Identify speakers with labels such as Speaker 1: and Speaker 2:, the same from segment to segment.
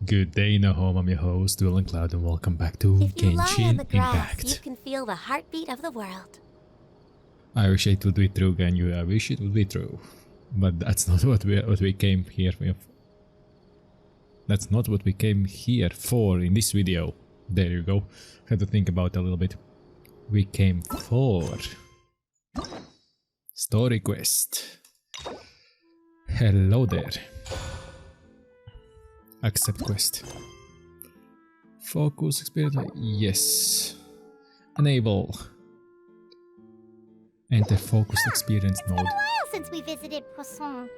Speaker 1: Good day, Nahom. I'm your host, VillainCloud, and welcome back to
Speaker 2: If you lie on
Speaker 1: Genshin
Speaker 2: the grass,
Speaker 1: Impact.
Speaker 2: you can feel the heartbeat of the world.
Speaker 1: I wish it would be true, Ganyu. I wish it would be true, but that's not what we came here with. That's not what we came here for in this video. There you go. Had to think about it a little bit. We came for story quest. Hello there. Accept quest. Focus experience. Yes. Enable. Enter focused experience
Speaker 3: It's
Speaker 1: mode.
Speaker 3: been a while since we visited Poisson.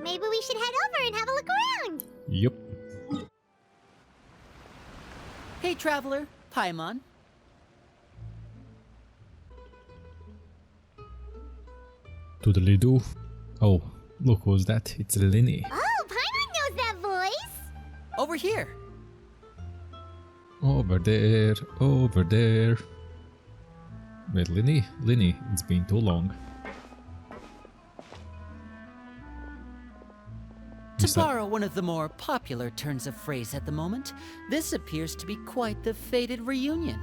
Speaker 3: Maybe we should head over and have a look around.
Speaker 1: Yup.
Speaker 4: Hey, traveler, Paimon.
Speaker 1: Doodly doo. Oh, look who's that? It's Linny.
Speaker 3: Oh, Paimon knows that voice.
Speaker 4: Over here.
Speaker 1: Over there, over there. Wait, Linny? Linny, it's been too long.
Speaker 4: To borrow one of the more popular turns of phrase at the moment, this appears to be quite the fated reunion.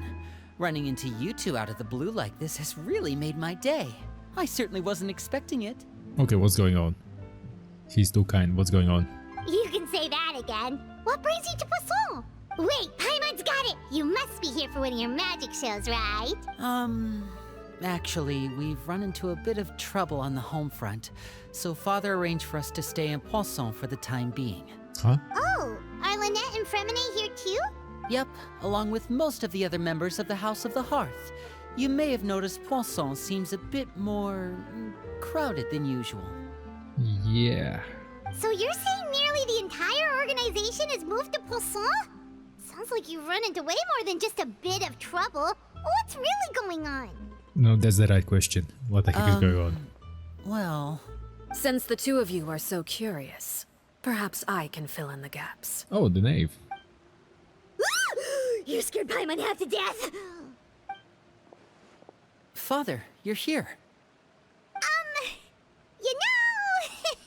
Speaker 4: Running into you two out of the blue like this has really made my day. I certainly wasn't expecting it.
Speaker 1: Okay, what's going on? He's too kind. What's going on?
Speaker 3: You can say that again. What brings you to Poisson? Wait, Paimon's got it. You must be here for one of your magic shows, right?
Speaker 4: Actually, we've run into a bit of trouble on the home front, so Father arranged for us to stay in Poisson for the time being.
Speaker 1: Huh?
Speaker 3: Oh, are Lynette and Fremine here too?
Speaker 4: Yep, along with most of the other members of the House of the Hearth. You may have noticed Poisson seems a bit more crowded than usual.
Speaker 1: Yeah.
Speaker 3: So you're saying nearly the entire organization has moved to Poisson? Sounds like you've run into way more than just a bit of trouble. What's really going on?
Speaker 1: No, that's the right question. What the heck is going on?
Speaker 4: Well,
Speaker 2: Since the two of you are so curious, perhaps I can fill in the gaps.
Speaker 1: Oh, the knave.
Speaker 3: You scared Paimon half to death.
Speaker 4: Father, you're here.
Speaker 3: You know,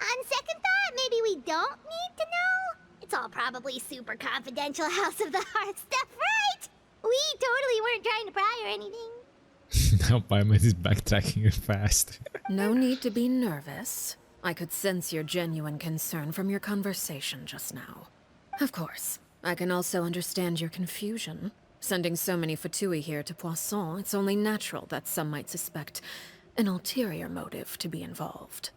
Speaker 3: on second thought, maybe we don't need to know. It's all probably super confidential House of the Hearth stuff, right? We totally weren't trying to pry or anything.
Speaker 1: Now Paimon is backtracking fast.
Speaker 2: No need to be nervous. I could sense your genuine concern from your conversation just now. Of course, I can also understand your confusion. Sending so many Fatui here to Poisson, it's only natural that some might suspect an ulterior motive to be involved.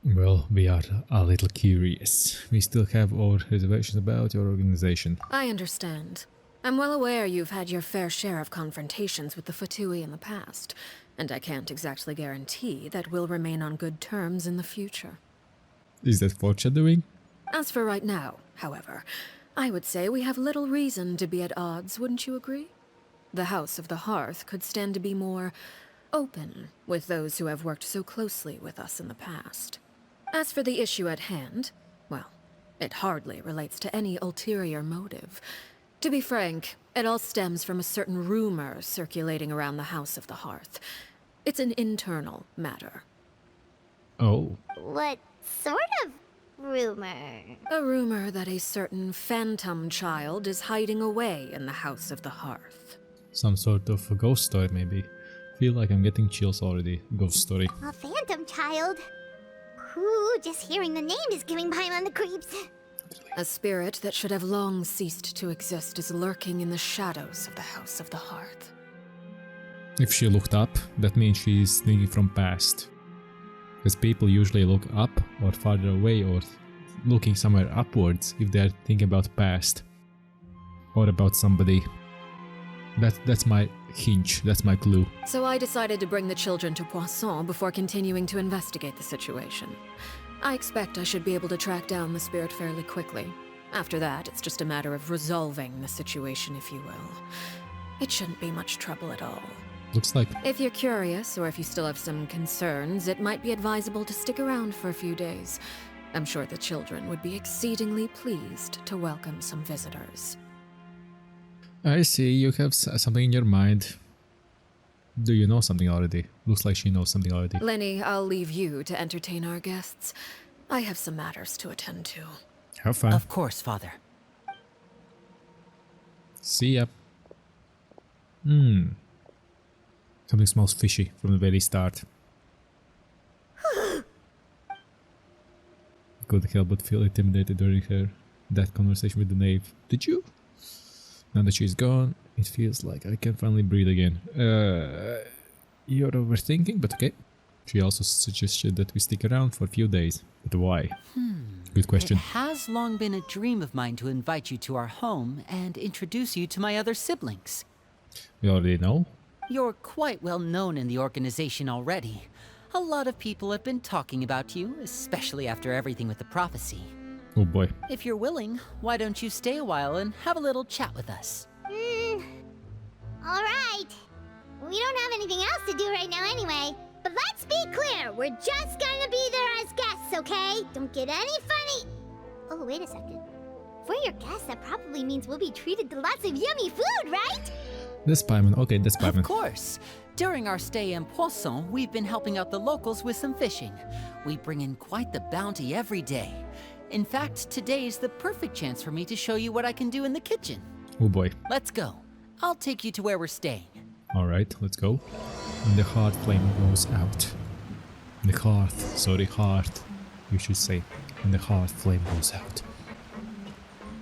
Speaker 1: Well, we are a little curious. We still have our reservations about your organization.
Speaker 2: I understand. I'm well aware you've had your fair share of confrontations with the Fatui in the past, and I can't exactly guarantee that we'll remain on good terms in the future.
Speaker 1: Is that foreshadowing?
Speaker 2: As for right now, however, I would say we have little reason to be at odds, wouldn't you agree? The House of the Hearth could stand to be more open with those who have worked so closely with us in the past. As for the issue at hand, well, it hardly relates to any ulterior motive. To be frank, it all stems from a certain rumor circulating around the House of the Hearth. It's an internal matter.
Speaker 1: Oh.
Speaker 3: What sort of rumor?
Speaker 2: A rumor that a certain phantom child is hiding away in the House of the Hearth.
Speaker 1: Some sort of a ghost story, maybe. Feel like I'm getting chills already. Ghost story.
Speaker 3: A phantom child? Ooh, just hearing the name is giving Paimon the creeps.
Speaker 2: A spirit that should have long ceased to exist is lurking in the shadows of the House of the Hearth.
Speaker 1: If she looked up, that means she's thinking from past. Because people usually look up or farther away or looking somewhere upwards if they're thinking about past. Or about somebody. That's my hint, that's my clue.
Speaker 2: So I decided to bring the children to Poisson before continuing to investigate the situation. I expect I should be able to track down the spirit fairly quickly. After that, it's just a matter of resolving the situation, if you will. It shouldn't be much trouble at all.
Speaker 1: Looks like...
Speaker 2: If you're curious, or if you still have some concerns, it might be advisable to stick around for a few days. I'm sure the children would be exceedingly pleased to welcome some visitors.
Speaker 1: I see, you have something in your mind. Do you know something already? Looks like she knows something already.
Speaker 2: Lenny, I'll leave you to entertain our guests. I have some matters to attend to.
Speaker 1: Have fun.
Speaker 4: Of course, Father.
Speaker 1: See ya. Something smells fishy from the very start. Couldn't help but feel intimidated during that conversation with the knave. Did you? Now that she's gone, it feels like I can finally breathe again. You're overthinking, but okay. She also suggested that we stick around for a few days. But why? Good question.
Speaker 4: It has long been a dream of mine to invite you to our home and introduce you to my other siblings.
Speaker 1: We already know.
Speaker 4: You're quite well known in the organization already. A lot of people have been talking about you, especially after everything with the prophecy.
Speaker 1: Oh boy.
Speaker 4: If you're willing, why don't you stay a while and have a little chat with us?
Speaker 3: Alright. We don't have anything else to do right now anyway. But let's be clear, we're just gonna be there as guests, okay? Don't get any funny... Oh, wait a second. For your guests, that probably means we'll be treated to lots of yummy food, right?
Speaker 1: That's Paimon. Okay, that's Paimon.
Speaker 4: Of course. During our stay in Poisson, we've been helping out the locals with some fishing. We bring in quite the bounty every day. In fact, today's the perfect chance for me to show you what I can do in the kitchen.
Speaker 1: Oh boy.
Speaker 4: Let's go. I'll take you to where we're staying.
Speaker 1: Alright, let's go. And the Hearth-Flame goes out. The heart, you should say. And the Hearth-Flame goes out.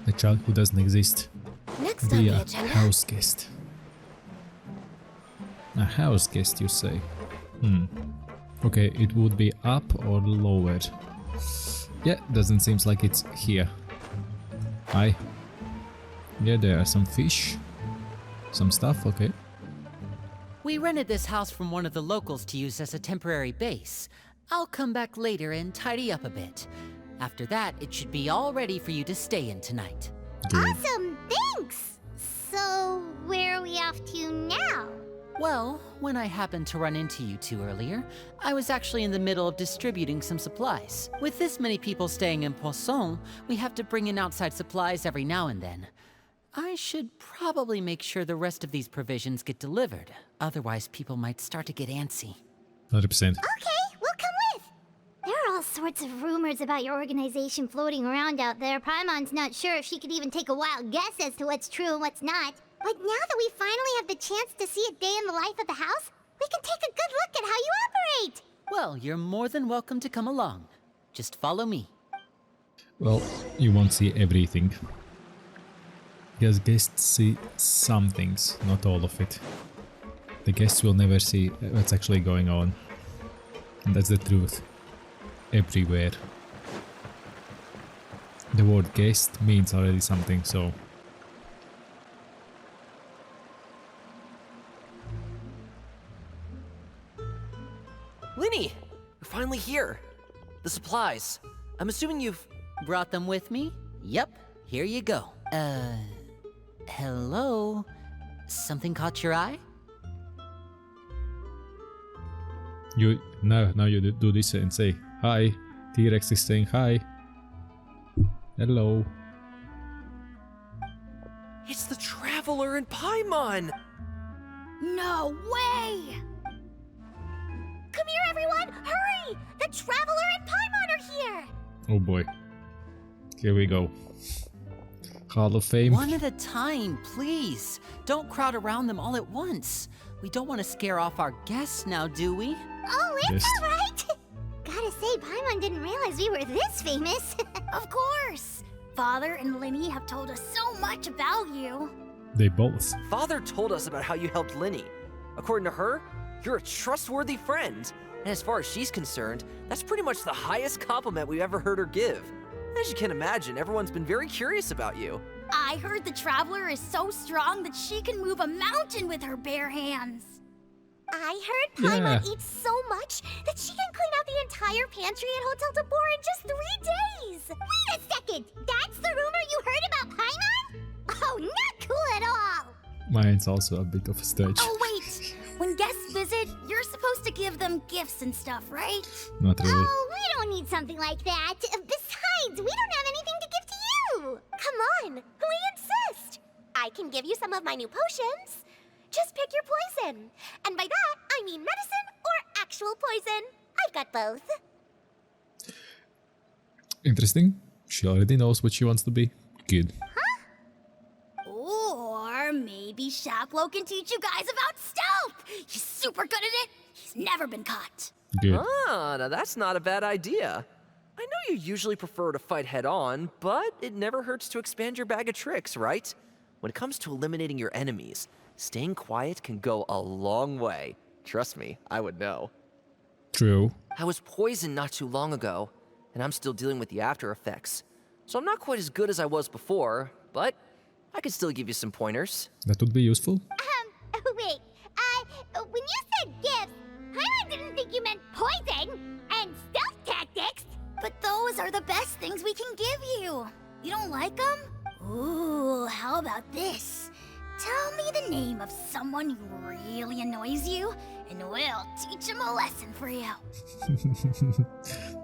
Speaker 1: The child who doesn't exist.
Speaker 3: Next
Speaker 1: Be
Speaker 3: on
Speaker 1: a
Speaker 3: the agenda.
Speaker 1: house guest. A house guest, you say? Okay, it would be up or lower. Yeah, doesn't seem like it's here. Hi. Yeah, there are some fish. Some stuff, okay.
Speaker 4: We rented this house from one of the locals to use as a temporary base. I'll come back later and tidy up a bit. After that, it should be all ready for you to stay in tonight.
Speaker 1: Good.
Speaker 3: Awesome, thanks! So, where are we off to now?
Speaker 4: Well, when I happened to run into you two earlier, I was actually in the middle of distributing some supplies. With this many people staying in Poisson, we have to bring in outside supplies every now and then. I should probably make sure the rest of these provisions get delivered. Otherwise, people might start to get antsy.
Speaker 1: 100%.
Speaker 3: Okay, we'll come with! There are all sorts of rumors about your organization floating around out there. Paimon's not sure if she could even take a wild guess as to what's true and what's not. But now that we finally have the chance to see a day in the life of the house, we can take a good look at how you operate!
Speaker 4: Well, you're more than welcome to come along. Just follow me.
Speaker 1: Well, you won't see everything. Because guests see some things, not all of it. The guests will never see what's actually going on. And that's the truth. Everywhere. The word guest means already something, so...
Speaker 5: Linny! You're finally here! The supplies. I'm assuming you've...
Speaker 4: Brought them with me? Yep, here you go. Hello? Something caught your eye?
Speaker 1: You now you do this and say hi. T-Rex is saying hi. Hello.
Speaker 5: It's the Traveler and Paimon!
Speaker 3: No way! Come here, everyone! Hurry! The Traveler and Paimon are here!
Speaker 1: Oh boy. Here we go. Hall of Fame.
Speaker 4: One at a time, please. Don't crowd around them all at once. We don't want to scare off our guests now, do we?
Speaker 3: Oh, it's
Speaker 1: Yes.
Speaker 3: alright! Gotta say, Paimon didn't realize we were this famous. Of course! Father and Linny have told us so much about you.
Speaker 1: They both.
Speaker 5: Father told us about how you helped Linny. According to her, you're a trustworthy friend. And as far as she's concerned, that's pretty much the highest compliment we've ever heard her give. As you can imagine, everyone's been very curious about you.
Speaker 3: I heard the Traveler is so strong that she can move a mountain with her bare hands. I heard Paimon
Speaker 1: Yeah.
Speaker 3: eats so much that she can clean out the entire pantry at Hotel de Boer in just 3 days. Wait a second! That's the rumor you heard about Paimon? Oh, not cool at all!
Speaker 1: Mine's also a bit of a stretch.
Speaker 3: Oh, wait! When guests visit, you're supposed to give them gifts and stuff, right?
Speaker 1: Not really.
Speaker 3: Oh, we don't need something like that. Besides, we don't have anything to give to you. Come on, we insist. I can give you some of my new potions. Just pick your poison. And by that, I mean medicine or actual poison. I've got both.
Speaker 1: Interesting. She already knows what she wants to be. Good.
Speaker 3: Or Maybe Shaplo can teach you guys about stealth. He's super good at it. He's never been caught.
Speaker 1: Good.
Speaker 5: Ah, now that's not a bad idea. I know you usually prefer to fight head-on, but it never hurts to expand your bag of tricks, right? When it comes to eliminating your enemies, staying quiet can go a long way. Trust me, I would know.
Speaker 1: True.
Speaker 5: I was poisoned not too long ago, and I'm still dealing with the after effects. So I'm not quite as good as I was before, but I could still give you some pointers.
Speaker 1: That would be useful.
Speaker 3: Wait, when you said gifts, Paimon didn't think you meant poison and stealth tactics. But those are the best things we can give you. You don't like them? Ooh, how about this? Tell me the name of someone who really annoys you, and we'll teach him a lesson for you.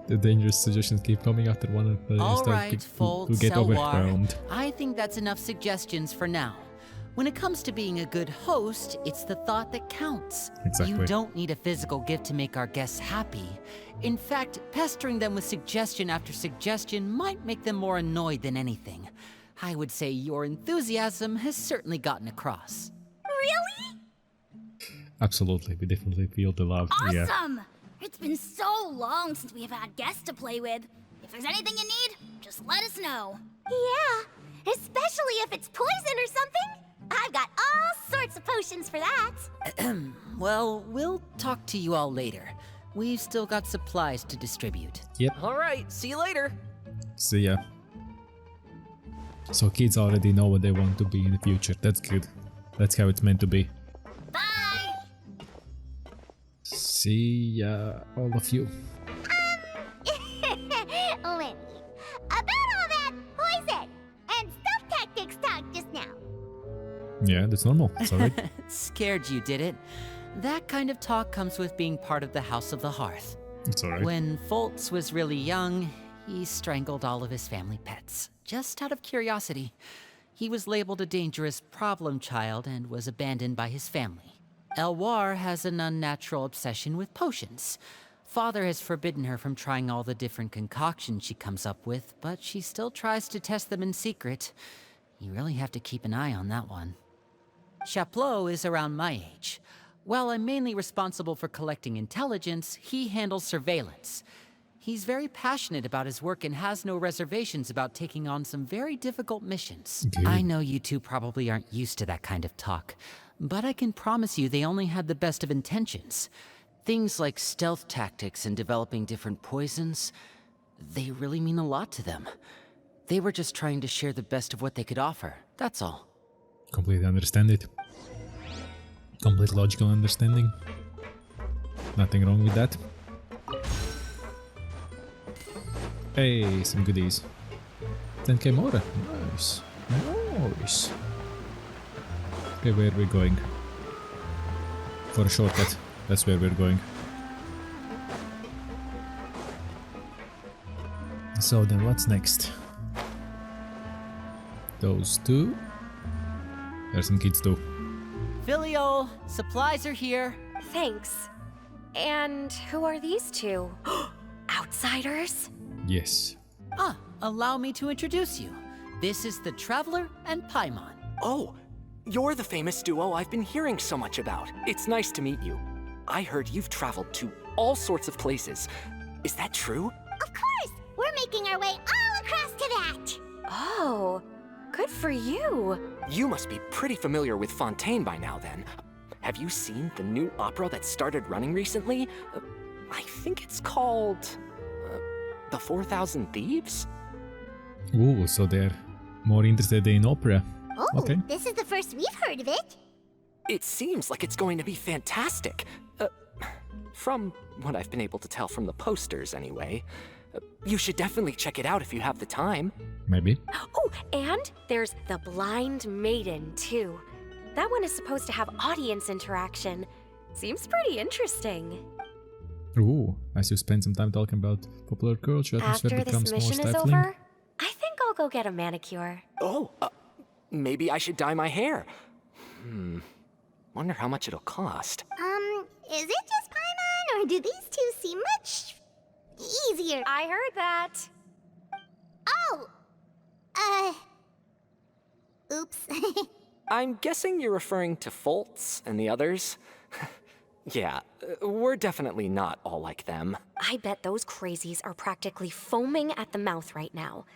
Speaker 1: The dangerous suggestions keep coming after one another.
Speaker 4: All right, Fold,
Speaker 1: get
Speaker 4: Selwar.
Speaker 1: overwhelmed.
Speaker 4: I think that's enough suggestions for now. When it comes to being a good host, it's the thought that counts.
Speaker 1: Exactly.
Speaker 4: You don't need a physical gift to make our guests happy. In fact, pestering them with suggestion after suggestion might make them more annoyed than anything. I would say your enthusiasm has certainly gotten across.
Speaker 3: Really?
Speaker 1: Absolutely, we definitely feel the love. Yeah.
Speaker 3: Awesome! It's been so long since we've had guests to play with. If there's anything you need, just let us know. Yeah, especially if it's poison or something. I've got all sorts of potions for that.
Speaker 4: Well, we'll talk to you all later. We've still got supplies to distribute.
Speaker 1: Yep.
Speaker 5: All right, see you later.
Speaker 1: See ya. So kids already know what they want to be in the future. That's good. That's how it's meant to be.
Speaker 3: Bye!
Speaker 1: See ya, all of you.
Speaker 3: Lenny, about all that poison and stealth tactics talk just now.
Speaker 1: Yeah, that's normal. It's alright.
Speaker 4: Scared you, did it? That kind of talk comes with being part of the House of the Hearth.
Speaker 1: It's alright.
Speaker 4: When Foltz was really young, he strangled all of his family pets, just out of curiosity. He was labeled a dangerous problem child and was abandoned by his family. Elwar has an unnatural obsession with potions. Father has forbidden her from trying all the different concoctions she comes up with, but she still tries to test them in secret. You really have to keep an eye on that one. Chaplot is around my age. While I'm mainly responsible for collecting intelligence, he handles surveillance. He's very passionate about his work and has no reservations about taking on some very difficult missions.
Speaker 1: Good.
Speaker 4: I know you two probably aren't used to that kind of talk, but I can promise you they only had the best of intentions. Things like stealth tactics and developing different poisons, they really mean a lot to them. They were just trying to share the best of what they could offer, that's all.
Speaker 1: Completely understand it. Complete logical understanding. Nothing wrong with that. Hey, some goodies. 10k more. Nice. Nice. Okay, where are we going? For a shortcut. That's where we're going. So then what's next? Those two. There's some kids too.
Speaker 4: Filio, supplies are here.
Speaker 6: Thanks. And who are these two? Outsiders?
Speaker 1: Yes.
Speaker 4: Allow me to introduce you. This is the Traveler and Paimon.
Speaker 7: Oh, you're the famous duo I've been hearing so much about. It's nice to meet you. I heard you've traveled to all sorts of places. Is that true?
Speaker 3: Of course! We're making our way all across to that!
Speaker 6: Oh, good for you.
Speaker 7: You must be pretty familiar with Fontaine by now then. Have you seen the new opera that started running recently? I think it's called... The 4,000 Thieves?
Speaker 1: Ooh, so they're more interested in opera.
Speaker 3: Oh,
Speaker 1: Okay.
Speaker 3: this is the first we've heard of it.
Speaker 7: It seems like it's going to be fantastic. From what I've been able to tell from the posters, anyway. You should definitely check it out if you have the time.
Speaker 1: Maybe.
Speaker 6: Oh, and there's the Blind Maiden, too. That one is supposed to have audience interaction. Seems pretty interesting.
Speaker 1: Ooh, as you spend some time talking about popular culture, atmosphere
Speaker 6: After
Speaker 1: becomes
Speaker 6: this
Speaker 1: more
Speaker 6: mission is
Speaker 1: stifling.
Speaker 6: over, I think I'll go get a manicure.
Speaker 7: Oh, maybe I should dye my hair. Wonder how much it'll cost.
Speaker 3: Is it just Paimon, or do these two seem much easier?
Speaker 6: I heard that.
Speaker 3: Oh! Oops.
Speaker 7: I'm guessing you're referring to Foltz and the others? Yeah, we're definitely not all like them.
Speaker 6: I bet those crazies are practically foaming at the mouth right now.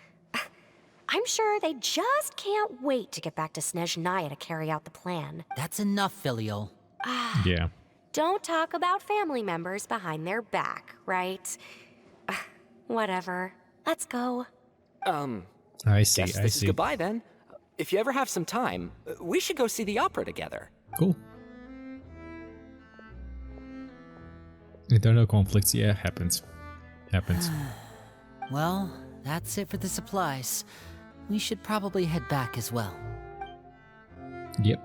Speaker 6: I'm sure they just can't wait to get back to Snezhnaya to carry out the plan.
Speaker 4: That's enough, Filial.
Speaker 1: Yeah.
Speaker 6: Don't talk about family members behind their back, right? Whatever. Let's go.
Speaker 1: I see,
Speaker 7: Guess
Speaker 1: I
Speaker 7: this is
Speaker 1: see.
Speaker 7: goodbye then. If you ever have some time, we should go see the opera together.
Speaker 1: Cool. Internal conflicts, yeah, happens. Happens.
Speaker 4: Well, that's it for the supplies. We should probably head back as well.
Speaker 1: Yep.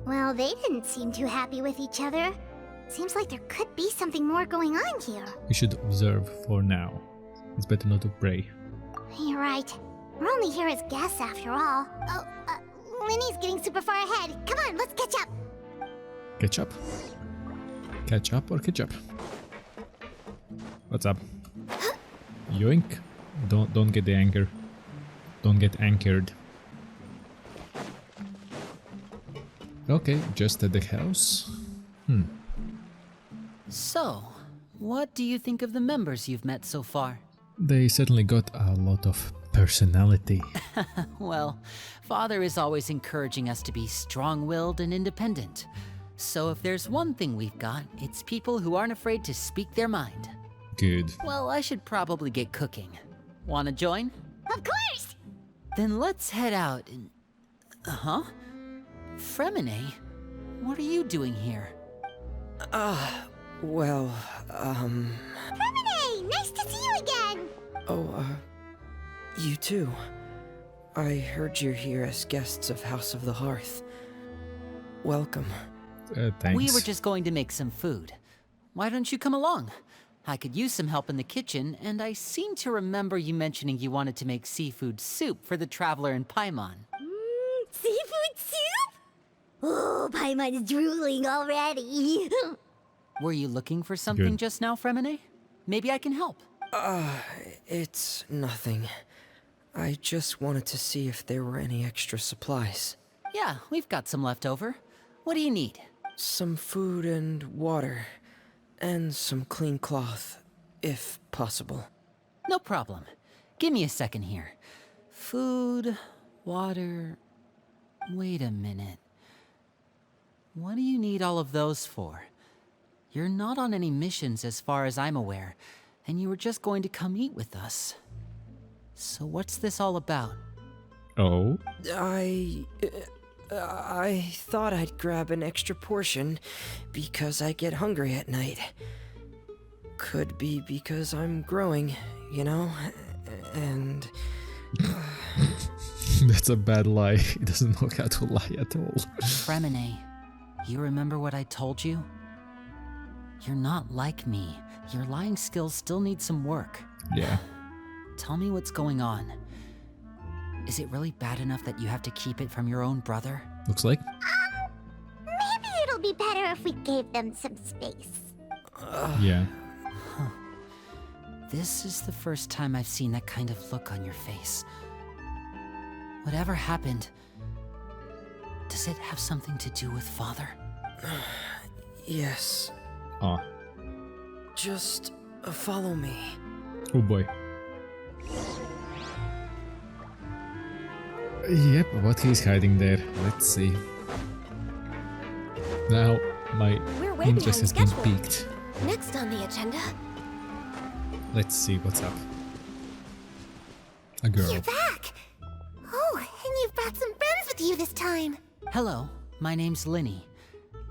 Speaker 3: Well, they didn't seem too happy with each other. Seems like there could be something more going on here.
Speaker 1: We should observe for now. It's better not to pray.
Speaker 3: You're right. We're only here as guests after all. Oh, Linny's getting super far ahead. Come on, let's catch up.
Speaker 1: Catch up? Catch up or catch up? What's up? Yoink. Don't get the anchor. Don't get anchored. Okay, just at the house.
Speaker 4: So, what do you think of the members you've met so far?
Speaker 1: They certainly got a lot of personality.
Speaker 4: Well, Father is always encouraging us to be strong-willed and independent. So if there's one thing we've got, it's people who aren't afraid to speak their mind.
Speaker 1: Good.
Speaker 4: Well, I should probably get cooking. Wanna join?
Speaker 3: Of course!
Speaker 4: Then let's head out and... Huh? Fremine? What are you doing here?
Speaker 8: Well,
Speaker 3: Fremine, nice to see you again!
Speaker 8: you too. I heard you're here as guests of House of the Hearth. Welcome.
Speaker 1: Thanks.
Speaker 4: We were just going to make some food. Why don't you come along? I could use some help in the kitchen, and I seem to remember you mentioning you wanted to make seafood soup for the traveler in Paimon.
Speaker 3: Seafood soup? Oh, Paimon's drooling already.
Speaker 4: Were you looking for something
Speaker 1: Good.
Speaker 4: just now, Fremine? Maybe I can help.
Speaker 8: It's nothing. I just wanted to see if there were any extra supplies.
Speaker 4: Yeah, we've got some left over. What do you need?
Speaker 8: Some food and water. And some clean cloth, if possible.
Speaker 4: No problem. Give me a second here. Food, water... Wait a minute. What do you need all of those for? You're not on any missions as far as I'm aware, and you were just going to come eat with us. So what's this all about?
Speaker 1: Oh,
Speaker 8: I thought I'd grab an extra portion because I get hungry at night. Could be because I'm growing, you know? And...
Speaker 1: that's a bad lie. He doesn't know how to lie at all.
Speaker 4: Fremine, you remember what I told you? You're not like me. Your lying skills still need some work.
Speaker 1: Yeah.
Speaker 4: Tell me what's going on. Is it really bad enough that you have to keep it from your own brother?
Speaker 1: Looks like.
Speaker 3: Maybe it'll be better if we gave them some space.
Speaker 1: Yeah.
Speaker 4: This is the first time I've seen that kind of look on your face. Whatever happened, does it have something to do with Father?
Speaker 8: yes,
Speaker 1: Ah.
Speaker 8: just follow me.
Speaker 1: Oh boy. Yep, what he's hiding there. Let's see. Now, my
Speaker 6: We're way
Speaker 1: interest has
Speaker 6: behind
Speaker 1: been
Speaker 6: schedule.
Speaker 1: piqued.
Speaker 6: Next on the agenda.
Speaker 1: Let's see what's up. A girl.
Speaker 3: You're back! Oh, and you've brought some friends with you this time.
Speaker 4: Hello, my name's Linny.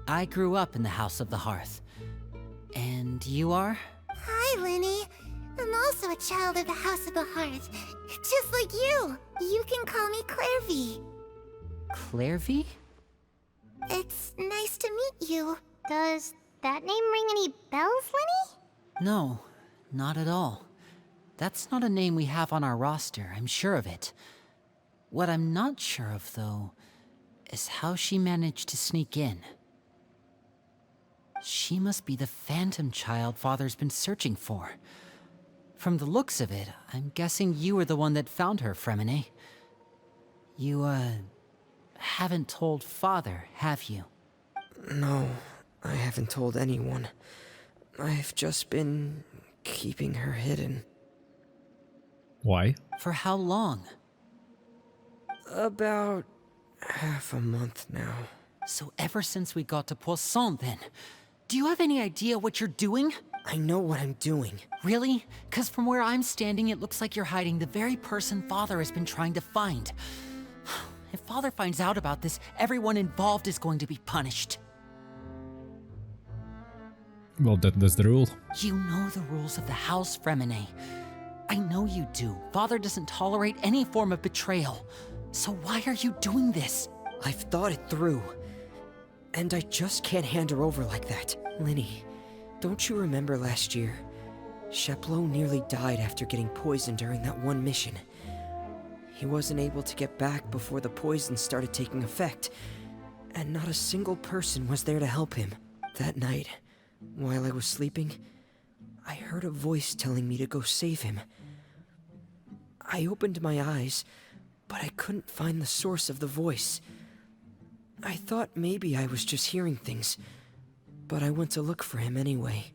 Speaker 4: I grew up in the House of the Hearth. And you are?
Speaker 3: Hi, Linny. I'm also a child of the House of the Hearth. Just like you. You can call me Clairvy.
Speaker 4: Clairvy?
Speaker 3: It's nice to meet you. Does that name ring any bells, Linny?
Speaker 4: No, not at all. That's not a name we have on our roster, I'm sure of it. What I'm not sure of, though, is how she managed to sneak in. She must be the phantom child Father's been searching for. From the looks of it, I'm guessing you were the one that found her, Fremine. You, haven't told Father, have you?
Speaker 8: No, I haven't told anyone. I've just been keeping her hidden.
Speaker 1: Why?
Speaker 4: For how long?
Speaker 8: About half a month now.
Speaker 4: So ever since we got to Poisson, then. Do you have any idea what you're doing?
Speaker 8: I know what I'm doing.
Speaker 4: Really? 'Cause from where I'm standing, it looks like you're hiding the very person Father has been trying to find. If Father finds out about this, everyone involved is going to be punished.
Speaker 1: Well, that's the rule.
Speaker 4: You know the rules of the House, Fremine. I know you do. Father doesn't tolerate any form of betrayal. So why are you doing this?
Speaker 8: I've thought it through. And I just can't hand her over like that. Linny, don't you remember last year? Sheplo nearly died after getting poisoned during that one mission. He wasn't able to get back before the poison started taking effect, and not a single person was there to help him. That night, while I was sleeping, I heard a voice telling me to go save him. I opened my eyes, but I couldn't find the source of the voice. I thought maybe I was just hearing things, but I went to look for him anyway.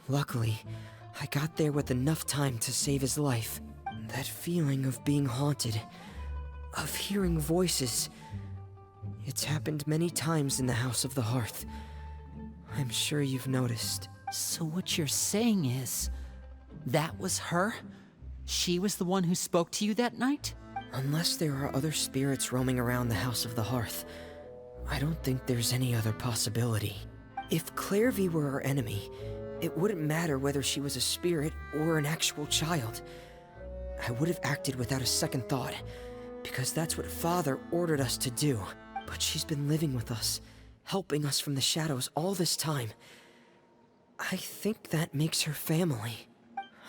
Speaker 8: Luckily, I got there with enough time to save his life. That feeling of being haunted, of hearing voices, it's happened many times in the House of the Hearth. I'm sure you've noticed.
Speaker 4: So what you're saying is, that was her? She was the one who spoke to you that night?
Speaker 8: Unless there are other spirits roaming around the House of the Hearth, I don't think there's any other possibility. If Clairvy were our enemy, it wouldn't matter whether she was a spirit or an actual child. I would have acted without a second thought, because that's what Father ordered us to do. But she's been living with us, helping us from the shadows all this time. I think that makes her family.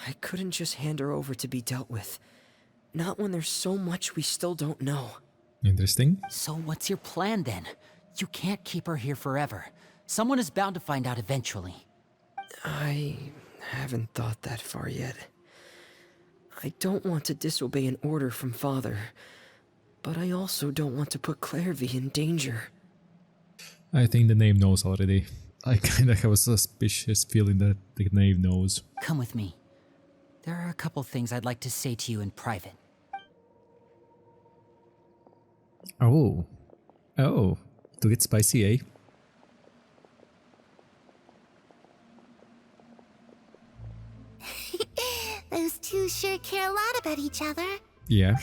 Speaker 8: I couldn't just hand her over to be dealt with. Not when there's so much we still don't know.
Speaker 1: Interesting.
Speaker 4: So what's your plan then? You can't keep her here forever. Someone is bound to find out eventually.
Speaker 8: I haven't thought that far yet. I don't want to disobey an order from Father, but I also don't want to put Clairvy in danger.
Speaker 1: I think the name knows already. I kinda have a suspicious feeling that the name knows.
Speaker 4: Come with me. There are a couple things I'd like to say to you in private.
Speaker 1: Oh. Oh. To get spicy, eh?
Speaker 3: Those two sure care a lot about each other.
Speaker 1: Yeah.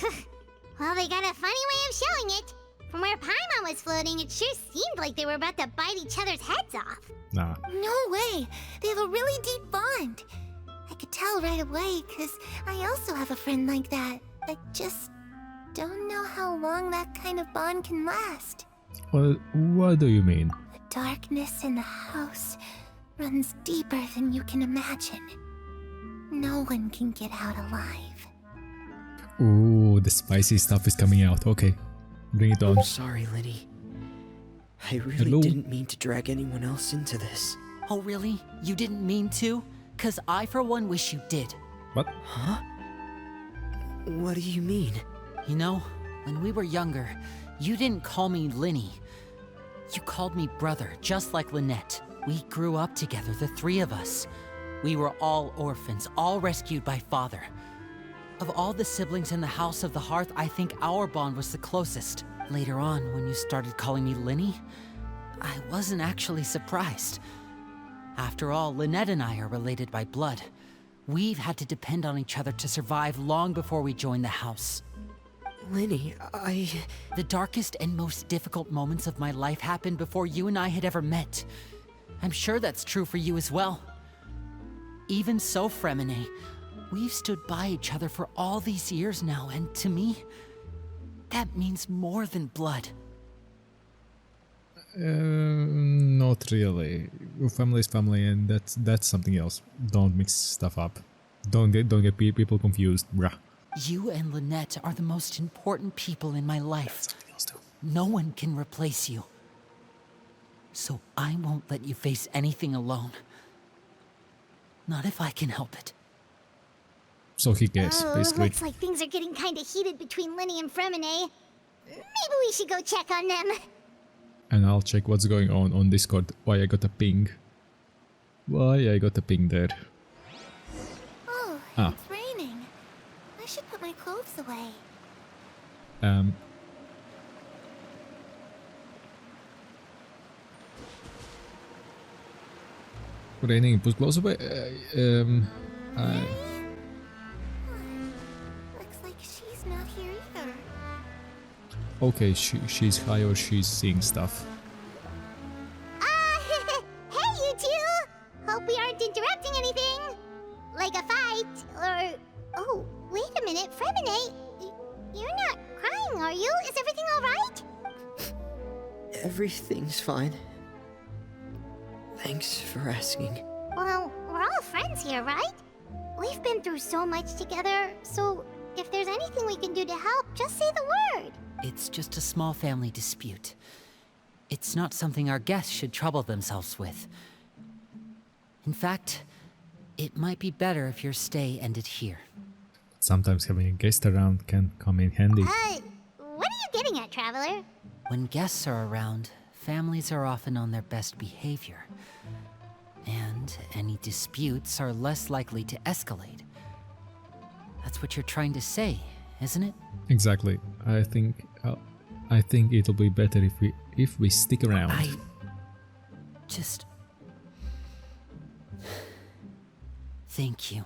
Speaker 3: Well, they got a funny way of showing it. From where Paimon was floating, it sure seemed like they were about to bite each other's heads off.
Speaker 1: Nah.
Speaker 3: No way. They have a really deep bond. I could tell right away, because I also have a friend like that. I just don't know how long that kind of bond can last.
Speaker 1: Well, what do you mean?
Speaker 3: The darkness in the house runs deeper than you can imagine. No one can get out alive.
Speaker 1: Ooh, the spicy stuff is coming out. Okay. Bring it on.
Speaker 8: I'm sorry, Linny. I really
Speaker 1: Hello?
Speaker 8: didn't mean to drag anyone else into this.
Speaker 4: Oh really? You didn't mean to? 'Cause I for one wish you did.
Speaker 1: What?
Speaker 8: Huh? What do you mean?
Speaker 4: You know, when we were younger, you didn't call me Linny. You called me brother, just like Lynette. We grew up together, the three of us. We were all orphans, all rescued by Father. Of all the siblings in the House of the Hearth, I think our bond was the closest. Later on, when you started calling me Linny, I wasn't actually surprised. After all, Lynette and I are related by blood. We've had to depend on each other to survive long before we joined the house.
Speaker 8: Linny,
Speaker 4: The darkest and most difficult moments of my life happened before you and I had ever met. I'm sure that's true for you as well. Even so, Fremine, we've stood by each other for all these years now, and to me, that means more than blood.
Speaker 1: Not really. Family is family, and that's something else. Don't mix stuff up. Don't get people confused, bruh.
Speaker 4: You and Lynette are the most important people in my life.
Speaker 1: Something else too.
Speaker 4: No one can replace you. So I won't let you face anything alone. Not if I can help it.
Speaker 1: So he cares,
Speaker 3: Oh,
Speaker 1: basically.
Speaker 3: looks like things are getting kind of heated between Linny and Fremine. Maybe we should go check on them.
Speaker 1: And I'll check what's going on Discord. Why I got a ping. Why I got a ping there.
Speaker 3: Oh,
Speaker 1: Ah.
Speaker 3: it's raining. I should put my clothes away.
Speaker 1: Raining, put close away.
Speaker 3: Looks like she's not here either.
Speaker 1: Okay, she's high or she's seeing stuff.
Speaker 3: Hey, you two! Hope we aren't interrupting anything. Like a fight, or... Oh, wait a minute, Fremine. You're not crying, are you? Is everything alright?
Speaker 8: Everything's fine. Thanks for asking.
Speaker 3: Well, we're all friends here, right? We've been through so much together, so if there's anything we can do to help, just say the word.
Speaker 4: It's just a small family dispute. It's not something our guests should trouble themselves with. In fact, it might be better if your stay ended here.
Speaker 1: Sometimes having a guest around can come in handy.
Speaker 3: What are you getting at, Traveler?
Speaker 4: When guests are around, families are often on their best behavior. And any disputes are less likely to escalate. That's what you're trying to say, isn't it?
Speaker 1: Exactly. I think it'll be better if we stick around.
Speaker 4: I just... Thank you.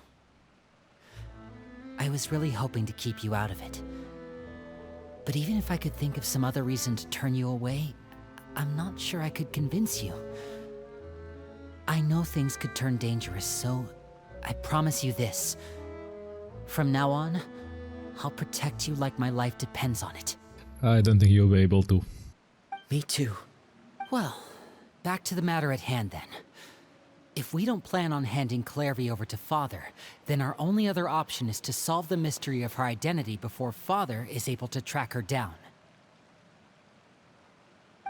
Speaker 4: I was really hoping to keep you out of it. But even if I could think of some other reason to turn you away, I'm not sure I could convince you. I know things could turn dangerous, so I promise you this. From now on, I'll protect you like my life depends on it.
Speaker 1: I don't think you'll be able to.
Speaker 8: Me too.
Speaker 4: Well, back to the matter at hand then. If we don't plan on handing Clairvy over to Father, then our only other option is to solve the mystery of her identity before Father is able to track her down.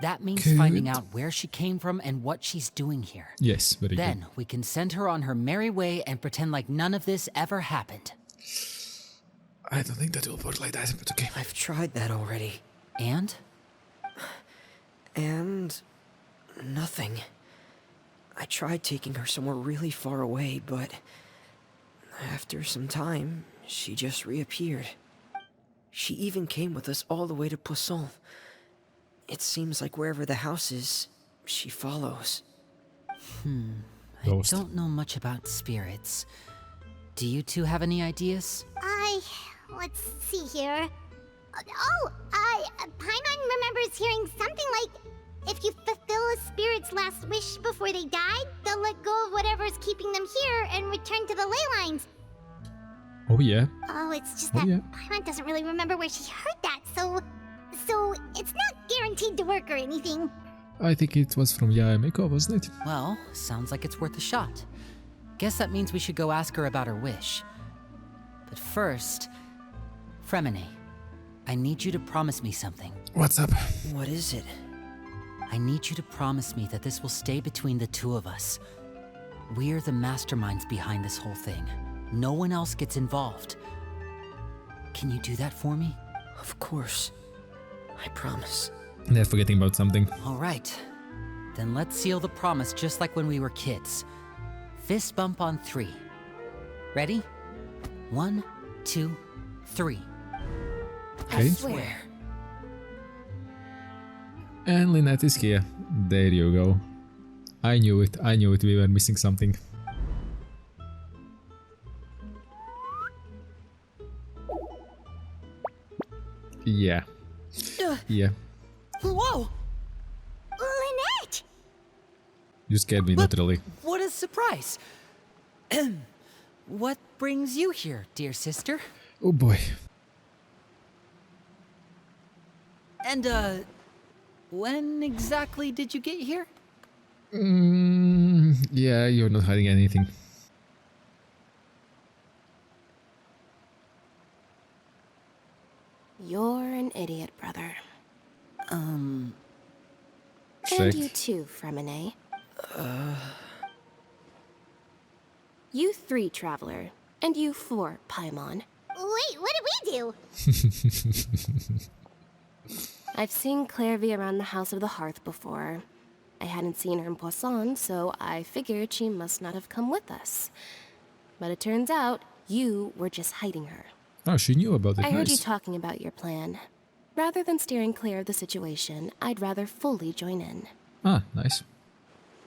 Speaker 4: That means finding out where she came from and what she's doing here.
Speaker 1: Yes, very
Speaker 4: Then
Speaker 1: good.
Speaker 4: we can send her on her merry way and pretend like none of this ever happened.
Speaker 1: I don't think that will work like that, but okay.
Speaker 8: I've tried that already.
Speaker 4: And?
Speaker 8: And... nothing. I tried taking her somewhere really far away, but... after some time, she just reappeared. She even came with us all the way to Poisson. It seems like wherever the house is, she follows.
Speaker 1: Ghost.
Speaker 4: I don't know much about spirits. Do you two have any ideas?
Speaker 3: Let's see here. Paimon remembers hearing something like, if you fulfill a spirit's last wish before they died, they'll let go of whatever's keeping them here and return to the ley lines.
Speaker 1: Oh yeah.
Speaker 3: Oh, it's just
Speaker 1: Oh,
Speaker 3: that
Speaker 1: yeah.
Speaker 3: Paimon doesn't really remember where she heard that, so it's not guaranteed to work or anything.
Speaker 1: I think it was from Yaemiko, wasn't it?
Speaker 4: Well, sounds like it's worth a shot. Guess that means we should go ask her about her wish. But first, Fremine, I need you to promise me something.
Speaker 1: What's up?
Speaker 8: What is it?
Speaker 4: I need you to promise me that this will stay between the two of us. We're the masterminds behind this whole thing. No one else gets involved. Can you do that for me?
Speaker 8: Of course. I promise.
Speaker 1: They're forgetting about something.
Speaker 4: All right. Then let's seal the promise just like when we were kids. Fist bump on 3. Ready? 1, 2, 3.
Speaker 1: Okay.
Speaker 4: I swear.
Speaker 1: And Lynette is here. There you go. I knew it. We were missing something. Yeah. Yeah.
Speaker 4: Whoa!
Speaker 3: Lynette!
Speaker 1: You scared me, literally.
Speaker 4: What a surprise! What brings you here, dear sister?
Speaker 1: Oh boy.
Speaker 4: And, when exactly did you get here?
Speaker 1: Yeah, you're not hiding anything.
Speaker 6: You're an idiot, brother. And
Speaker 1: Correct.
Speaker 6: you too, Fremine. You 3, Traveler. And you 4, Paimon.
Speaker 3: Wait, what did we do?
Speaker 6: I've seen Clairvy around the House of the Hearth before. I hadn't seen her in Poisson, so I figured she must not have come with us. But it turns out you were just hiding her.
Speaker 1: Oh, she knew about it.
Speaker 6: I heard you
Speaker 1: Nice.
Speaker 6: talking about your plan. Rather than steering clear of the situation, I'd rather fully join in.
Speaker 1: Ah, nice.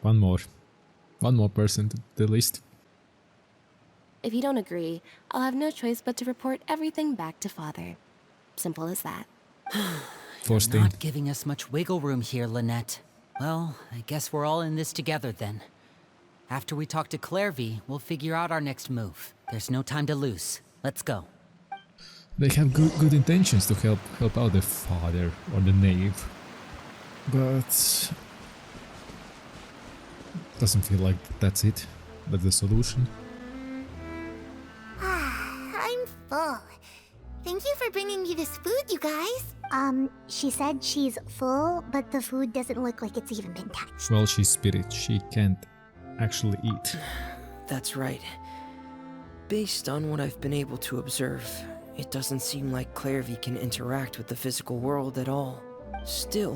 Speaker 1: One more person to the list.
Speaker 6: If you don't agree, I'll have no choice but to report everything back to Father. Simple as that.
Speaker 1: Forced thing.
Speaker 4: Not giving us much wiggle room here, Lynette. Well, I guess we're all in this together then. After we talk to Clairvy, we'll figure out our next move. There's no time to lose. Let's go.
Speaker 1: They have good intentions to help out the father or the knave, but doesn't feel like that's it. That's the solution.
Speaker 3: I'm full. Thank you for bringing me this food, you guys. She said she's full, but the food doesn't look like it's even been touched.
Speaker 1: Well, she's spirit. She can't actually eat.
Speaker 8: That's right. Based on what I've been able to observe, it doesn't seem like Clairvy can interact with the physical world at all. Still,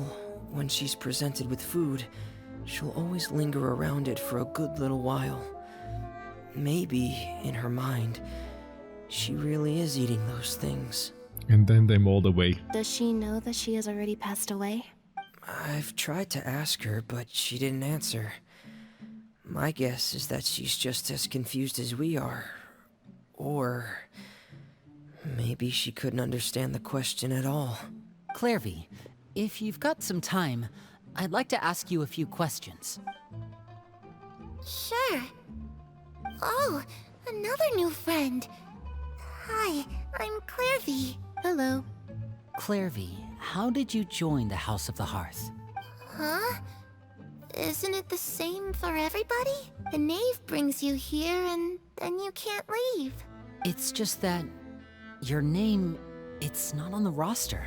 Speaker 8: when she's presented with food, she'll always linger around it for a good little while. Maybe, in her mind, she really is eating those things.
Speaker 1: And then they mold away.
Speaker 6: Does she know that she has already passed away?
Speaker 8: I've tried to ask her, but she didn't answer. My guess is that she's just as confused as we are. Or maybe she couldn't understand the question at all.
Speaker 4: Clairvy, if you've got some time, I'd like to ask you a few questions.
Speaker 3: Sure. Oh, another new friend. Hi, I'm Clairvy.
Speaker 6: Hello.
Speaker 4: Clairvy, how did you join the House of the Hearth?
Speaker 3: Huh? Isn't it the same for everybody? The knave brings you here and then you can't leave.
Speaker 4: It's just that your name, it's not on the roster.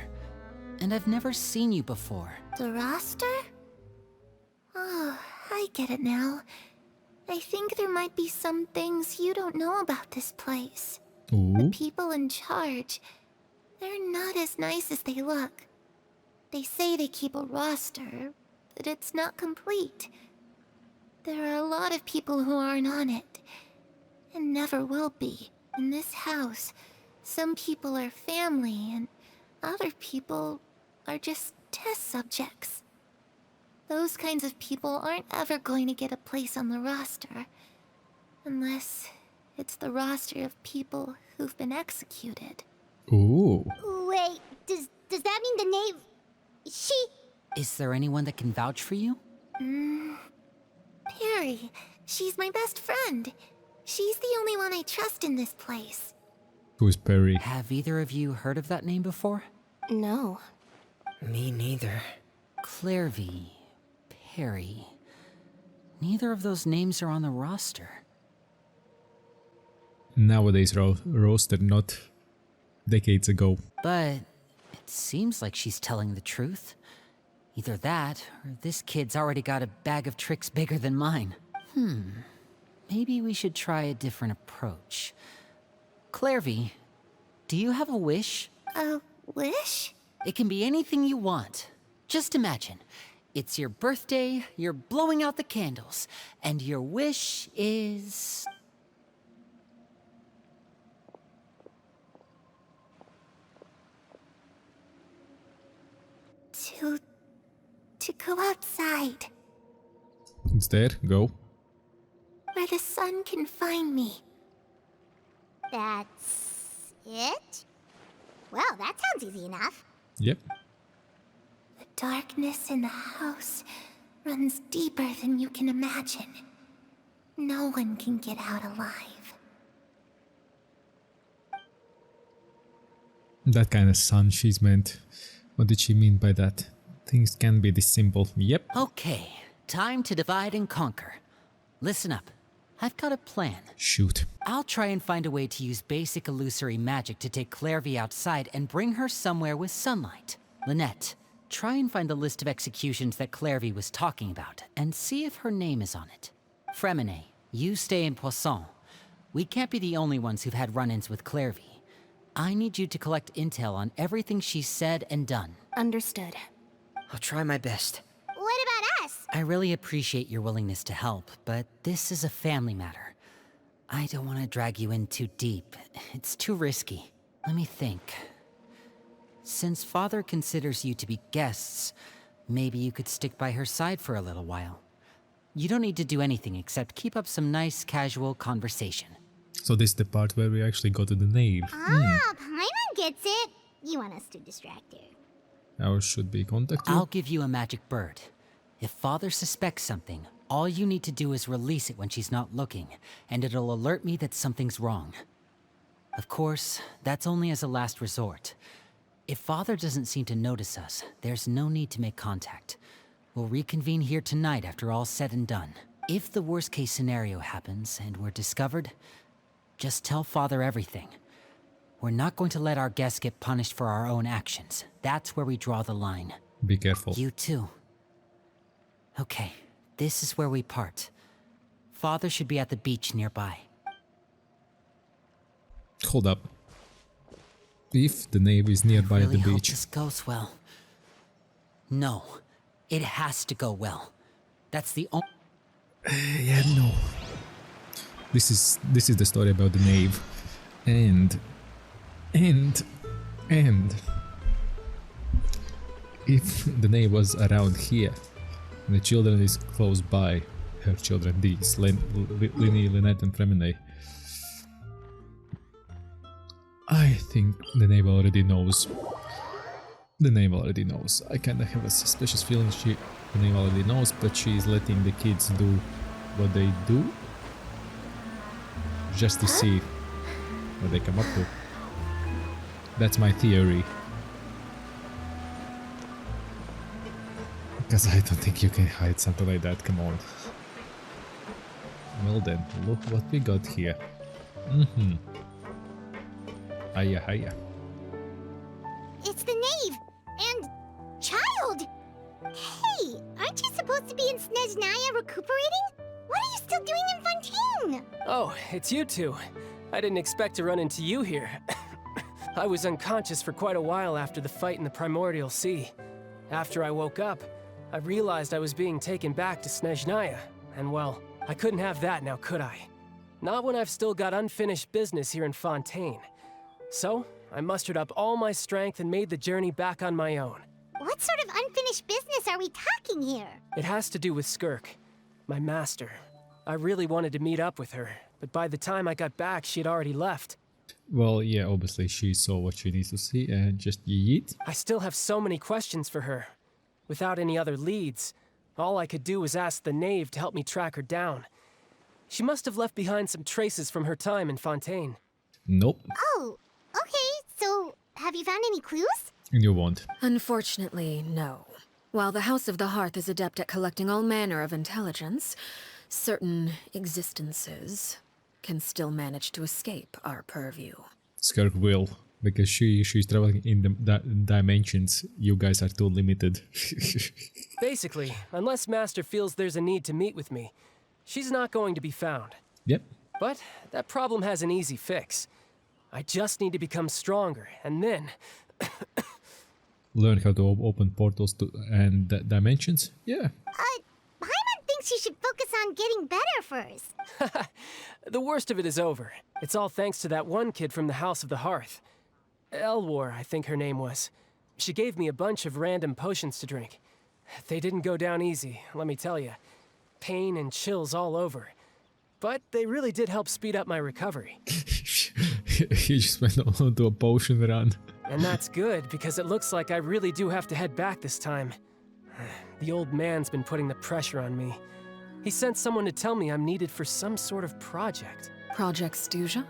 Speaker 4: And I've never seen you before.
Speaker 3: The roster? Oh, I get it now. I think there might be some things you don't know about this place. The
Speaker 1: Ooh.
Speaker 3: people in charge, they're not as nice as they look. They say they keep a roster, but it's not complete. There are a lot of people who aren't on it, and never will be. In this house, some people are family, and other people are just test subjects. Those kinds of people aren't ever going to get a place on the roster, unless it's the roster of people who've been executed.
Speaker 1: Ooh.
Speaker 3: Wait, does that mean the knave... She...
Speaker 4: Is there anyone that can vouch for you?
Speaker 3: Perry. She's my best friend. She's the only one I trust in this place.
Speaker 1: Who's Perry?
Speaker 4: Have either of you heard of that name before?
Speaker 6: No.
Speaker 8: Me neither.
Speaker 4: Clairvy, Perry. Neither of those names are on the roster.
Speaker 1: Nowadays roasted, not decades ago.
Speaker 4: But it seems like she's telling the truth. Either that, or this kid's already got a bag of tricks bigger than mine. Maybe we should try a different approach. Clairvy, do you have a wish?
Speaker 3: A wish?
Speaker 4: It can be anything you want. Just imagine. It's your birthday, you're blowing out the candles, and your wish is...
Speaker 3: To go outside,
Speaker 1: It's there. Go.
Speaker 3: where the sun can find me. That's... it? Well, that sounds easy enough.
Speaker 1: Yep.
Speaker 3: The darkness in the house runs deeper than you can imagine. No one can get out alive.
Speaker 1: That kind of sun she's meant. What did she mean by that? Things can be this simple. Yep.
Speaker 4: Okay, time to divide and conquer. Listen up. I've got a plan.
Speaker 1: Shoot.
Speaker 4: I'll try and find a way to use basic illusory magic to take Clairvy outside and bring her somewhere with sunlight. Lynette, try and find the list of executions that Clairvy was talking about and see if her name is on it. Fremine, you stay in Poisson. We can't be the only ones who've had run-ins with Clairvy. I need you to collect intel on everything she's said and done.
Speaker 6: Understood.
Speaker 8: I'll try my best.
Speaker 3: What about us?
Speaker 4: I really appreciate your willingness to help, but this is a family matter. I don't want to drag you in too deep. It's too risky. Let me think. Since Father considers you to be guests, maybe you could stick by her side for a little while. You don't need to do anything except keep up some nice, casual conversation.
Speaker 1: So this is the part where we actually go to the nave.
Speaker 3: Paimon gets it. You want us to distract her.
Speaker 1: How should we contact you?
Speaker 4: I'll give you a magic bird. If Father suspects something, all you need to do is release it when she's not looking, and it'll alert me that something's wrong. Of course, that's only as a last resort. If Father doesn't seem to notice us, there's no need to make contact. We'll reconvene here tonight after all's said and done. If the worst-case scenario happens and we're discovered, just tell Father everything. We're not going to let our guests get punished for our own actions. That's where we draw the line.
Speaker 1: Be careful.
Speaker 4: You too. Okay, this is where we part. Father should be at the beach nearby.
Speaker 1: Hold up. If the nave is nearby
Speaker 4: Really
Speaker 1: at the
Speaker 4: hope
Speaker 1: beach.
Speaker 4: this goes well. No, it has to go well. That's the only...
Speaker 1: Yeah, no. This is the story about the nave. And if the nave was around here and the children is close by, her children, these Lini, Lynette and Fremine, I think the nave already knows. The nave already knows. I kinda have a suspicious feeling the nave already knows, but she's letting the kids do what they do just to see what they come up to. That's my theory. Because I don't think you can hide something like that, come on. Well then, look what we got here. Hiya, hiya.
Speaker 3: It's the knave! And... child! Hey, aren't you supposed to be in Snezhnaya recuperating? What are you still doing in Fontaine?
Speaker 9: Oh, it's you two. I didn't expect to run into you here. I was unconscious for quite a while after the fight in the Primordial Sea. After I woke up, I realized I was being taken back to Snezhnaya, and well, I couldn't have that now, could I? Not when I've still got unfinished business here in Fontaine. So, I mustered up all my strength and made the journey back on my own.
Speaker 3: What sort of unfinished business are we talking here?
Speaker 9: It has to do with Skirk, my master. I really wanted to meet up with her, but by the time I got back, she'd already left.
Speaker 1: Well, yeah, obviously she saw what she needs to see and just yeet.
Speaker 9: I still have so many questions for her. Without any other leads, all I could do was ask the knave to help me track her down. She must have left behind some traces from her time in Fontaine.
Speaker 1: Nope.
Speaker 3: Oh, okay, so have you found any clues?
Speaker 1: You won't.
Speaker 2: Unfortunately, no. While the House of the Hearth is adept at collecting all manner of intelligence, certain existences can still manage to escape our purview.
Speaker 1: Skirk will, because she's traveling in the dimensions. You guys are too limited.
Speaker 9: Basically, unless Master feels there's a need to meet with me, she's not going to be found.
Speaker 1: Yep.
Speaker 9: But that problem has an easy fix. I just need to become stronger, and then...
Speaker 1: Learn how to open portals and dimensions? Yeah.
Speaker 3: Paimon thinks you should focus on getting better first.
Speaker 9: The worst of it is over. It's all thanks to that one kid from the House of the Hearth. Elwar, I think her name was. She gave me a bunch of random potions to drink. They didn't go down easy, let me tell you. Pain and chills all over. But they really did help speed up my recovery.
Speaker 1: He just went on to a potion run.
Speaker 9: And that's good, because it looks like I really do have to head back this time. The old man's been putting the pressure on me. He sent someone to tell me I'm needed for some sort of project.
Speaker 2: Project Stuja?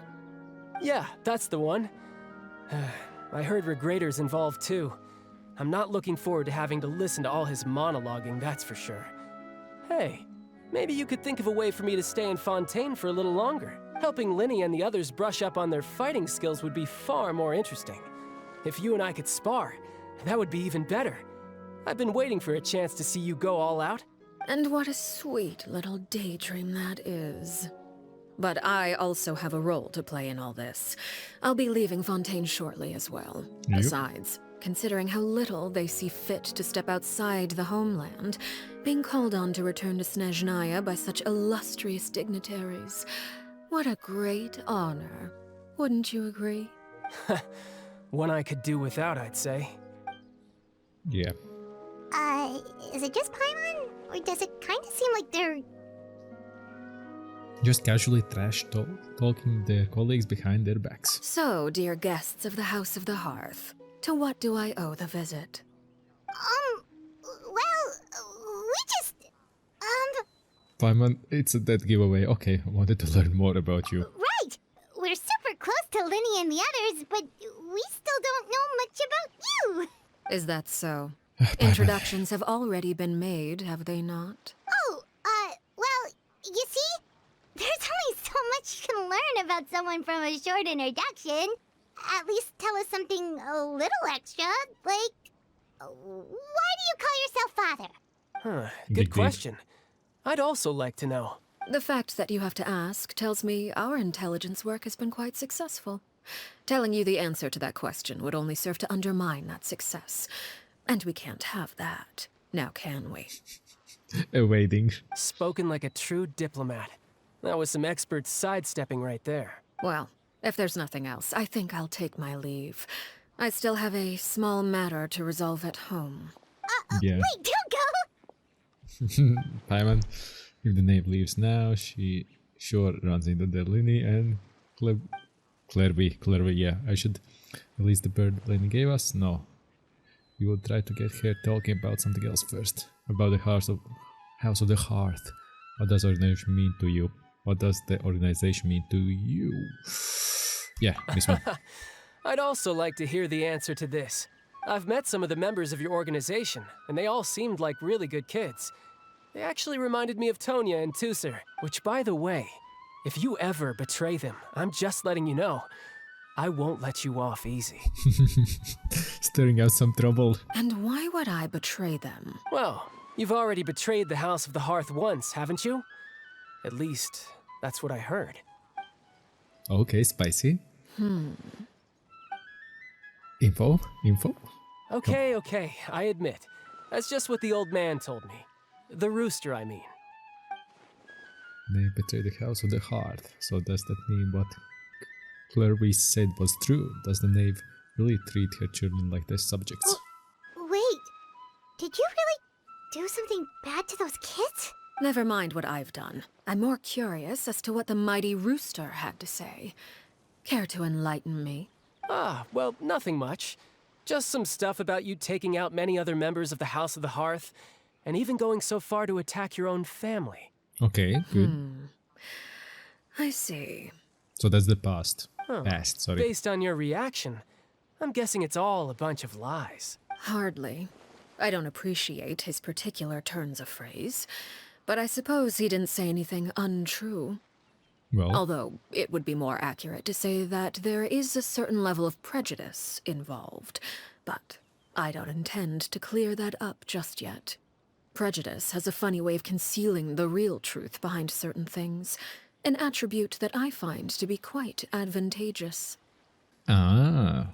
Speaker 9: Yeah, that's the one. I heard Regrader's involved too. I'm not looking forward to having to listen to all his monologuing, that's for sure. Hey, maybe you could think of a way for me to stay in Fontaine for a little longer. Helping Lynnie and the others brush up on their fighting skills would be far more interesting. If you and I could spar, that would be even better. I've been waiting for a chance to see you go all out.
Speaker 2: And what a sweet little daydream that is. but I also have a role to play in all this. I'll be leaving Fontaine shortly as well.
Speaker 1: Yep.
Speaker 2: Besides, considering how little they see fit to step outside the homeland, being called on to return to Snezhnaya by such illustrious dignitaries, what a great honor. Wouldn't you agree?
Speaker 9: One I could do without, I'd say.
Speaker 1: Yeah.
Speaker 3: Is it just Paimon? Or does it kind of seem like they're...
Speaker 1: Just casually talking their colleagues behind their backs.
Speaker 2: So, dear guests of the House of the Hearth, to what do I owe the visit?
Speaker 3: Well, we just...
Speaker 1: Paimon, it's a dead giveaway. Okay, I wanted to learn more about you.
Speaker 3: Right! We're super close to Linny and the others, but we still don't know much about you!
Speaker 2: Is that so? Introductions have already been made, have they not?
Speaker 3: Oh, well, you see? There's only so much you can learn about someone from a short introduction. At least tell us something a little extra, like... Why do you call yourself father?
Speaker 9: Huh,
Speaker 1: Big
Speaker 9: good
Speaker 1: deal.
Speaker 9: question. I'd also like to know.
Speaker 2: The fact that you have to ask tells me our intelligence work has been quite successful. Telling you the answer to that question would only serve to undermine that success. And we can't have that, now can we?
Speaker 1: Awaiting.
Speaker 9: Spoken like a true diplomat. That was some expert sidestepping right there.
Speaker 2: Well, if there's nothing else, I think I'll take my leave. I still have a small matter to resolve at home.
Speaker 1: Yeah.
Speaker 3: Wait, don't go!
Speaker 1: Paimon, if the knave leaves now, she sure runs into the Linny and Clairby, yeah. I should release the bird Linny gave us? No. You will try to get her talking about something else first. About the House of the Hearth. What does organization mean to you? What does the organization mean to you? Yeah, this one.
Speaker 9: I'd also like to hear the answer to this. I've met some of the members of your organization, and they all seemed like really good kids. They actually reminded me of Tonya and Tusser, which, by the way, if you ever betray them, I'm just letting you know, I won't let you off easy.
Speaker 1: Stirring out some trouble.
Speaker 2: And why would I betray them?
Speaker 9: Well, you've already betrayed the House of the Hearth once, haven't you? At least, that's what I heard.
Speaker 1: Okay, spicy. Info?
Speaker 9: Okay, I admit. That's just what the old man told me. The rooster, I mean.
Speaker 1: They betrayed the House of the Hearth. So does that mean what Clairby said was true? Does the knave really treat her children like their subjects?
Speaker 3: Wait, did you really do something bad to those kids?
Speaker 2: Never mind what I've done. I'm more curious as to what the mighty rooster had to say. Care to enlighten me?
Speaker 9: Well, nothing much. Just some stuff about you taking out many other members of the House of the Hearth, and even going so far to attack your own family.
Speaker 1: Okay, good.
Speaker 2: I see.
Speaker 1: So that's the past.
Speaker 9: Huh.
Speaker 1: Past, sorry.
Speaker 9: Based on your reaction, I'm guessing it's all a bunch of lies.
Speaker 2: Hardly. I don't appreciate his particular turns of phrase, but I suppose he didn't say anything untrue.
Speaker 1: Well,
Speaker 2: Although it would be more accurate to say that there is a certain level of prejudice involved, but I don't intend to clear that up just yet. Prejudice has a funny way of concealing the real truth behind certain things, an attribute that I find to be quite advantageous. Call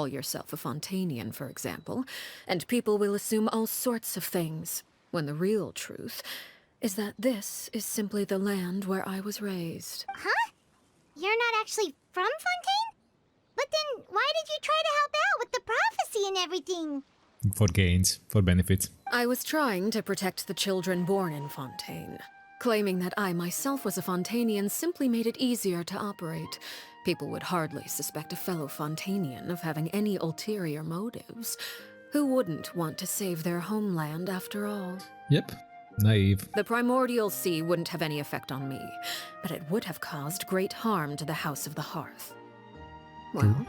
Speaker 2: yourself a Fontainian, for example, and people will assume all sorts of things, when the real truth is that this is simply the land where I was raised.
Speaker 3: Huh? You're not actually from Fontaine? But then why did you try to help out with the prophecy and everything?
Speaker 1: for gains, for benefits.
Speaker 2: I was trying to protect the children born in Fontaine. Claiming that I myself was a Fontainian simply made it easier to operate. People would hardly suspect a fellow Fontainian of having any ulterior motives. Who wouldn't want to save their homeland after all?
Speaker 1: Yep, naive.
Speaker 2: The primordial sea wouldn't have any effect on me, but it would have caused great harm to the House of the Hearth. Well,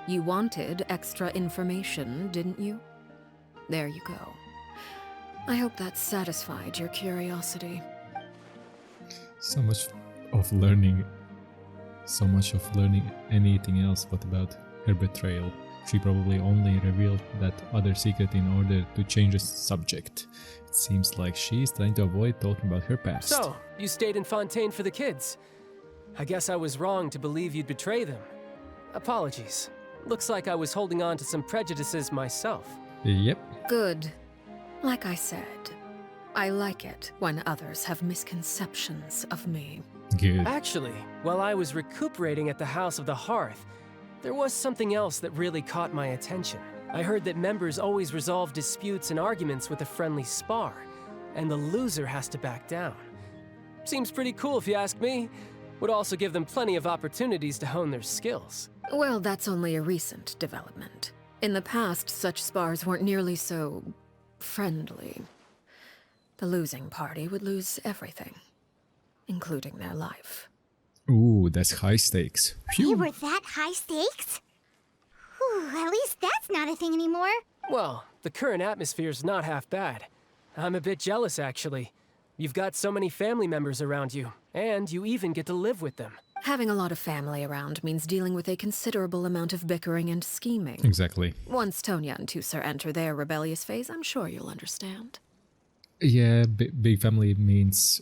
Speaker 2: you wanted extra information, didn't you? There you go. I hope that satisfied your curiosity.
Speaker 1: So much of learning anything else. What about her betrayal? She probably only revealed that other secret in order to change the subject. It seems like she's trying to avoid talking about her past.
Speaker 9: So, you stayed in Fontaine for the kids. I guess I was wrong to believe you'd betray them. Apologies. Looks like I was holding on to some prejudices myself.
Speaker 1: Yep.
Speaker 2: Good. Like I said, I like it when others have misconceptions of me.
Speaker 1: Good.
Speaker 9: Actually, while I was recuperating at the House of the Hearth, there was something else that really caught my attention. I heard that members always resolve disputes and arguments with a friendly spar, and the loser has to back down. Seems pretty cool if you ask me. Would also give them plenty of opportunities to hone their skills.
Speaker 2: Well, that's only a recent development. In the past, such spars weren't nearly so friendly. The losing party would lose everything, including their life.
Speaker 1: Ooh, that's high stakes.
Speaker 3: They
Speaker 1: Phew.
Speaker 3: were that high stakes? Whew, at least that's not a thing anymore.
Speaker 9: Well, the current atmosphere's not half bad. I'm a bit jealous, actually. You've got so many family members around you, and you even get to live with them.
Speaker 2: Having a lot of family around means dealing with a considerable amount of bickering and scheming.
Speaker 1: Exactly.
Speaker 2: Once Tonya and Tusser enter their rebellious phase, I'm sure you'll understand.
Speaker 1: Yeah, big family means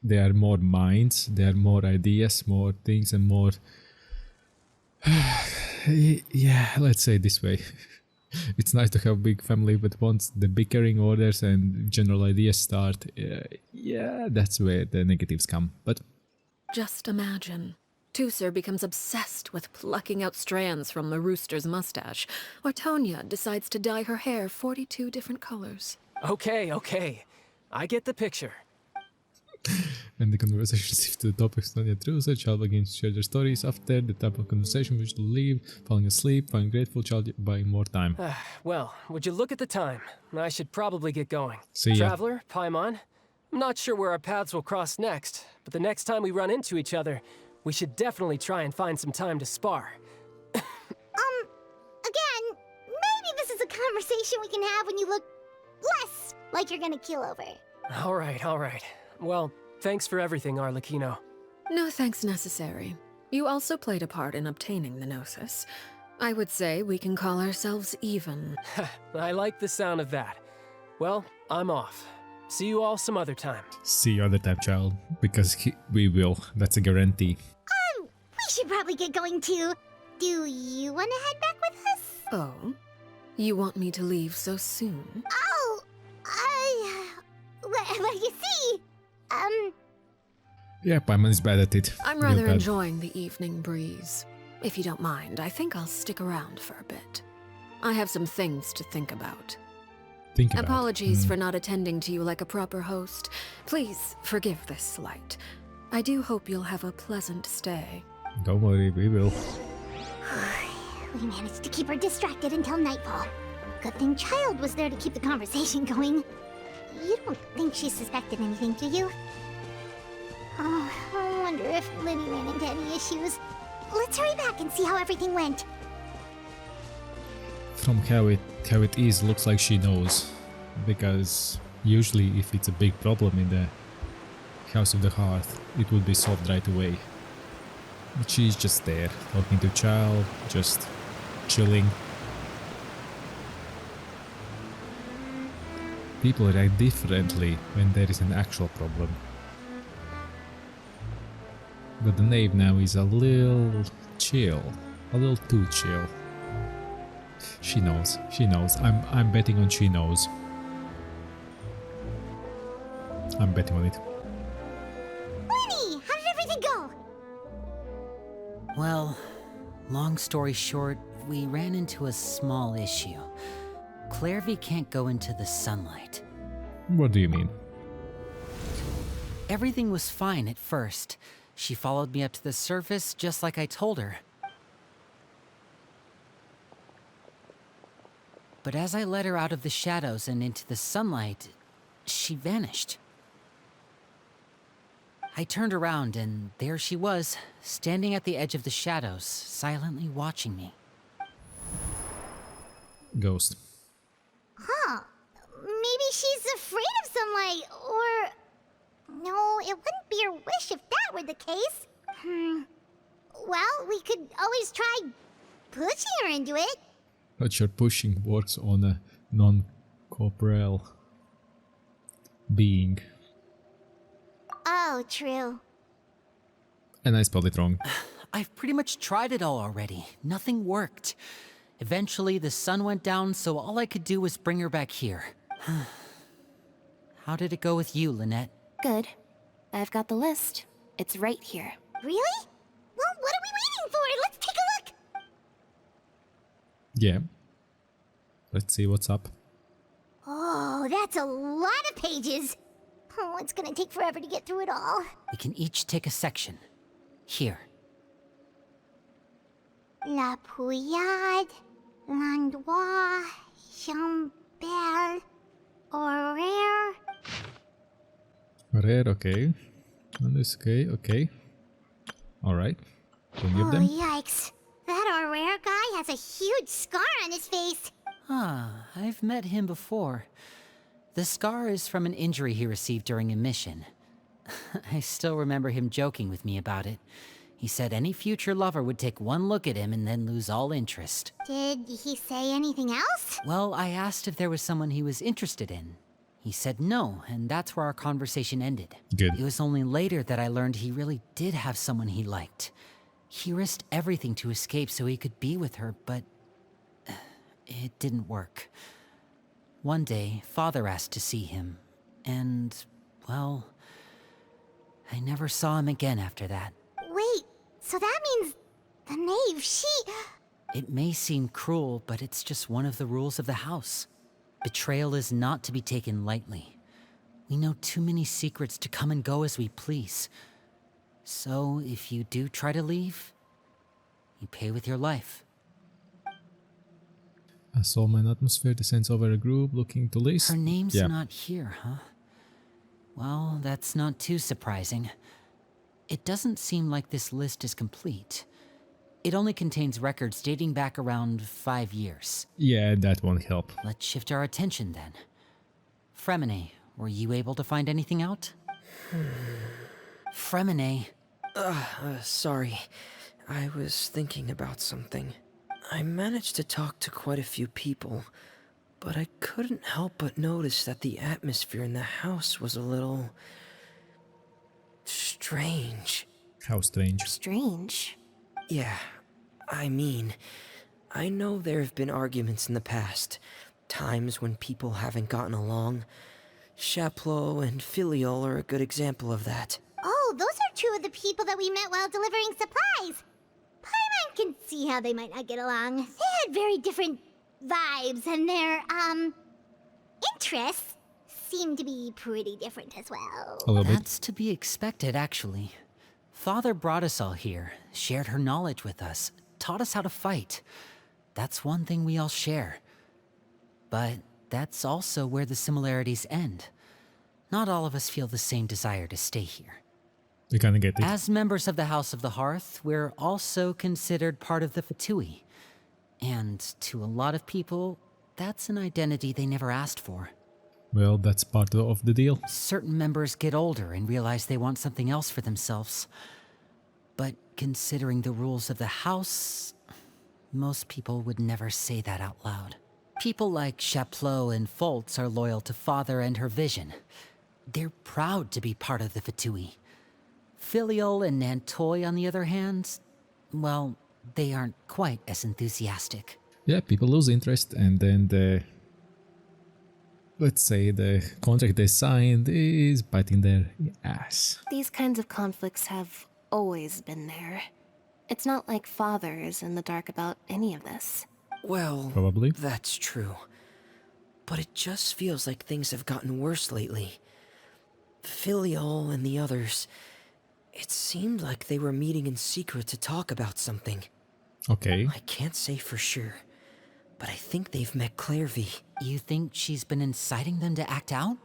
Speaker 1: there are more minds, there are more ideas, more things, and more. Yeah, let's say it this way. It's nice to have a big family, but once the bickering orders and general ideas start, yeah, that's where the negatives come. But
Speaker 2: Just imagine. Tusser becomes obsessed with plucking out strands from the rooster's mustache, or Tonya decides to dye her hair 42 different colors.
Speaker 9: Okay. I get the picture.
Speaker 1: and the conversation shifts to the topics not yet true, so child begins to share their stories after the type of conversation which to leave, falling asleep, find grateful, child buying more time.
Speaker 9: Well, would you look at the time? I should probably get going.
Speaker 1: See ya.
Speaker 9: Traveler, Paimon, I'm not sure where our paths will cross next, but the next time we run into each other, we should definitely try and find some time to spar.
Speaker 3: Again, maybe this is a conversation we can have when you look less like you're gonna keel over.
Speaker 9: All right. Well, thanks for everything, Arlecchino.
Speaker 2: No thanks necessary. You also played a part in obtaining the Gnosis. I would say we can call ourselves even.
Speaker 9: I like the sound of that. Well, I'm off. See you all some other time.
Speaker 1: See you other time, child, because we will. That's a guarantee.
Speaker 3: We should probably get going too. Do you want to head back with us?
Speaker 2: Oh? You want me to leave so soon?
Speaker 3: Oh, well, you see,
Speaker 1: Yeah, Paimon is bad at it.
Speaker 2: I'm
Speaker 1: Real
Speaker 2: rather
Speaker 1: bad.
Speaker 2: enjoying the evening breeze. If you don't mind, I think I'll stick around for a bit. I have some things to think about.
Speaker 1: Think about it.
Speaker 2: Apologies for not attending to you like a proper host. Please forgive this slight. I do hope you'll have a pleasant stay.
Speaker 1: Don't worry, we will.
Speaker 3: we managed to keep her distracted until nightfall. Good thing Child was there to keep the conversation going. You don't think she suspected anything, do you? Oh, I wonder if Linny ran into any issues. Let's hurry back and see how everything went.
Speaker 1: From how it is, looks like she knows. Because usually if it's a big problem in the House of the Hearth, it would be solved right away. But she's just there, talking to child, just chilling. People react differently when there is an actual problem. But the knave now is a little chill, a little too chill. She knows. I'm betting on she knows. I'm betting on it.
Speaker 3: Linny, how did everything go?
Speaker 4: Well, long story short, we ran into a small issue. Clairvy can't go into the sunlight.
Speaker 1: What do you mean?
Speaker 4: Everything was fine at first. She followed me up to the surface just like I told her. But as I led her out of the shadows and into the sunlight, she vanished. I turned around and there she was, standing at the edge of the shadows, silently watching me.
Speaker 1: Ghost.
Speaker 3: Huh. Maybe she's afraid of sunlight, or... No, it wouldn't be her wish if that were the case. Well, we could always try pushing her into it.
Speaker 1: But your pushing works on a non-corporeal being.
Speaker 3: Oh, true.
Speaker 1: And I spelled it wrong.
Speaker 4: I've pretty much tried it all already. Nothing worked. Eventually, the sun went down, so all I could do was bring her back here. How did it go with you, Lynette?
Speaker 6: Good. I've got the list. It's right here.
Speaker 3: Really? Well, what are we waiting for? Let's take a look!
Speaker 1: Yeah. Let's see what's up.
Speaker 3: Oh, that's a lot of pages. Oh, it's gonna take forever to get through it all.
Speaker 4: We can each take a section. Here.
Speaker 3: La Pouillade, L'Endroit, Chambel, Horaire.
Speaker 1: Rare, okay. And this, okay. Alright. Any of them?
Speaker 3: Yikes. That Horaire guy has a huge scar on his face.
Speaker 4: Ah, I've met him before. The scar is from an injury he received during a mission. I still remember him joking with me about it. He said any future lover would take one look at him and then lose all interest.
Speaker 3: Did he say anything else?
Speaker 4: Well, I asked if there was someone he was interested in. He said no, and that's where our conversation ended.
Speaker 1: Good.
Speaker 4: It was only later that I learned he really did have someone he liked. He risked everything to escape so he could be with her, but it didn't work. One day, Father asked to see him, and, well, I never saw him again after that.
Speaker 3: Wait, so that means the knave, she...
Speaker 4: It may seem cruel, but it's just one of the rules of the house. Betrayal is not to be taken lightly. We know too many secrets to come and go as we please. So, if you do try to leave, you pay with your life.
Speaker 1: A soulman atmosphere descends over a group looking to list.
Speaker 4: Her name's
Speaker 1: Yeah.
Speaker 4: not here, huh? Well, that's not too surprising. It doesn't seem like this list is complete. It only contains records dating back around 5 years.
Speaker 1: Yeah, that won't help.
Speaker 4: Let's shift our attention then. Fremine, were you able to find anything out? Fremine.
Speaker 8: Sorry. I was thinking about something. I managed to talk to quite a few people, but I couldn't help but notice that the atmosphere in the house was a little... strange.
Speaker 1: How strange.
Speaker 6: Strange.
Speaker 8: Yeah, I mean, I know there have been arguments in the past, times when people haven't gotten along. Chaplot and Filiol are a good example of that.
Speaker 3: Oh, those are two of the people that we met while delivering supplies. Paimon can see how they might not get along. They had very different vibes, and their, interests seem to be pretty different as well.
Speaker 1: A little bit.
Speaker 4: That's to be expected, actually. Father brought us all here, shared her knowledge with us, taught us how to fight. That's one thing we all share. But that's also where the similarities end. Not all of us feel the same desire to stay here.
Speaker 1: You kinda get it.
Speaker 4: As members of the House of the Hearth, we're also considered part of the Fatui. And to a lot of people, that's an identity they never asked for.
Speaker 1: Well, that's part of the deal.
Speaker 4: Certain members get older and realize they want something else for themselves. But considering the rules of the house, most people would never say that out loud. People like Chaplot and Foltz are loyal to Father and her vision. They're proud to be part of the Fatui. Filiol and Nantoy, on the other hand, well, they aren't quite as enthusiastic.
Speaker 1: Yeah, people lose interest and then let's say the contract they signed is biting their ass.
Speaker 6: These kinds of conflicts have always been there. It's not like Father is in the dark about any of this.
Speaker 8: Well,
Speaker 1: Probably.
Speaker 8: that's true. But it just feels like things have gotten worse lately. Filiol and the others, it seemed like they were meeting in secret to talk about something.
Speaker 1: Okay.
Speaker 8: I can't say for sure, but I think they've met Clairvy.
Speaker 4: You think she's been inciting them to act out?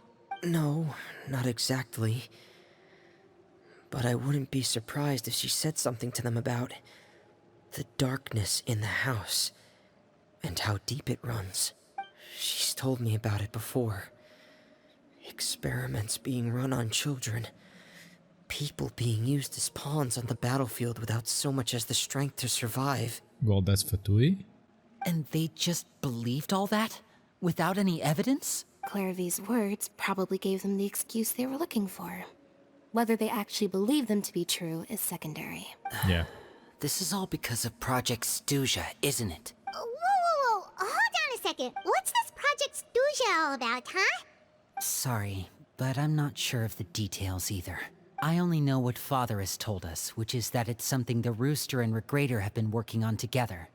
Speaker 8: No, not exactly. But I wouldn't be surprised if she said something to them about the darkness in the house and how deep it runs. She's told me about it before. Experiments being run on children. People being used as pawns on the battlefield without so much as the strength to survive.
Speaker 1: Well, that's Fatui.
Speaker 4: And they just believed all that? Without any evidence?
Speaker 6: Clairvy's words probably gave them the excuse they were looking for. Whether they actually believe them to be true is secondary.
Speaker 1: Yeah.
Speaker 4: This is all because of Project Stuja, isn't it?
Speaker 3: Whoa. Hold on a second. What's this Project Stuja all about, huh?
Speaker 4: Sorry, but I'm not sure of the details either. I only know what Father has told us, which is that it's something the Rooster and Regrader have been working on together.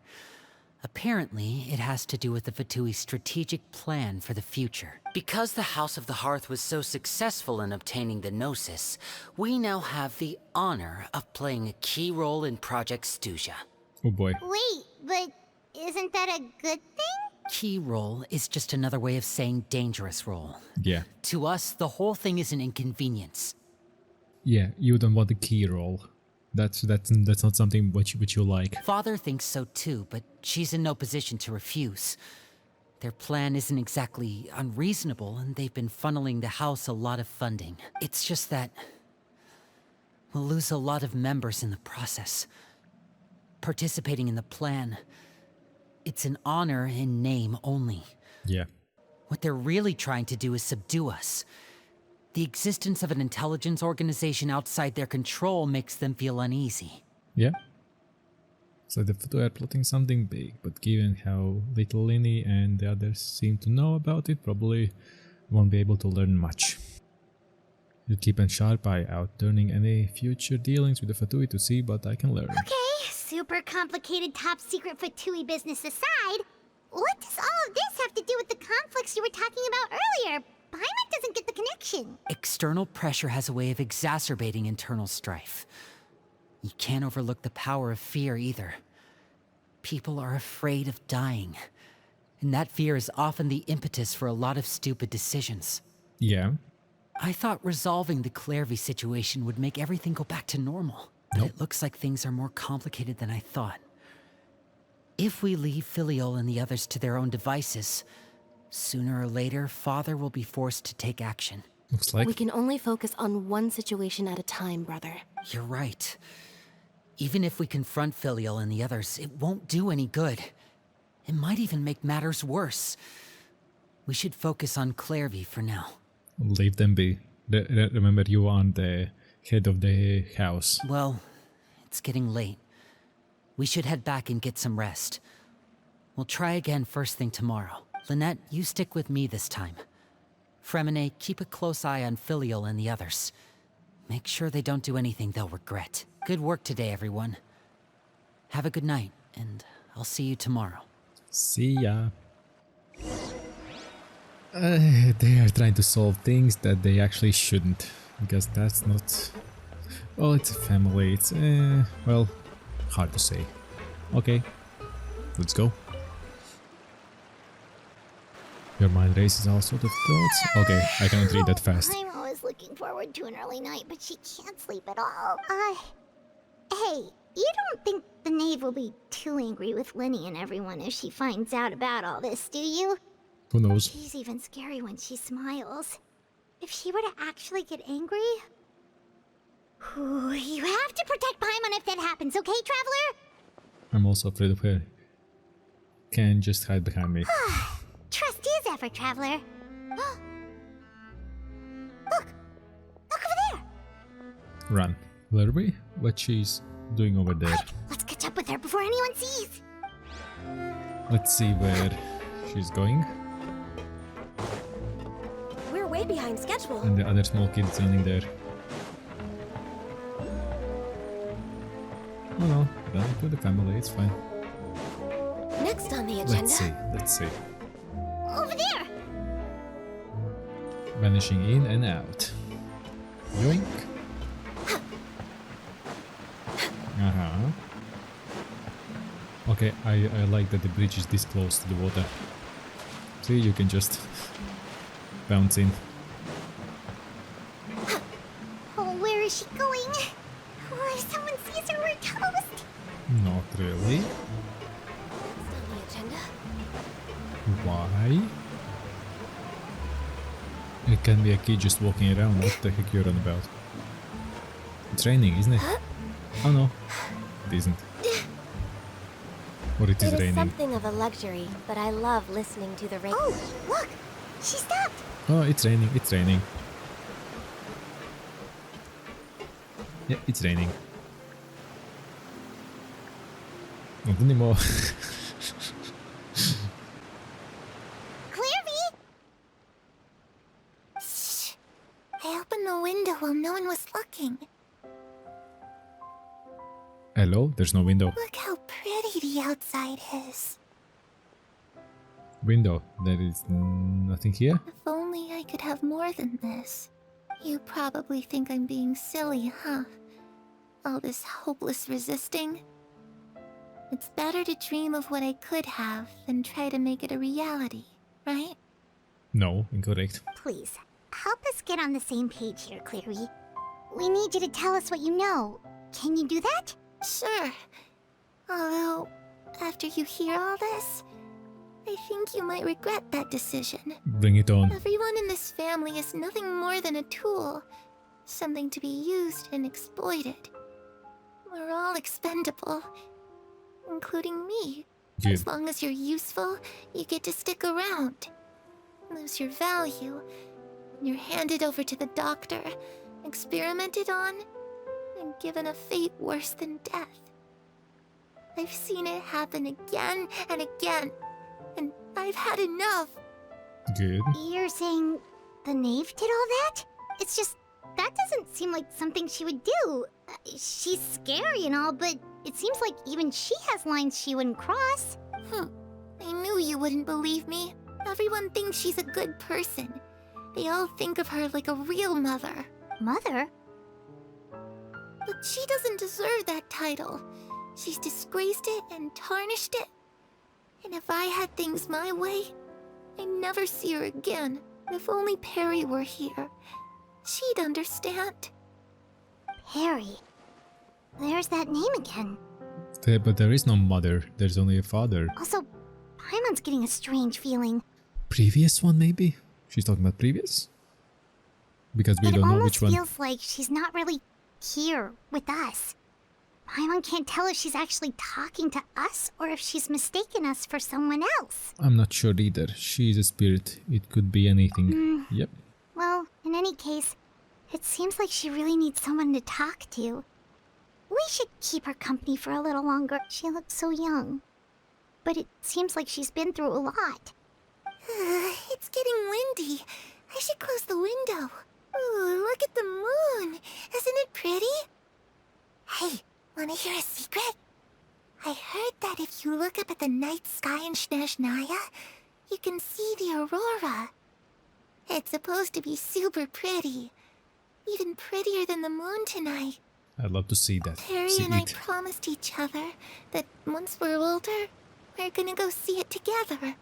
Speaker 4: Apparently, it has to do with the Fatui's strategic plan for the future. Because the House of the Hearth was so successful in obtaining the Gnosis, we now have the honor of playing a key role in Project Stuja.
Speaker 1: Oh boy.
Speaker 3: Wait, but isn't that a good thing?
Speaker 4: Key role is just another way of saying dangerous role.
Speaker 1: Yeah.
Speaker 4: To us, the whole thing is an inconvenience.
Speaker 1: Yeah, you don't want a key roll. That's not something which you like.
Speaker 4: Father thinks so too, but she's in no position to refuse. Their plan isn't exactly unreasonable, and they've been funneling the house a lot of funding. It's just that we'll lose a lot of members in the process. Participating in the plan, it's an honor in name only.
Speaker 1: Yeah.
Speaker 4: What they're really trying to do is subdue us. The existence of an intelligence organization outside their control makes them feel uneasy.
Speaker 1: Yeah. So the Fatui are plotting something big, but given how little Lini and the others seem to know about it, probably won't be able to learn much. You'll keep a sharp eye out, turning any future dealings with the Fatui to see what I can learn.
Speaker 3: Okay, super complicated top secret Fatui business aside, what does all of this have to do with the conflicts you were talking about earlier? Paimon doesn't get the connection.
Speaker 4: External pressure has a way of exacerbating internal strife. You can't overlook the power of fear either. People are afraid of dying, and that fear is often the impetus for a lot of stupid decisions.
Speaker 1: Yeah.
Speaker 4: I thought resolving the Clairvy situation would make everything go back to normal, but it looks like things are more complicated than I thought. If we leave Filiol and the others to their own devices, sooner or later, Father will be forced to take action.
Speaker 1: Looks like.
Speaker 6: We can only focus on one situation at a time, brother.
Speaker 4: You're right. Even if we confront Filial and the others, it won't do any good. It might even make matters worse. We should focus on Clairvy for now.
Speaker 1: Leave them be. Remember, you are the head of the house.
Speaker 4: Well, it's getting late. We should head back and get some rest. We'll try again first thing tomorrow. Lynette, you stick with me this time. Fremine, keep a close eye on Filial and the others. Make sure they don't do anything they'll regret. Good work today, everyone. Have a good night, and I'll see you tomorrow.
Speaker 1: See ya. They are trying to solve things that they actually shouldn't. Because that's not... Well, it's a family. It's, well, hard to say. Okay, let's go. Your mind races all sort of thoughts. Okay, I cannot read that fast.
Speaker 3: I'm always looking forward to an early night, but she can't sleep at all. Hey, you don't think the knave will be too angry with Lini and everyone if she finds out about all this, do you?
Speaker 1: Who knows?
Speaker 3: She's even scary when she smiles. If she were to actually get angry... Ooh, you have to protect Paimon if that happens, okay, Traveler?
Speaker 1: I'm also afraid of her. Can just hide behind me.
Speaker 3: Trust is ever, Traveler. Look! Look over there!
Speaker 1: Run. Where are we? What she's doing over there?
Speaker 3: Quick, let's catch up with her before anyone sees!
Speaker 1: Let's see where she's going.
Speaker 2: We're way behind schedule.
Speaker 1: And the other small kid standing there. Oh no, done with the family, it's fine.
Speaker 2: Next on the agenda.
Speaker 1: Let's see.
Speaker 3: Over there!
Speaker 1: Vanishing in and out. Yoink. Okay, I like that the bridge is this close to the water. See, you can just bounce in.
Speaker 3: Oh, where is she going? Oh, if someone sees her, we're toast!
Speaker 1: Not really.
Speaker 2: Next on the agenda.
Speaker 1: Why? It can be a kid just walking around. What the heck you're on about? It's raining, isn't it? Oh no, it isn't. Or it is
Speaker 6: It is
Speaker 1: raining.
Speaker 6: something of a luxury, but I love listening to the rain.
Speaker 3: Oh, look! She stopped!
Speaker 1: Oh, it's raining, it's raining. Yeah, it's raining. Not anymore.
Speaker 3: Clairvy! Shh! I opened the window while no one was looking.
Speaker 1: Hello? There's no window.
Speaker 3: Look how pretty the outside is.
Speaker 1: Window. There is nothing here.
Speaker 3: If only I could have more than this. You probably think I'm being silly, huh? All this hopeless resisting. It's better to dream of what I could have than try to make it a reality, right?
Speaker 1: No, incorrect.
Speaker 3: Please, help us get on the same page here, Clary. We need you to tell us what you know. Can you do that? Sure. Although, after you hear all this, I think you might regret that decision.
Speaker 1: Bring it on.
Speaker 3: Everyone in this family is nothing more than a tool. Something to be used and exploited. We're all expendable. Including me.
Speaker 1: Good.
Speaker 3: As long as you're useful, you get to stick around. Lose your value. You're handed over to the doctor, experimented on, and given a fate worse than death. I've seen it happen again and again, and I've had enough.
Speaker 1: Good.
Speaker 3: You're saying the knave did all that? It's just, that doesn't seem like something she would do. She's scary and all, but it seems like even she has lines she wouldn't cross. I knew you wouldn't believe me. Everyone thinks she's a good person. They all think of her like a real mother. Mother? But she doesn't deserve that title. She's disgraced it and tarnished it. And if I had things my way, I'd never see her again. If only Perry were here, she'd understand. Perry. There's that name again.
Speaker 1: But there is no mother, there's only a father.
Speaker 3: Also, Paimon's getting a strange feeling.
Speaker 1: Previous one, maybe? She's talking about previous? Because we don't know which one.
Speaker 3: It almost feels like she's not really here with us. Paimon can't tell if she's actually talking to us or if she's mistaken us for someone else.
Speaker 1: I'm not sure either. She's a spirit. It could be anything. Yep.
Speaker 3: Well, in any case, it seems like she really needs someone to talk to. We should keep her company for a little longer. She looks so young. But it seems like she's been through a lot. It's getting windy. I should close the window. Ooh, look at the moon. Isn't it pretty? Hey, wanna hear a secret? I heard that if you look up at the night sky in Snezhnaya, you can see the aurora. It's supposed to be super pretty. Even prettier than the moon tonight.
Speaker 1: I'd love to see that.
Speaker 3: Perry
Speaker 1: See
Speaker 3: and I
Speaker 1: it.
Speaker 3: promised each other that once we're older, we're gonna go see it together.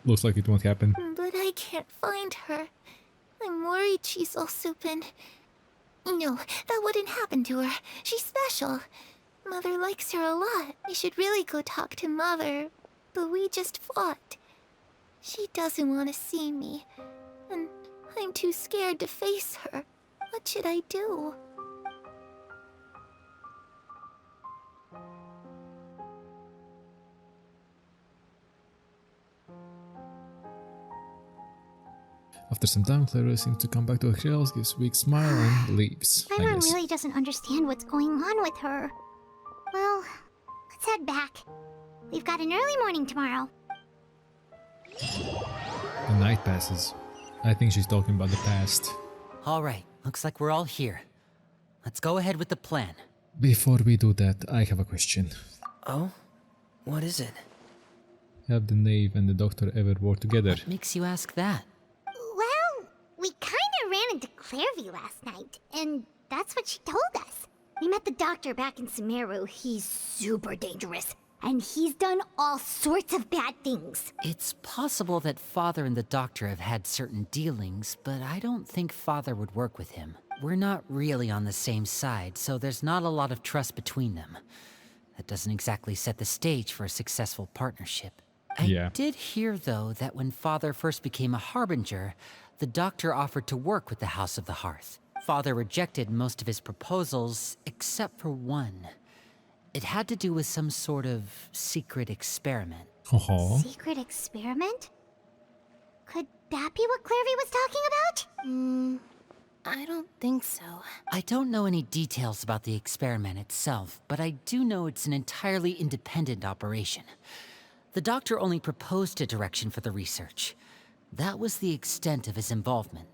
Speaker 1: Looks like it won't happen.
Speaker 3: But I can't find her. I'm worried she's also been... No, that wouldn't happen to her. She's special. Mother likes her a lot. We should really go talk to Mother. But we just fought. She doesn't want to see me. And I'm too scared to face her. What should I do?
Speaker 1: After some time, Clara seems to come back to her heels, gives a weak smile, and leaves. I
Speaker 3: Paimon
Speaker 1: guess.
Speaker 3: really doesn't understand what's going on with her. Well, let's head back. We've got an early morning tomorrow.
Speaker 1: The night passes. I think she's talking about the past.
Speaker 4: All right, looks like we're all here. Let's go ahead with the plan.
Speaker 1: Before we do that, I have a question.
Speaker 8: Oh? What is it?
Speaker 1: Have the knave and the doctor ever worked together?
Speaker 4: What makes you ask that?
Speaker 3: Well, we kinda ran into Clairvy last night, and that's what she told us. We met the doctor back in Sumeru. He's super dangerous, and he's done all sorts of bad things.
Speaker 4: It's possible that Father and the Doctor have had certain dealings, but I don't think Father would work with him. We're not really on the same side, so there's not a lot of trust between them. That doesn't exactly set the stage for a successful partnership. I did hear, though, that when Father first became a Harbinger, the Doctor offered to work with the House of the Hearth. Father rejected most of his proposals, except for one. It had to do with some sort of secret experiment.
Speaker 1: Oh,
Speaker 3: Secret experiment? Could that be what Clairvy was talking about?
Speaker 6: I don't think so.
Speaker 4: I don't know any details about the experiment itself, but I do know it's an entirely independent operation. The doctor only proposed a direction for the research. That was the extent of his involvement.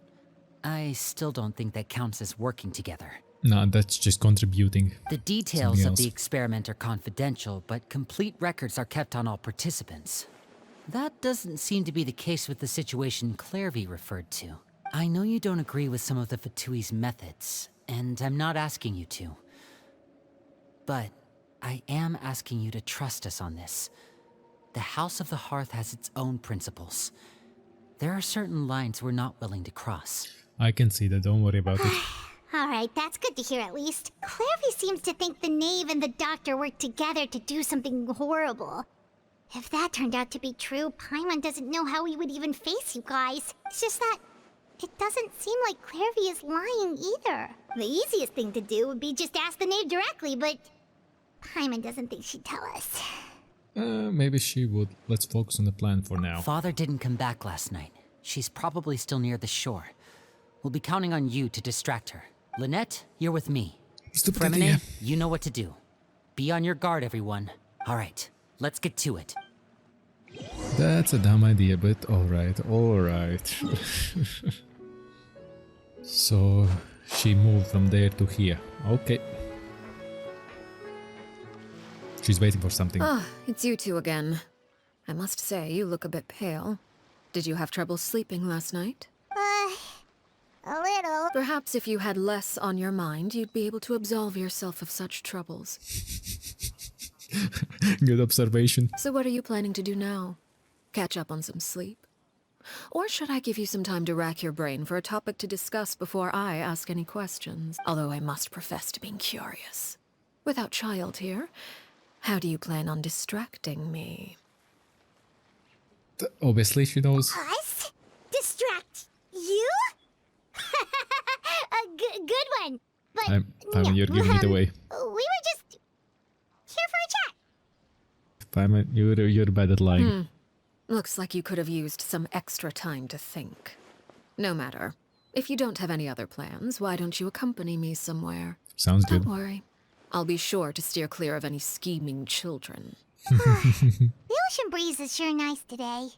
Speaker 4: I still don't think that counts as working together.
Speaker 1: no, that's just contributing.
Speaker 4: The details of
Speaker 1: else.
Speaker 4: the experiment are confidential, but complete records are kept on all participants. That doesn't seem to be the case with the situation Clairvy referred to. I know you don't agree with some of the Fatui's methods, and I'm not asking you to. But I am asking you to trust us on this. The House of the Hearth has its own principles. There are certain lines we're not willing to cross.
Speaker 1: I can see that, don't worry about it.
Speaker 3: Alright, that's good to hear at least. Clairvy seems to think the knave and the doctor worked together to do something horrible. If that turned out to be true, Paimon doesn't know how he would even face you guys. It's just that it doesn't seem like Clairvy is lying either. The easiest thing to do would be just ask the knave directly, but Paimon doesn't think she'd tell us.
Speaker 1: Maybe she would. Let's focus on the plan for now.
Speaker 4: Father didn't come back last night. She's probably still near the shore. We'll be counting on you to distract her. Lynette, you're with me.
Speaker 1: Stupid
Speaker 4: Fremine,
Speaker 1: idea.
Speaker 4: you know what to do. Be on your guard, everyone. Alright, let's get to it.
Speaker 1: That's a dumb idea, but alright, alright. So, she moved from there to here. Okay. She's waiting for something.
Speaker 2: Ah, it's you two again. I must say, you look a bit pale. Did you have trouble sleeping last night?
Speaker 3: A little.
Speaker 2: Perhaps if you had less on your mind, you'd be able to absolve yourself of such troubles.
Speaker 1: Good observation.
Speaker 2: So what are you planning to do now? Catch up on some sleep? Or should I give you some time to rack your brain for a topic to discuss before I ask any questions? Although I must profess to being curious. Without child here, how do you plan on distracting me?
Speaker 1: Obviously she knows.
Speaker 3: Us? Distract you? A good one. But
Speaker 1: Paimon, you're giving it away.
Speaker 3: We were just here for a chat.
Speaker 1: Paimon, you're bad at lying.
Speaker 2: Looks like you could have used some extra time to think. No matter. If you don't have any other plans, why don't you accompany me somewhere?
Speaker 1: Sounds good.
Speaker 2: Don't worry. I'll be sure to steer clear of any scheming children.
Speaker 3: The ocean breeze is sure nice today.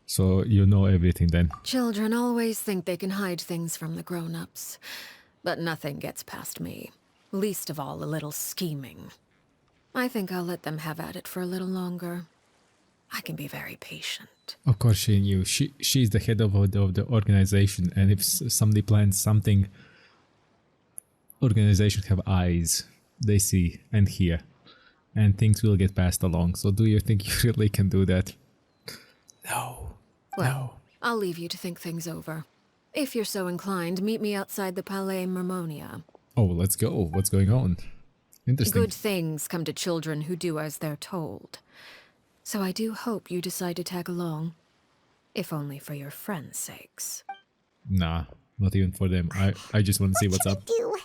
Speaker 1: So you know everything then.
Speaker 2: Children always think they can hide things from the grown-ups. But nothing gets past me. Least of all a little scheming. I think I'll let them have at it for a little longer. I can be very patient.
Speaker 1: Of course she knew. She's the head of the organization, and if somebody plans something, organizations have eyes. They see and hear. And things will get passed along. So do you think you really can do that? No.
Speaker 2: Well, I'll leave you to think things over. If you're so inclined, meet me outside the Palais Mermonia.
Speaker 1: Oh, let's go. What's going on? Interesting.
Speaker 2: Good things come to children who do as they're told. So I do hope you decide to tag along. If only for your friends' sakes.
Speaker 1: Nah, not even for them. I just want to see what's up.
Speaker 3: Do?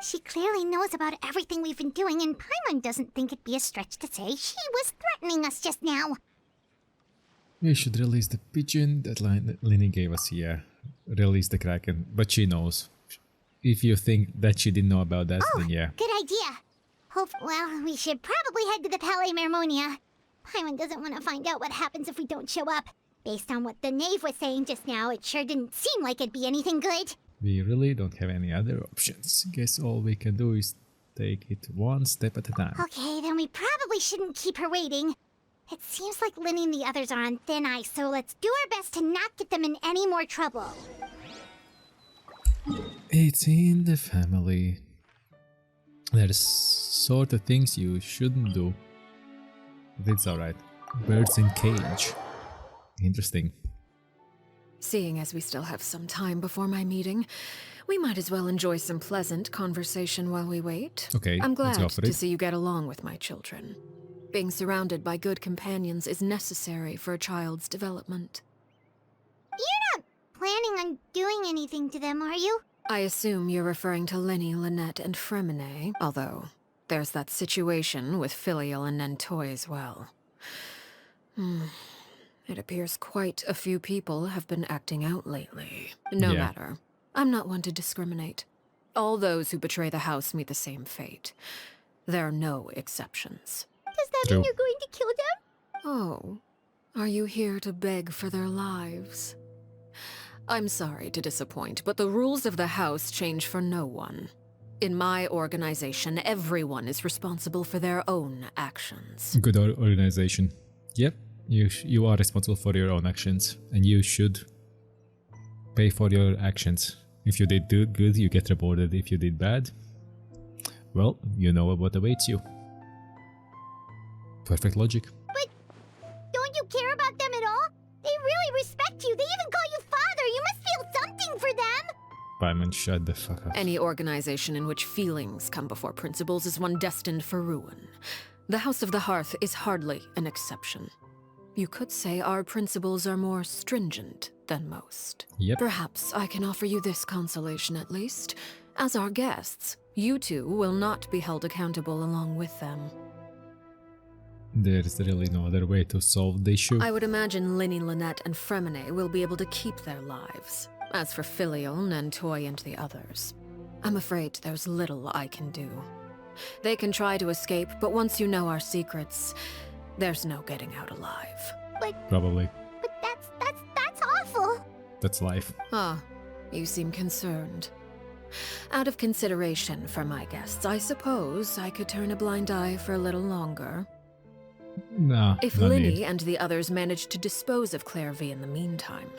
Speaker 3: She clearly knows about everything we've been doing, and Paimon doesn't think it'd be a stretch to say she was threatening us just now.
Speaker 1: We should release the pigeon. That line that Linny gave us, yeah. Release the Kraken. But she knows. If you think that she didn't know about that, then yeah.
Speaker 3: Good idea. Well, we should probably head to the Palais Mermonia. Paimon doesn't want to find out what happens if we don't show up. Based on what the knave was saying just now, it sure didn't seem like it'd be anything good.
Speaker 1: We really don't have any other options. Guess all we can do is take it one step at a time.
Speaker 3: Okay, then we probably shouldn't keep her waiting. It seems like Linny and the others are on thin ice, so let's do our best to not get them in any more trouble.
Speaker 1: It's in the family. There's sort of things you shouldn't do. But it's alright. Birds in cage. Interesting.
Speaker 2: Seeing as we still have some time before my meeting, we might as well enjoy some pleasant conversation while we wait.
Speaker 1: Okay,
Speaker 2: I'm
Speaker 1: let's
Speaker 2: glad
Speaker 1: go for
Speaker 2: to
Speaker 1: it.
Speaker 2: see you get along with my children. Being surrounded by good companions is necessary for a child's development.
Speaker 3: You're not planning on doing anything to them, are you?
Speaker 2: I assume you're referring to Lenny, Lynette, and Fremine, although there's that situation with Filial and Nentoy as well. It appears quite a few people have been acting out lately. No
Speaker 1: Yeah.
Speaker 2: matter. I'm not one to discriminate. All those who betray the house meet the same fate. There are no exceptions.
Speaker 3: Does that
Speaker 1: True.
Speaker 3: mean you're going to kill them?
Speaker 2: Oh, are you here to beg for their lives? I'm sorry to disappoint, but the rules of the house change for no one. In my organization, everyone is responsible for their own actions.
Speaker 1: Good organization. Yep, you are responsible for your own actions, and you should pay for your actions. If you did good, you get rewarded. If you did bad, well, you know what awaits you. Perfect logic.
Speaker 3: But don't you care about them at all? They really respect you. They even call you father. You must feel something for them.
Speaker 1: Paimon, shut the fuck up.
Speaker 2: Any organization in which feelings come before principles is one destined for ruin. The House of the Hearth is hardly an exception. You could say our principles are more stringent than most.
Speaker 1: Yep.
Speaker 2: Perhaps I can offer you this consolation at least. As our guests, you two will not be held accountable along with them.
Speaker 1: There's really no other way to solve the issue.
Speaker 2: I would imagine Linny, Lynette, and Fremine will be able to keep their lives. As for Filial, Nentoy, and the others, I'm afraid there's little I can do. They can try to escape, but once you know our secrets, there's no getting out alive.
Speaker 1: Probably.
Speaker 3: But that's awful.
Speaker 1: That's life.
Speaker 2: Ah, you seem concerned. Out of consideration for my guests, I suppose I could turn a blind eye for a little longer.
Speaker 1: Nah,
Speaker 2: If
Speaker 1: no
Speaker 2: Linny
Speaker 1: need.
Speaker 2: and the others manage to dispose of Clairvy in the meantime,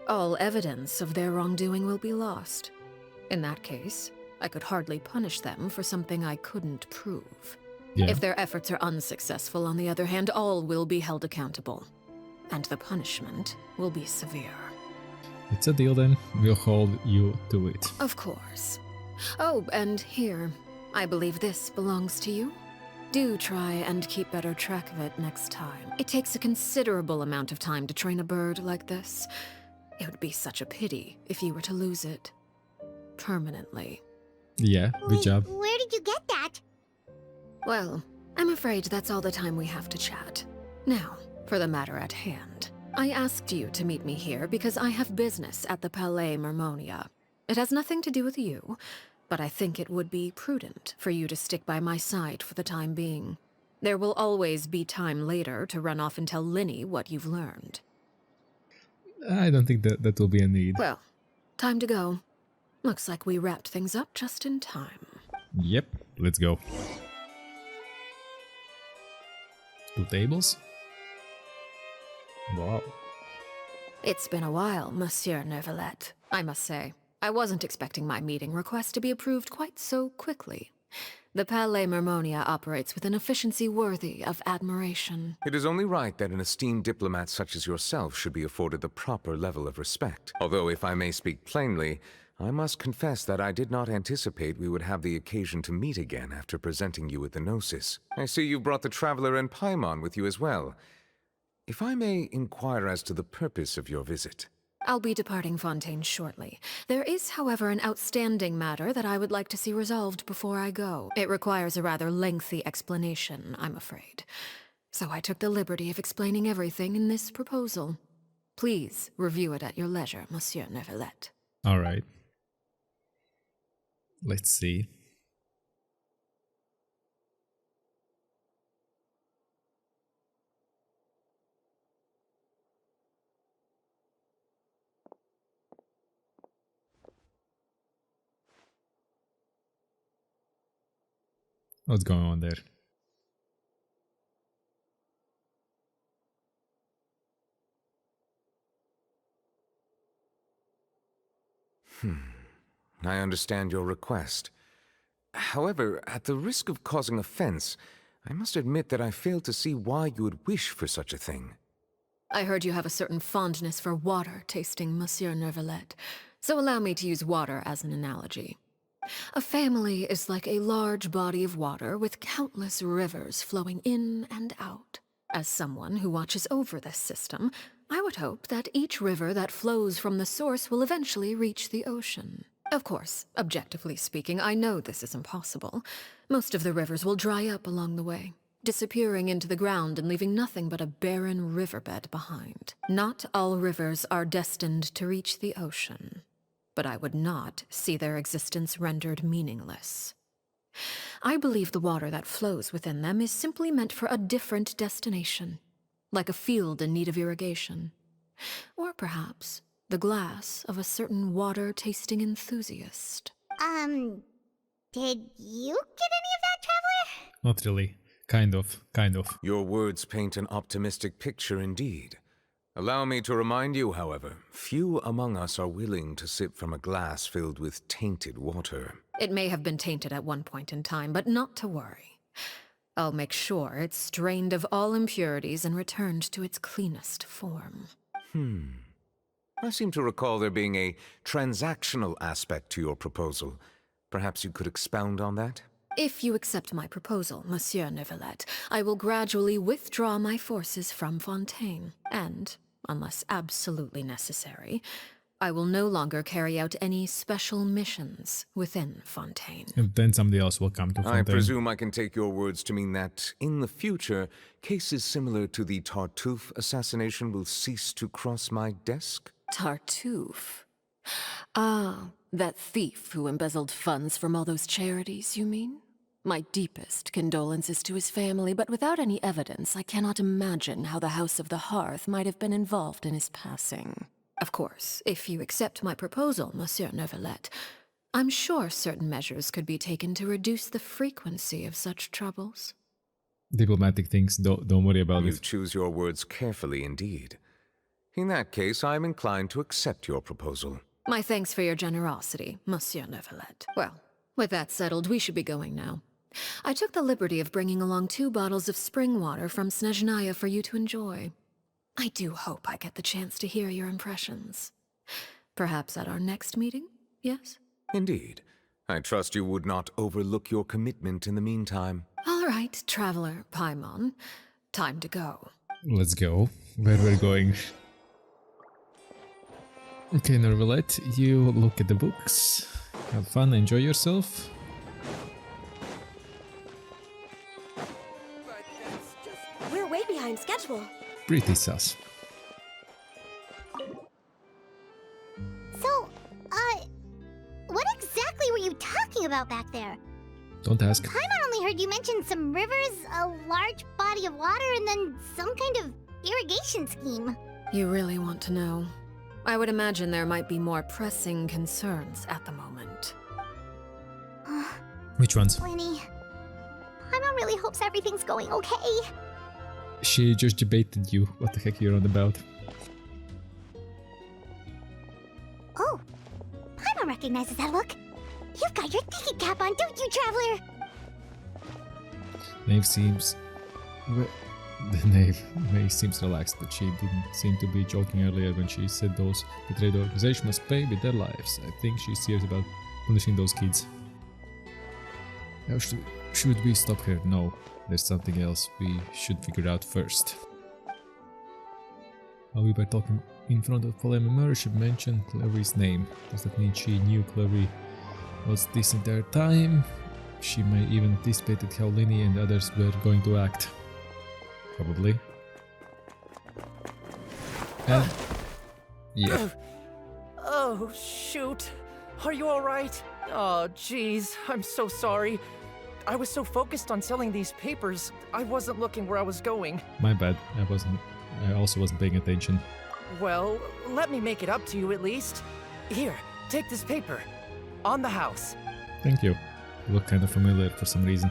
Speaker 2: all evidence of their wrongdoing will be lost. In that case, I could hardly punish them for something I couldn't prove.
Speaker 1: Yeah.
Speaker 2: If their efforts are unsuccessful, on the other hand, all will be held accountable. And the punishment will be severe.
Speaker 1: It's a deal then. We'll hold you to it.
Speaker 2: Of course. Oh, and here, I believe this belongs to you. Do try and keep better track of it next time. It takes a considerable amount of time to train a bird like this. It would be such a pity if you were to lose it. Permanently.
Speaker 1: Yeah, good
Speaker 3: Wait,
Speaker 1: job.
Speaker 3: Where did you get that?
Speaker 2: Well, I'm afraid that's all the time we have to chat. Now, for the matter at hand. I asked you to meet me here because I have business at the Palais Mermonia. It has nothing to do with you, but I think it would be prudent for you to stick by my side for the time being. There will always be time later to run off and tell Linny what you've learned.
Speaker 1: I don't think that will be a need.
Speaker 2: Well, time to go. Looks like we wrapped things up just in time.
Speaker 1: Yep, let's go. 2 tables? Wow.
Speaker 2: It's been a while, Monsieur Neuvillette, I must say. I wasn't expecting my meeting request to be approved quite so quickly. The Palais Mermonia operates with an efficiency worthy of admiration.
Speaker 10: It is only right that an esteemed diplomat such as yourself should be afforded the proper level of respect. Although, if I may speak plainly, I must confess that I did not anticipate we would have the occasion to meet again after presenting you with the Gnosis. I see you brought the Traveler and Paimon with you as well. If I may inquire as to the purpose of your visit.
Speaker 2: I'll be departing Fontaine shortly. There is, however, an outstanding matter that I would like to see resolved before I go. It requires a rather lengthy explanation, I'm afraid. So I took the liberty of explaining everything in this proposal. Please review it at your leisure, Monsieur Neuvillette.
Speaker 1: Alright. Let's see. What's going on there?
Speaker 10: I understand your request. However, at the risk of causing offense, I must admit that I fail to see why you would wish for such a thing.
Speaker 2: I heard you have a certain fondness for water tasting, Monsieur Neuvillette, so allow me to use water as an analogy. A family is like a large body of water with countless rivers flowing in and out. As someone who watches over this system, I would hope that each river that flows from the source will eventually reach the ocean. Of course, objectively speaking, I know this is impossible. Most of the rivers will dry up along the way, disappearing into the ground and leaving nothing but a barren riverbed behind. Not all rivers are destined to reach the ocean, but I would not see their existence rendered meaningless. I believe the water that flows within them is simply meant for a different destination, like a field in need of irrigation. Or perhaps the glass of a certain water-tasting enthusiast.
Speaker 3: Did you get any of that, Traveler?
Speaker 1: Not really. Kind of.
Speaker 10: Your words paint an optimistic picture indeed. Allow me to remind you, however, few among us are willing to sip from a glass filled with tainted water.
Speaker 2: It may have been tainted at one point in time, but not to worry. I'll make sure it's strained of all impurities and returned to its cleanest form.
Speaker 10: I seem to recall there being a transactional aspect to your proposal. Perhaps you could expound on that?
Speaker 2: If you accept my proposal, Monsieur Neuvillette, I will gradually withdraw my forces from Fontaine, and, unless absolutely necessary, I will no longer carry out any special missions within Fontaine.
Speaker 1: And then somebody else will come to Fontaine.
Speaker 10: I presume I can take your words to mean that, in the future, cases similar to the Tartuffe assassination will cease to cross my desk?
Speaker 2: Tartuffe? Ah, that thief who embezzled funds from all those charities, you mean? My deepest condolences to his family, but without any evidence, I cannot imagine how the House of the Hearth might have been involved in his passing. Of course, if you accept my proposal, Monsieur Neuvillette, I'm sure certain measures could be taken to reduce the frequency of such troubles.
Speaker 1: Diplomatic things, don't worry about
Speaker 10: You
Speaker 1: it.
Speaker 10: choose your words carefully indeed. In that case, I am inclined to accept your proposal.
Speaker 2: My thanks for your generosity, Monsieur Neuvillette. Well, with that settled, we should be going now. I took the liberty of bringing along 2 bottles of spring water from Snezhnaya for you to enjoy. I do hope I get the chance to hear your impressions. Perhaps at our next meeting, yes?
Speaker 10: Indeed. I trust you would not overlook your commitment in the meantime.
Speaker 2: All right, Traveler Paimon. Time to go.
Speaker 1: Let's go. Where we're going. Okay, Neuvillette, you look at the books. Have fun, enjoy yourself.
Speaker 6: We're way behind schedule.
Speaker 1: Pretty sus.
Speaker 3: So, what exactly were you talking about back there?
Speaker 1: Don't ask.
Speaker 3: Paimon only heard you mention some rivers, a large body of water, and then some kind of irrigation scheme.
Speaker 2: You really want to know? I would imagine there might be more pressing concerns at the moment.
Speaker 1: Which ones?
Speaker 3: Lenny, Paimon really hopes everything's going okay.
Speaker 1: She just debated you. What the heck you're on about?
Speaker 3: Oh, Paimon recognizes that look. You've got your ticket cap on, don't you, Traveler?
Speaker 1: Nave seems... Nave seems relaxed, but she didn't seem to be joking earlier when she said those betrayed organization must pay with their lives. I think she's serious about punishing those kids. How should we stop her? No, there's something else we should figure out first. While we were talking in front of Flame membership mentioned Clary's name. Does that mean she knew Clary was this entire time? She may even anticipated how Linny and others were going to act. Probably. And... yeah.
Speaker 11: Oh, shoot. Are you alright? Oh, jeez. I'm so sorry. I was so focused on selling these papers, I wasn't looking where I was going.
Speaker 1: My bad. I also wasn't paying attention.
Speaker 11: Well, let me make it up to you at least. Here, take this paper. On the house.
Speaker 1: Thank you. You look kind of familiar for some reason.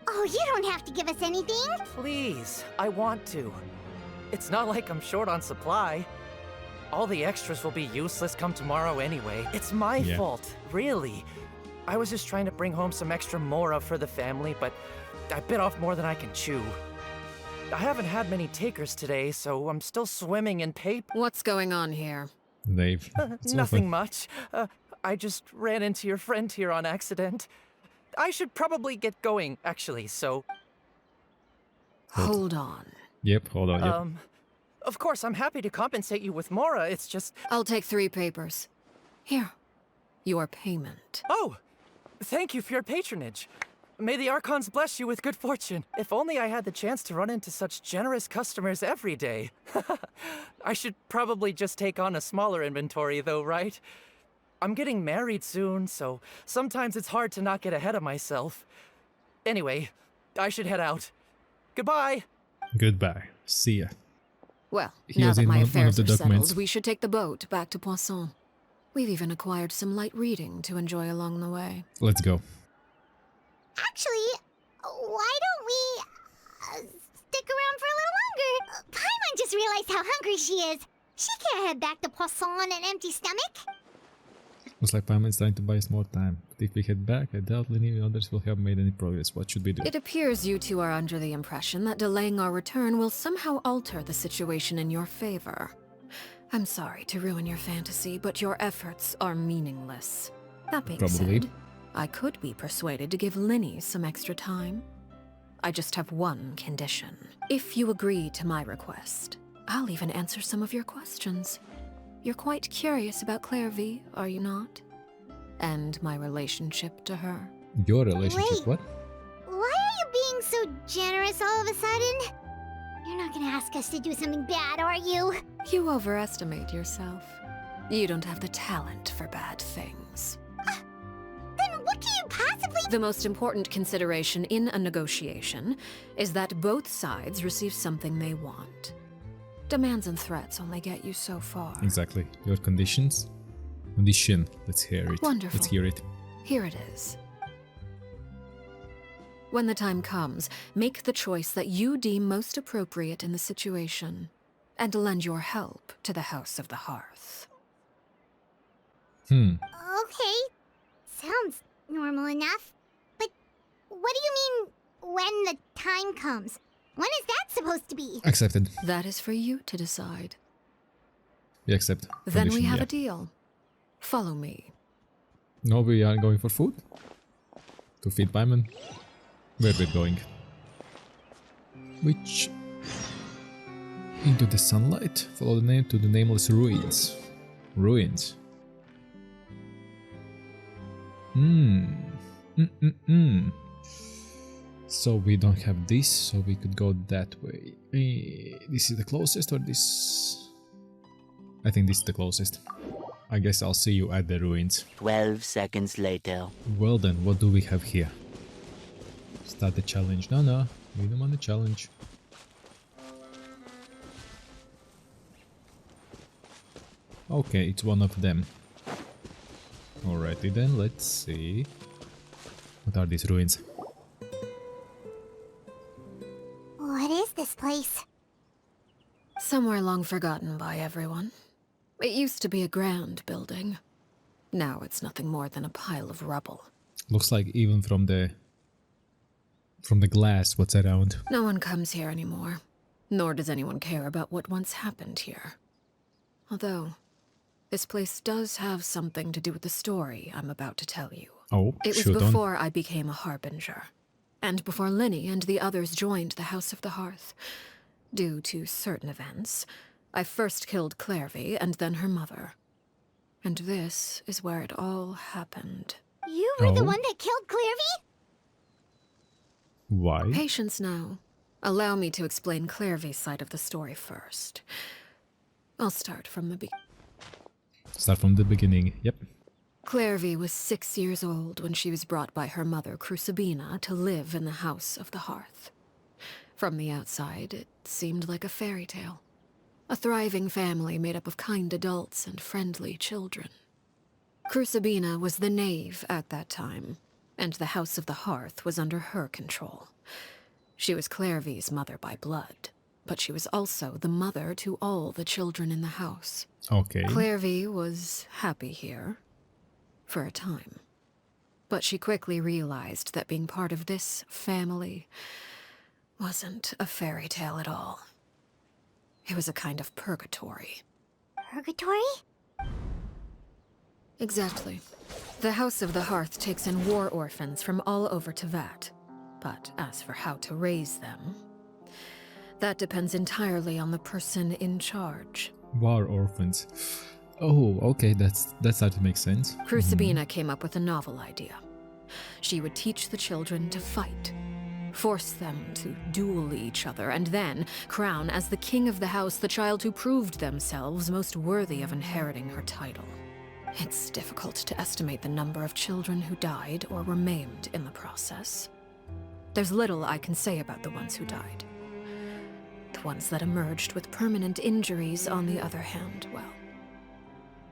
Speaker 3: Oh, you don't have to give us anything.
Speaker 11: Please, I want to. It's not like I'm short on supply. All the extras will be useless come tomorrow anyway. It's my fault, really. I was just trying to bring home some extra mora for the family, but I bit off more than I can chew. I haven't had many takers today, so I'm still swimming in paper.
Speaker 2: What's going on here?
Speaker 1: Dave.
Speaker 11: Nothing much. I just ran into your friend here on accident. I should probably get going, actually, so...
Speaker 2: Hold on.
Speaker 1: Yep, hold on, yep.
Speaker 11: Of course, I'm happy to compensate you with mora, it's just...
Speaker 2: I'll take 3 papers. Here, your payment.
Speaker 11: Oh, thank you for your patronage. May the Archons bless you with good fortune. If only I had the chance to run into such generous customers every day. I should probably just take on a smaller inventory though, right? I'm getting married soon, so sometimes it's hard to not get ahead of myself. Anyway, I should head out. Goodbye!
Speaker 1: Goodbye. See ya.
Speaker 2: Well,
Speaker 1: He
Speaker 2: now
Speaker 1: was
Speaker 2: that
Speaker 1: in
Speaker 2: my
Speaker 1: one of
Speaker 2: affairs
Speaker 1: the
Speaker 2: are
Speaker 1: documents.
Speaker 2: settled, we should take the boat back to Poisson. We've even acquired some light reading to enjoy along the way.
Speaker 1: Let's go.
Speaker 3: Actually, why don't we stick around for a little longer? Paimon just realized how hungry she is. She can't head back to Poisson on an empty stomach.
Speaker 1: Looks like Paimon's trying to buy us more time. But if we head back, I doubt Lenny and others will have made any progress. What should we do?
Speaker 2: It appears you two are under the impression that delaying our return will somehow alter the situation in your favor. I'm sorry to ruin your fantasy, but your efforts are meaningless. That being said, I could be persuaded to give Linny some extra time. I just have one condition. If you agree to my request, I'll even answer some of your questions. You're quite curious about Clairvy, are you not? And my relationship to her.
Speaker 1: Your relationship,
Speaker 3: Wait.
Speaker 1: what?
Speaker 3: Why are you being so generous all of a sudden? You're not gonna ask us to do something bad, are you?
Speaker 2: You overestimate yourself. You don't have the talent for bad things.
Speaker 3: Then what can you possibly—
Speaker 2: The most important consideration in a negotiation is that both sides receive something they want. Demands and threats only get you so far.
Speaker 1: Exactly. Your conditions? Condition. Let's hear it.
Speaker 2: Wonderful.
Speaker 1: Let's hear it.
Speaker 2: Here it is. When the time comes, make the choice that you deem most appropriate in the situation, and lend your help to the House of the Hearth.
Speaker 3: Okay, sounds normal enough. But what do you mean, when the time comes? When is that supposed to be?
Speaker 1: Accepted.
Speaker 2: That is for you to decide.
Speaker 1: We accept.
Speaker 2: Then we
Speaker 1: Condition,
Speaker 2: have
Speaker 1: yeah.
Speaker 2: a deal. Follow me.
Speaker 1: No, we are going for food? To feed Paimon? Where we're going? Which? Into the sunlight. Follow the name to the nameless ruins. Ruins. So we don't have this, so we could go that way. This is the closest, or this? I think this is the closest. I guess I'll see you at the ruins.
Speaker 12: 12 seconds later.
Speaker 1: Well then, what do we have here? Start the challenge. No, we don't want the challenge. Okay, it's one of them. Alrighty then, let's see. What are these ruins?
Speaker 3: What is this place?
Speaker 2: Somewhere long forgotten by everyone. It used to be a grand building. Now it's nothing more than a pile of rubble.
Speaker 1: Looks like even from the glass what's around.
Speaker 2: No one comes here anymore, nor does anyone care about what once happened here. Although, this place does have something to do with the story I'm about to tell you.
Speaker 1: Oh,
Speaker 2: It was
Speaker 1: shoot on.
Speaker 2: before I became a harbinger, and before Linny and the others joined the House of the Hearth. Due to certain events, I first killed Clairvy and then her mother. And this is where it all happened.
Speaker 3: You were the
Speaker 1: Oh.
Speaker 3: one that killed Clairvy?
Speaker 1: Why?
Speaker 2: Patience now. Allow me to explain Clairvy's side of the story first. I'll start from the beginning.
Speaker 1: Start from the beginning. Yep.
Speaker 2: Clairvy was 6 years old when she was brought by her mother, Crucibina, to live in the House of the Hearth. From the outside, it seemed like a fairy tale. A thriving family made up of kind adults and friendly children. Crucibina was the knave at that time, and the House of the Hearth was under her control. She was Clairvy's mother by blood, but she was also the mother to all the children in the house.
Speaker 1: Okay.
Speaker 2: Clairvy was happy here, for a time. But she quickly realized that being part of this family wasn't a fairy tale at all. It was a kind of purgatory.
Speaker 3: Purgatory?
Speaker 2: Exactly. The House of the Hearth takes in war orphans from all over Tevat. But as for how to raise them, that depends entirely on the person in charge.
Speaker 1: War orphans. Oh, okay, that's starting to make sense.
Speaker 2: Crucibina came up with a novel idea. She would teach the children to fight, force them to duel each other, and then crown as the king of the house the child who proved themselves most worthy of inheriting her title. It's difficult to estimate the number of children who died or were maimed in the process. There's little I can say about the ones who died. The ones that emerged with permanent injuries, on the other hand, well,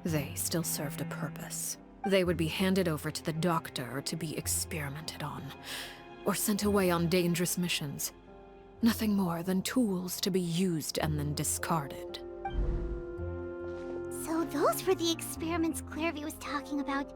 Speaker 2: they still served a purpose. They would be handed over to the doctor to be experimented on, or sent away on dangerous missions. Nothing more than tools to be used and then discarded.
Speaker 3: So those were the experiments Clairvy was talking about.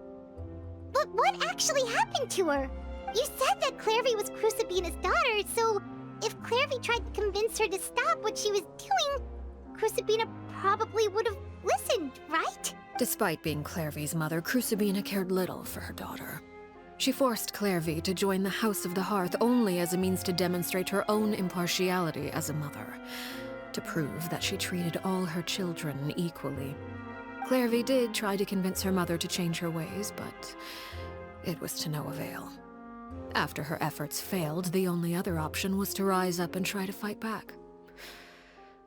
Speaker 3: But what actually happened to her? You said that Clairvy was Crucibina's daughter, so if Clairvy tried to convince her to stop what she was doing, Crucibina probably would have listened, right?
Speaker 2: Despite being Clairvy's mother, Crucibina cared little for her daughter. She forced Clairvy to join the House of the Hearth only as a means to demonstrate her own impartiality as a mother, to prove that she treated all her children equally. Clairvy did try to convince her mother to change her ways, but it was to no avail. After her efforts failed, the only other option was to rise up and try to fight back.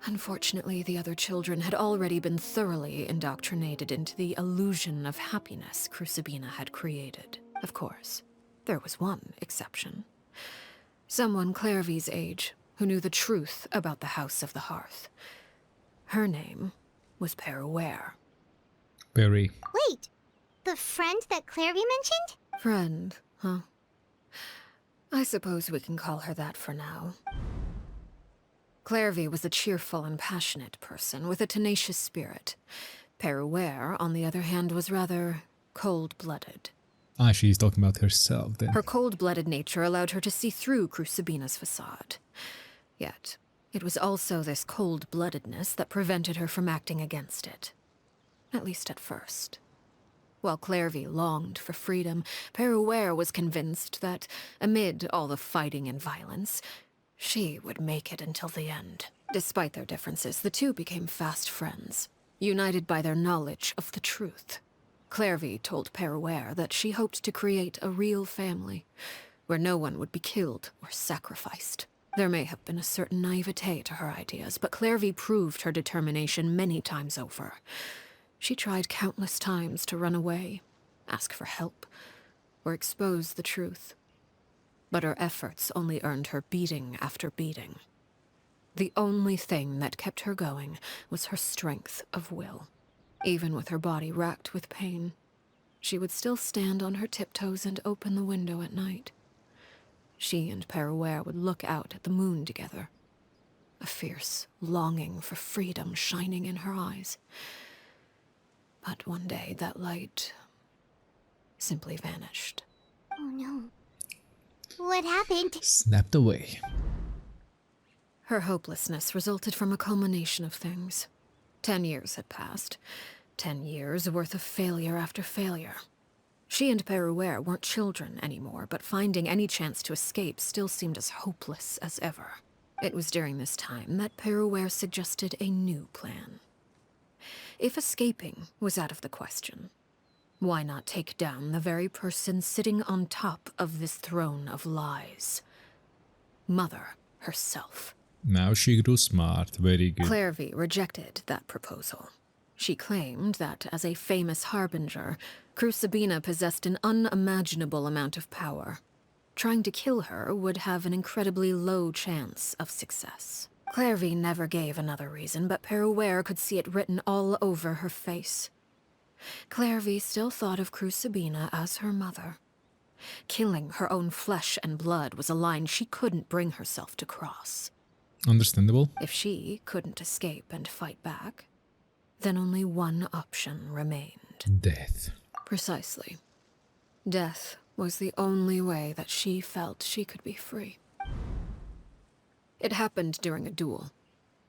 Speaker 2: Unfortunately, the other children had already been thoroughly indoctrinated into the illusion of happiness Crucibina had created. Of course, there was one exception. Someone Clairvy's age who knew the truth about the House of the Hearth. Her name was Peruere.
Speaker 1: Perry.
Speaker 3: Wait, the friend that Clairvy mentioned?
Speaker 2: Friend, huh? I suppose we can call her that for now. Clairvy was a cheerful and passionate person with a tenacious spirit. Peruere, on the other hand, was rather cold-blooded.
Speaker 1: Ah, she's talking about herself then.
Speaker 2: Her cold-blooded nature allowed her to see through Crucibina's facade. Yet, it was also this cold-bloodedness that prevented her from acting against it. At least at first. While Clairvy longed for freedom, Peruere was convinced that, amid all the fighting and violence, she would make it until the end. Despite their differences, the two became fast friends, united by their knowledge of the truth. Clairvy told Peruere that she hoped to create a real family, where no one would be killed or sacrificed. There may have been a certain naivete to her ideas, but Clairvy proved her determination many times over. She tried countless times to run away, ask for help, or expose the truth. But her efforts only earned her beating after beating. The only thing that kept her going was her strength of will. Even with her body racked with pain, she would still stand on her tiptoes and open the window at night. She and Peruere would look out at the moon together, a fierce longing for freedom shining in her eyes. But one day that light simply vanished.
Speaker 3: Oh no. What happened?
Speaker 1: Snapped away.
Speaker 2: Her hopelessness resulted from a culmination of things. 10 years had passed. 10 years worth of failure after failure. She and Peruere weren't children anymore, but finding any chance to escape still seemed as hopeless as ever. It was during this time that Peruere suggested a new plan. If escaping was out of the question, why not take down the very person sitting on top of this throne of lies? Mother herself.
Speaker 1: Now she grew smart. Very good.
Speaker 2: Clairvy rejected that proposal. She claimed that, as a famous harbinger, Crucibina possessed an unimaginable amount of power. Trying to kill her would have an incredibly low chance of success. Clairvy never gave another reason, but Peruere could see it written all over her face. Clairvy still thought of Crucibina as her mother. Killing her own flesh and blood was a line she couldn't bring herself to cross.
Speaker 1: Understandable.
Speaker 2: If she couldn't escape and fight back, then only one option remained.
Speaker 1: Death.
Speaker 2: Precisely. Death was the only way that she felt she could be free. It happened during a duel.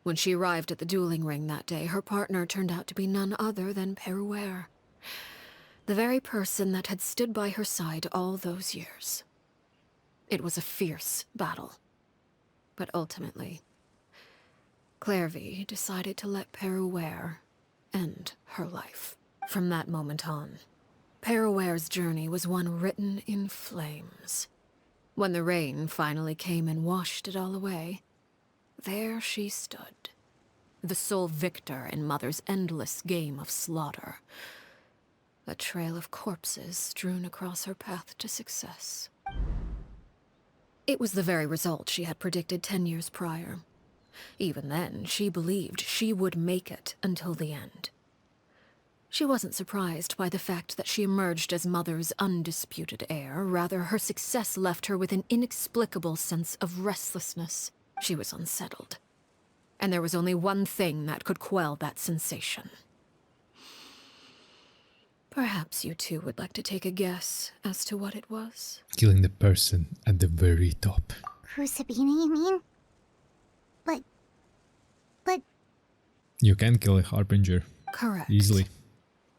Speaker 2: When she arrived at the dueling ring that day, her partner turned out to be none other than Peruere, the very person that had stood by her side all those years. It was a fierce battle. But ultimately, Clairvy decided to let Peruere end her life. From that moment on, Paraware's journey was one written in flames. When the rain finally came and washed it all away, there she stood, the sole victor in Mother's endless game of slaughter. A trail of corpses strewn across her path to success. It was the very result she had predicted 10 years prior. Even then, she believed she would make it until the end. She wasn't surprised by the fact that she emerged as Mother's undisputed heir. Rather, her success left her with an inexplicable sense of restlessness. She was unsettled. And there was only one thing that could quell that sensation. Perhaps you two would like to take a guess as to what it was?
Speaker 1: Killing the person at the very top.
Speaker 3: Crucibina, you mean? But...
Speaker 1: You can kill a Harbinger.
Speaker 2: Correct.
Speaker 1: Easily.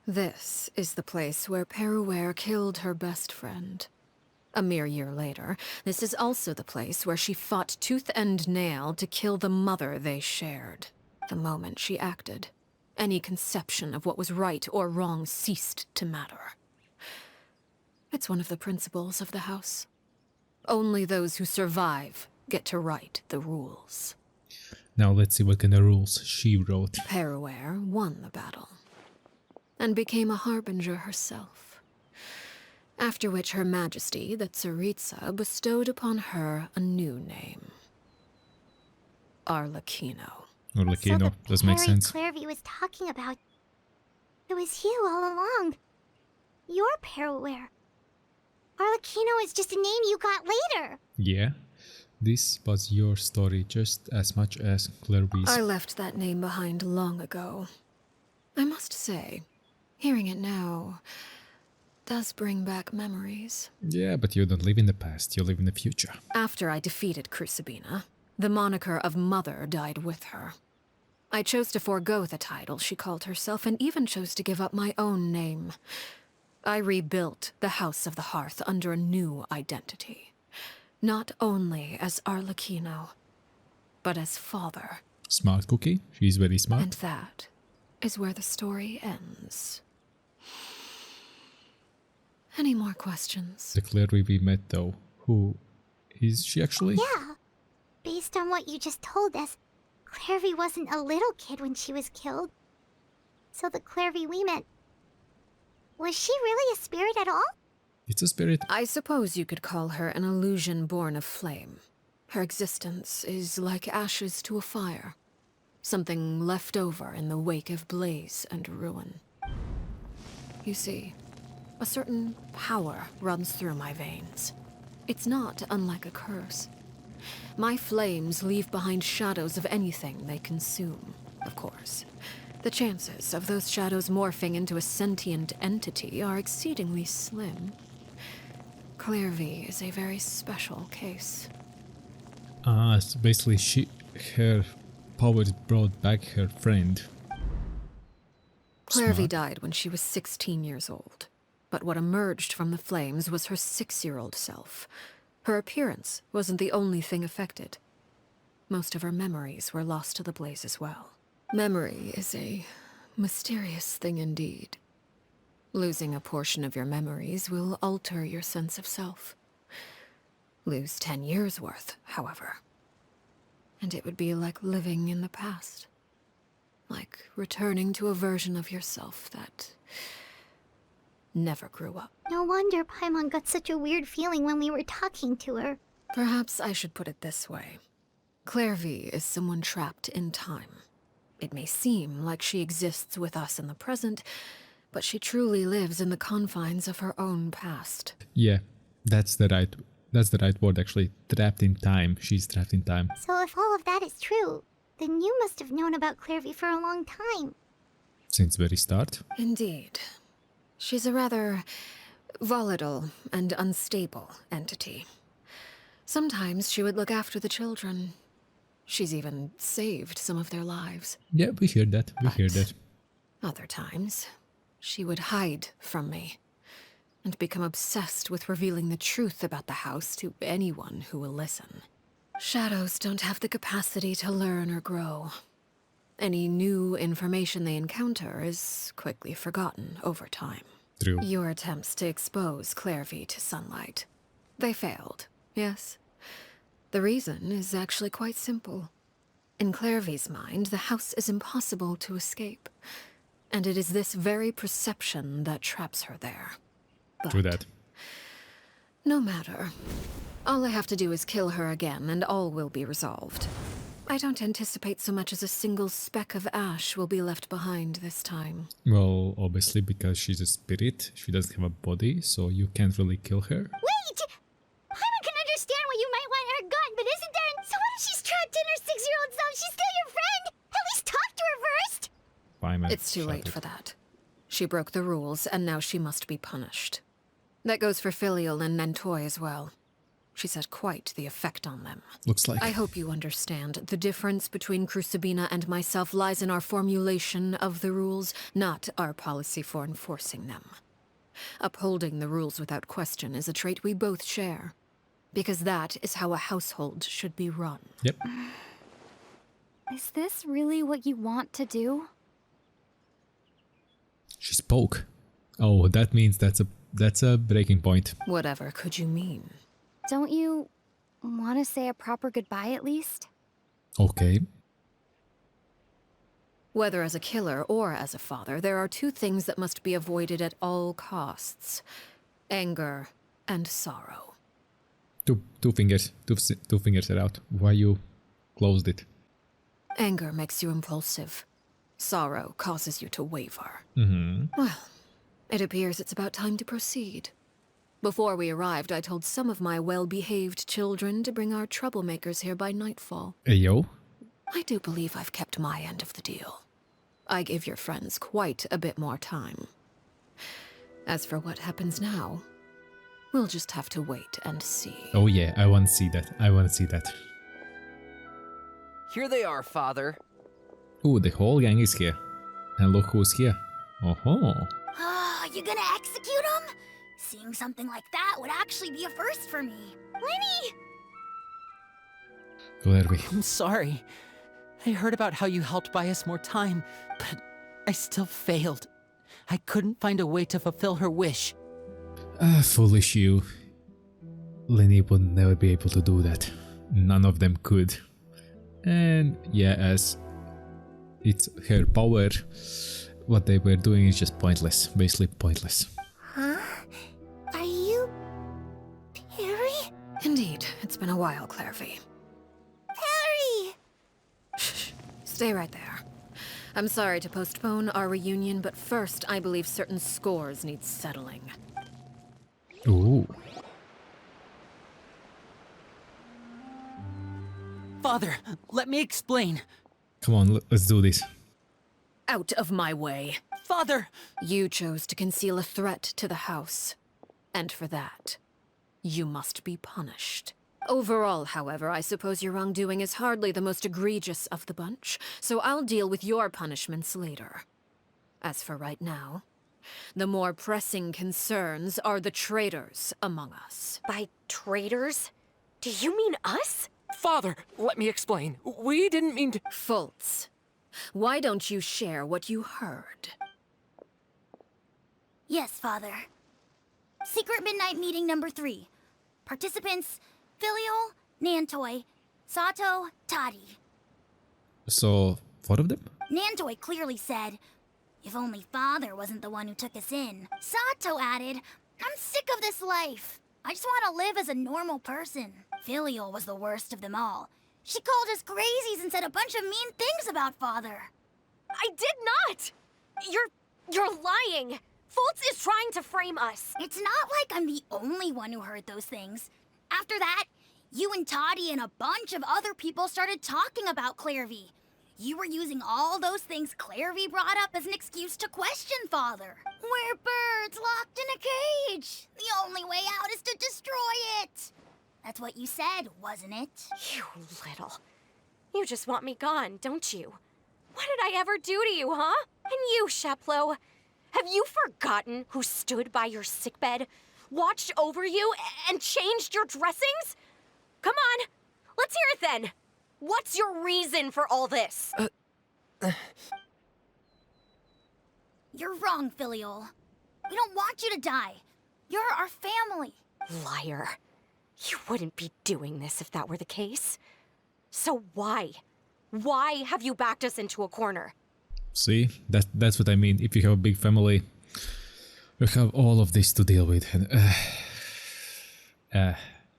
Speaker 2: This is the place where Peruware killed her best friend. A mere year later, this is also the place where she fought tooth and nail to kill the mother they shared. The moment she acted, any conception of what was right or wrong ceased to matter. It's one of the principles of the house. Only those who survive get to write the rules.
Speaker 1: Now let's see what kind of rules she wrote.
Speaker 2: Peruware won the battle, and became a harbinger herself. After which Her Majesty, the Tsaritsa, bestowed upon her a new name. Arlecchino.
Speaker 1: Arlecchino, does make sense.
Speaker 3: Clarevy was talking about... It was you all along. You're Peruware. Arlecchino is just a name you got later.
Speaker 1: Yeah. This was your story just as much as Clairvy's.
Speaker 2: I left that name behind long ago. I must say, hearing it now does bring back memories.
Speaker 1: Yeah, but you don't live in the past, you live in the future.
Speaker 2: After I defeated Crucibina, the moniker of Mother died with her. I chose to forego the title she called herself, and even chose to give up my own name. I rebuilt the House of the Hearth under a new identity. Not only as Arlecchino, but as father.
Speaker 1: Smart cookie. She's very smart.
Speaker 2: And that is where the story ends. Any more questions?
Speaker 1: The Clairvy we met, though, who is she actually?
Speaker 3: Yeah. Based on what you just told us, Clarevy wasn't a little kid when she was killed. So the Clarevy we met... Was she really a spirit at all?
Speaker 1: It's a spirit.
Speaker 2: I suppose you could call her an illusion born of flame. Her existence is like ashes to a fire. Something left over in the wake of blaze and ruin. You see, a certain power runs through my veins. It's not unlike a curse. My flames leave behind shadows of anything they consume, of course. The chances of those shadows morphing into a sentient entity are exceedingly slim. Clarevy is a very special case.
Speaker 1: So basically her powers brought back her friend.
Speaker 2: Clarevy died when she was 16 years old. But what emerged from the flames was her 6-year-old self. Her appearance wasn't the only thing affected. Most of her memories were lost to the blaze as well. Memory is a mysterious thing indeed. Losing a portion of your memories will alter your sense of self. Lose 10 years' worth, however, and it would be like living in the past. Like returning to a version of yourself that never grew up.
Speaker 3: No wonder Paimon got such a weird feeling when we were talking to her.
Speaker 2: Perhaps I should put it this way. Clarevy is someone trapped in time. It may seem like she exists with us in the present, but she truly lives in the confines of her own past.
Speaker 1: Yeah, that's the right word actually. Trapped in time. She's trapped in time.
Speaker 3: So if all of that is true, then you must have known about Clarevy for a long time.
Speaker 1: Since very start.
Speaker 2: Indeed. She's a rather volatile and unstable entity. Sometimes she would look after the children. She's even saved some of their lives.
Speaker 1: Yeah, we hear that. We hear that.
Speaker 2: Other times, she would hide from me and become obsessed with revealing the truth about the house to anyone who will listen. Shadows don't have the capacity to learn or grow. Any new information they encounter is quickly forgotten over time.
Speaker 1: True.
Speaker 2: Your attempts to expose Clairvy to sunlight. They failed, yes? The reason is actually quite simple. In Clairvy's mind, the house is impossible to escape. And it is this very perception that traps her there.
Speaker 1: True that.
Speaker 2: No matter. All I have to do is kill her again, and all will be resolved. I don't anticipate so much as a single speck of ash will be left behind this time.
Speaker 1: Well, obviously, because she's a spirit, she doesn't have a body, so you can't really kill her.
Speaker 3: Wait! I can understand why you might want her gun, but isn't there... So what if she's trapped in her 6-year-old self? She's still your friend! At least talk to her first!
Speaker 2: It's too late for that. She broke the rules, and now she must be punished. That goes for Filial and Nantoy as well. She's had quite the effect on them.
Speaker 1: Looks like.
Speaker 2: I hope you understand. The difference between Crucibina and myself lies in our formulation of the rules, not our policy for enforcing them. Upholding the rules without question is a trait we both share. Because that is how a household should be run.
Speaker 1: Yep.
Speaker 3: Is this really what you want to do?
Speaker 1: She spoke. Oh, that means that's a breaking point.
Speaker 2: Whatever could you mean?
Speaker 3: Don't you want to say a proper goodbye at least?
Speaker 1: Okay.
Speaker 2: Whether as a killer or as a father, there are two things that must be avoided at all costs. Anger and sorrow.
Speaker 1: Two fingers are out. Why you closed it?
Speaker 2: Anger makes you impulsive. Sorrow causes you to waver. Well, it appears it's about time to proceed. Before we arrived, I told some of my well-behaved children to bring our troublemakers here by nightfall.
Speaker 1: Hey, yo.
Speaker 2: I do believe I've kept my end of the deal. I gave your friends quite a bit more time. As for what happens now, we'll just have to wait and see.
Speaker 1: Oh yeah, I want to see that.
Speaker 5: Here they are, Father.
Speaker 1: Ooh, the whole gang is here. And look who's here. Oh-ho.
Speaker 3: You gonna execute him? Seeing something like that would actually be a first for me. Lenny!
Speaker 1: Clairvy.
Speaker 4: I'm sorry. I heard about how you helped buy us more time, but I still failed. I couldn't find a way to fulfill her wish.
Speaker 1: Foolish you. Lenny would never be able to do that. None of them could. And yeah, as it's her power, what they were doing is just pointless. Basically pointless.
Speaker 3: Huh? Are you... Perry?
Speaker 2: Indeed, it's been a while, Clairvy.
Speaker 3: Perry!
Speaker 2: Shh. Stay right there. I'm sorry to postpone our reunion, but first I believe certain scores need settling.
Speaker 1: Ooh.
Speaker 4: Father, let me explain.
Speaker 1: Come on, let's do this.
Speaker 2: Out of my way.
Speaker 4: Father!
Speaker 2: You chose to conceal a threat to the house. And for that, you must be punished. Overall, however, I suppose your wrongdoing is hardly the most egregious of the bunch, so I'll deal with your punishments later. As for right now, the more pressing concerns are the traitors among us.
Speaker 13: By traitors? Do you mean us?
Speaker 7: Father, let me explain. We didn't mean to...
Speaker 2: Fultz, why don't you share what you heard?
Speaker 3: Yes, Father. Secret Midnight Meeting number 3. Participants, Filial, Nantoy, Sato, Toddy.
Speaker 1: So, 4 of them?
Speaker 3: Nantoy clearly said, if only Father wasn't the one who took us in. Sato added, I'm sick of this life. I just want to live as a normal person. Filial was the worst of them all. She called us crazies and said a bunch of mean things about Father.
Speaker 13: I did not! You're lying! Fultz is trying to frame us.
Speaker 3: It's not like I'm the only one who heard those things. After that, you and Toddy and a bunch of other people started talking about Clairvy. You were using all those things Clairvy brought up as an excuse to question Father. We're birds locked in a cage. The only way out is to destroy it. That's what you said, wasn't it?
Speaker 13: You little. You just want me gone, don't you? What did I ever do to you, huh? And you, Sheplo, have you forgotten who stood by your sickbed, watched over you, and changed your dressings? Come on, let's hear it then. What's your reason for all this?
Speaker 3: You're wrong, Filiol. We don't want you to die. You're our family.
Speaker 13: Liar. You wouldn't be doing this if that were the case. So why? Why have you backed us into a corner?
Speaker 1: See, that's what I mean. If you have a big family, you have all of this to deal with.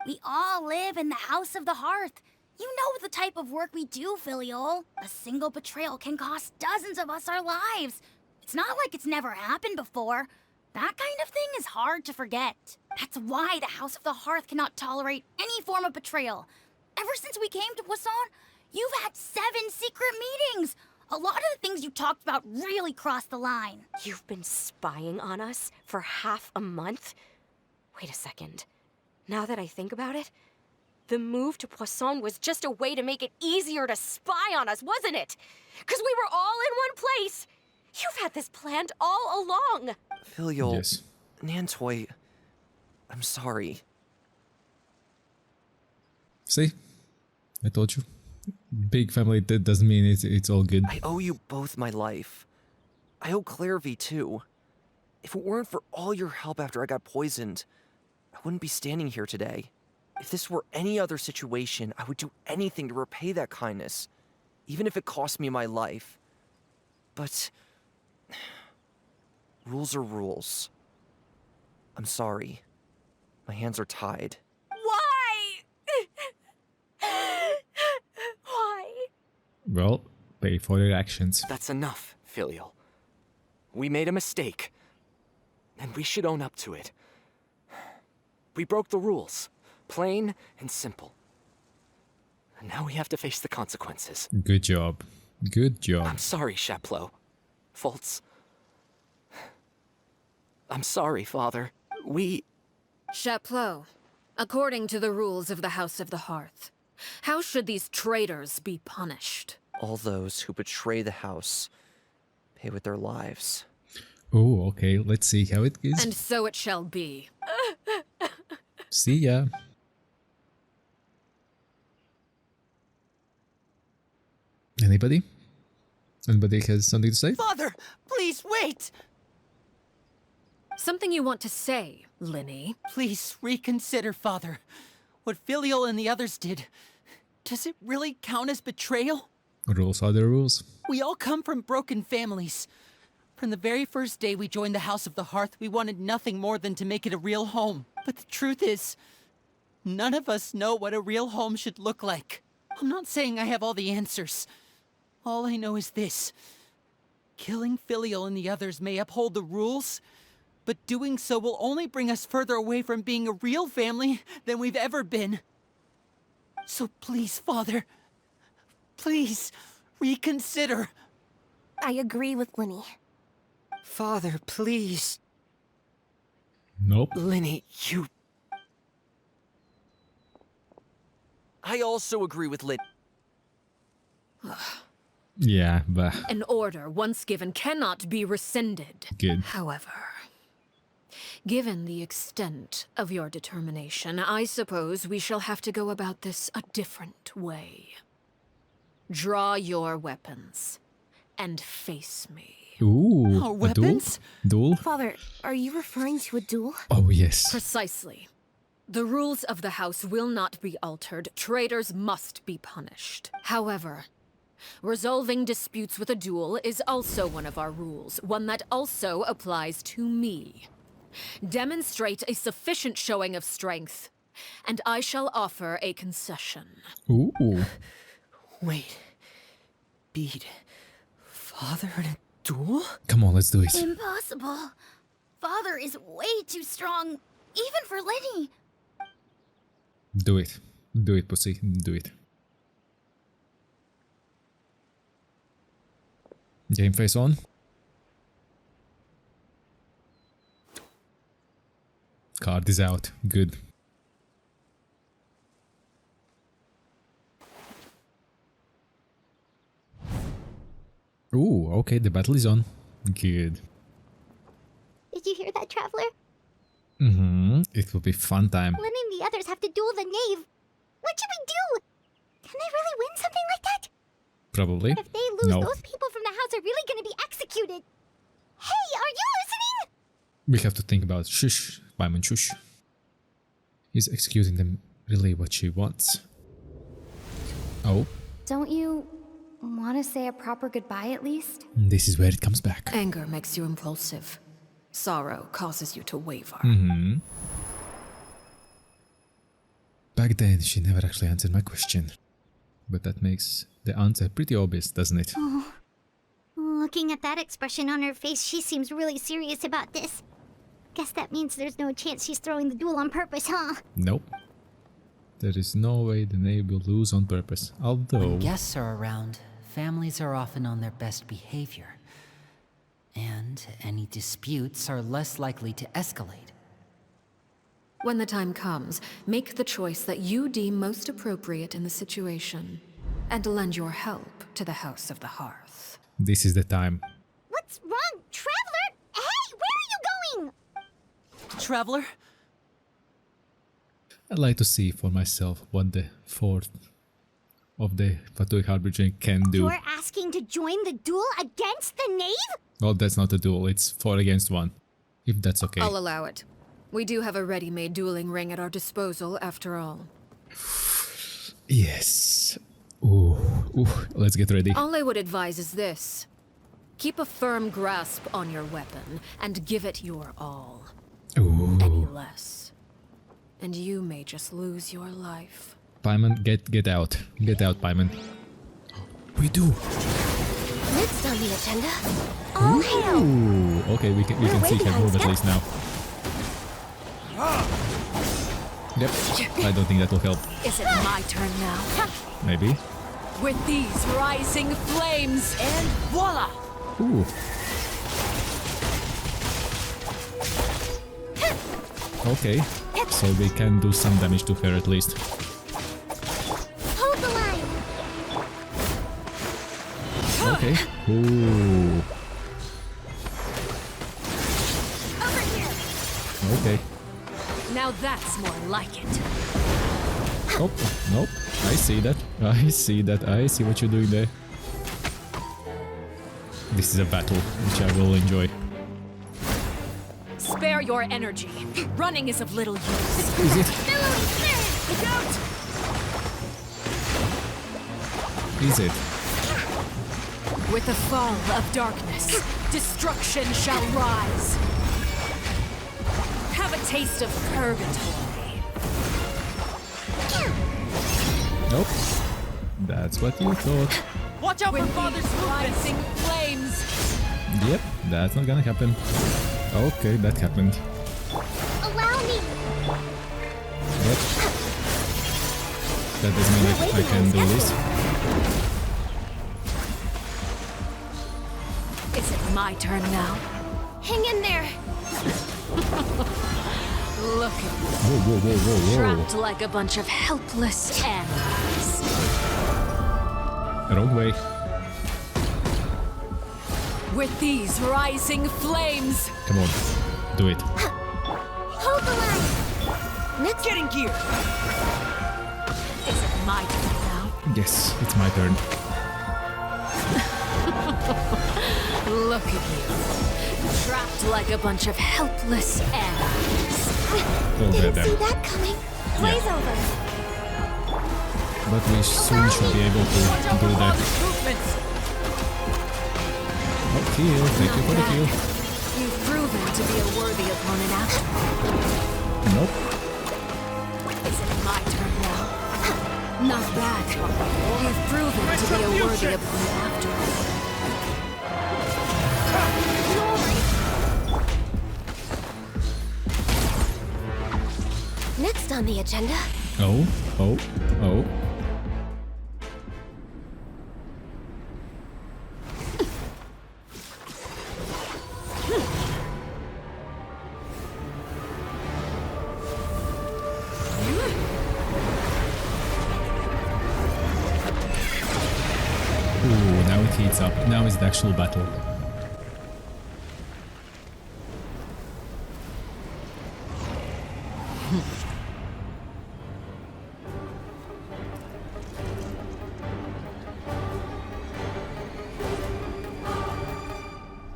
Speaker 3: We all live in the House of the Hearth. You know the type of work we do, Filiol. A single betrayal can cost dozens of us our lives. It's not like it's never happened before. That kind of thing is hard to forget. That's why the House of the Hearth cannot tolerate any form of betrayal. Ever since we came to Poisson, you've had 7 secret meetings. A lot of the things you talked about really crossed the line.
Speaker 13: You've been spying on us for half a month? Wait a second. Now that I think about it, the move to Poisson was just a way to make it easier to spy on us, wasn't it? Because we were all in one place. You've had this planned all along.
Speaker 5: Filiol,
Speaker 1: Yes.
Speaker 5: Nantoy, I'm sorry.
Speaker 1: See? I told you. Big family, that doesn't mean it's all good.
Speaker 5: I owe you both my life. I owe Clairvy too. If it weren't for all your help after I got poisoned, I wouldn't be standing here today. If this were any other situation, I would do anything to repay that kindness, even if it cost me my life. But rules are rules. I'm sorry. My hands are tied.
Speaker 13: Why? Why?
Speaker 1: Well, pay for your actions.
Speaker 7: That's enough, Filial. We made a mistake, and we should own up to it. We broke the rules, plain and simple. And now we have to face the consequences.
Speaker 1: Good job. Good job.
Speaker 7: I'm sorry, Chaplot. Faults. I'm sorry, Father.
Speaker 2: Chaplot, according to the rules of the House of the Hearth, how should these traitors be punished?
Speaker 5: All those who betray the house pay with their lives.
Speaker 1: Oh, okay. Let's see how it is.
Speaker 2: And so it shall be.
Speaker 1: See ya. Anybody? Anybody has something to say?
Speaker 4: Father, please wait!
Speaker 2: Something you want to say, Linny?
Speaker 4: Please reconsider, Father. What Filial and the others did, does it really count as betrayal?
Speaker 1: Rules are the rules.
Speaker 4: We all come from broken families. From the very first day we joined the House of the Hearth, we wanted nothing more than to make it a real home. But the truth is, none of us know what a real home should look like. I'm not saying I have all the answers. All I know is this. Killing Filial and the others may uphold the rules, but doing so will only bring us further away from being a real family than we've ever been. So please, Father, please reconsider.
Speaker 6: I agree with Linny.
Speaker 8: Father, please.
Speaker 1: Nope.
Speaker 5: Linny, you... I also agree with Lin...
Speaker 1: Yeah, but...
Speaker 2: An order once given cannot be rescinded.
Speaker 1: Good.
Speaker 2: However, given the extent of your determination, I suppose we shall have to go about this a different way. Draw your weapons and face me.
Speaker 1: Ooh,
Speaker 4: Our
Speaker 1: a
Speaker 4: weapons?
Speaker 1: Duel?
Speaker 6: Father, are you referring to a duel?
Speaker 1: Oh, yes.
Speaker 2: Precisely. The rules of the house will not be altered. Traitors must be punished. However, resolving disputes with a duel is also one of our rules, one that also applies to me. Demonstrate a sufficient showing of strength, and I shall offer a concession.
Speaker 1: Ooh.
Speaker 8: Wait. Beat Father in a duel?
Speaker 1: Come on, let's do it.
Speaker 3: Impossible. Father is way too strong, even for Linny.
Speaker 1: Do it. Do it, pussy. Do it. Game face on. Card is out. Good. Ooh, okay, the battle is on. Good.
Speaker 3: Did you hear that, Traveler?
Speaker 1: It will be fun time.
Speaker 3: Linny and the others have to duel the knave. What should we do? Can they really win something like that?
Speaker 1: Probably.
Speaker 3: If they lose
Speaker 1: No.
Speaker 3: those people from
Speaker 1: We have to think about shush, Paimon, shush. Is excusing them really what she wants? Oh,
Speaker 3: Don't you want to say a proper goodbye at least?
Speaker 1: this is where it comes back.
Speaker 2: Anger makes you impulsive. Sorrow causes you to waver.
Speaker 1: Back then, she never actually answered my question. But that makes the answer pretty obvious, doesn't it?
Speaker 3: Oh. Looking at that expression on her face, she seems really serious about this. Guess that means there's no chance she's throwing the duel on purpose, huh?
Speaker 1: Nope. There is no way the Knave will lose on purpose. Although...
Speaker 4: When guests are around, families are often on their best behavior. And any disputes are less likely to escalate.
Speaker 2: When the time comes, make the choice that you deem most appropriate in the situation, and lend your help to the House of the Hearth.
Speaker 1: This is the time.
Speaker 3: What's wrong, Traveler? Hey, where are you going?
Speaker 4: Traveler?
Speaker 1: I'd like to see for myself what the fourth of the Fatui Harbinger can do.
Speaker 3: You're asking to join the duel against the Knave?
Speaker 1: Well, that's not a duel, it's 4 against 1. If that's okay.
Speaker 2: I'll allow it. We do have a ready-made dueling ring at our disposal, after all.
Speaker 1: Yes. Ooh, let's get ready.
Speaker 2: All I would advise is this. Keep a firm grasp on your weapon, and give it your all.
Speaker 1: Ooh.
Speaker 2: Any less, and you may just lose your life.
Speaker 1: Paimon, get out. Get out, Paimon. We do.
Speaker 6: Next on the agenda.
Speaker 3: All hail!
Speaker 1: Ooh, okay, we can see her move at least now. Yep, I don't think that will help.
Speaker 2: Is it my turn now?
Speaker 1: Maybe.
Speaker 2: With these rising flames,
Speaker 4: And voila!
Speaker 1: Ooh. Okay, so we can do some damage to her at least.
Speaker 3: Hold the line!
Speaker 1: Okay. Ooh.
Speaker 3: Over here!
Speaker 1: Okay.
Speaker 2: now that's more like it.
Speaker 1: Oh, nope. I see that. I see that. I see what you're doing there. This is a battle, which I will enjoy.
Speaker 2: Spare your energy. Running is of little use.
Speaker 1: Is it?
Speaker 2: Look out!
Speaker 1: Is it?
Speaker 2: With the fall of darkness, destruction shall rise. Have a taste of purgatory.
Speaker 1: Nope. That's what you thought.
Speaker 2: Watch out for Father's rising flames!
Speaker 1: Yep, that's not gonna happen. Okay, that happened.
Speaker 3: Allow me!
Speaker 1: Yep. That doesn't mean that I can do this.
Speaker 2: Is it my turn now?
Speaker 6: Hang in there.
Speaker 2: Look at me.
Speaker 1: Whoa, whoa, whoa, whoa, whoa.
Speaker 2: Trapped like a bunch of helpless animals.
Speaker 1: Wrong way.
Speaker 2: With these rising flames!
Speaker 1: Come on, do it.
Speaker 3: Hold the line!
Speaker 4: Let's get in gear!
Speaker 2: Is it my turn now?
Speaker 1: Yes, it's my turn.
Speaker 2: Look at you. Trapped like a bunch of helpless animals.
Speaker 1: Oh,
Speaker 3: Didn't
Speaker 1: goddamn.
Speaker 3: see that coming. Play's over.
Speaker 1: But we soon should be able to do that. Oh, heal. Thank you for the heal.
Speaker 2: You've proven to be a worthy opponent after all.
Speaker 1: Nope.
Speaker 2: Is it my turn now? Not bad. You've proven to be a worthy opponent after all.
Speaker 6: Next on the agenda.
Speaker 1: Oh, oh, oh. Ooh, now it heats up. Now is the actual battle.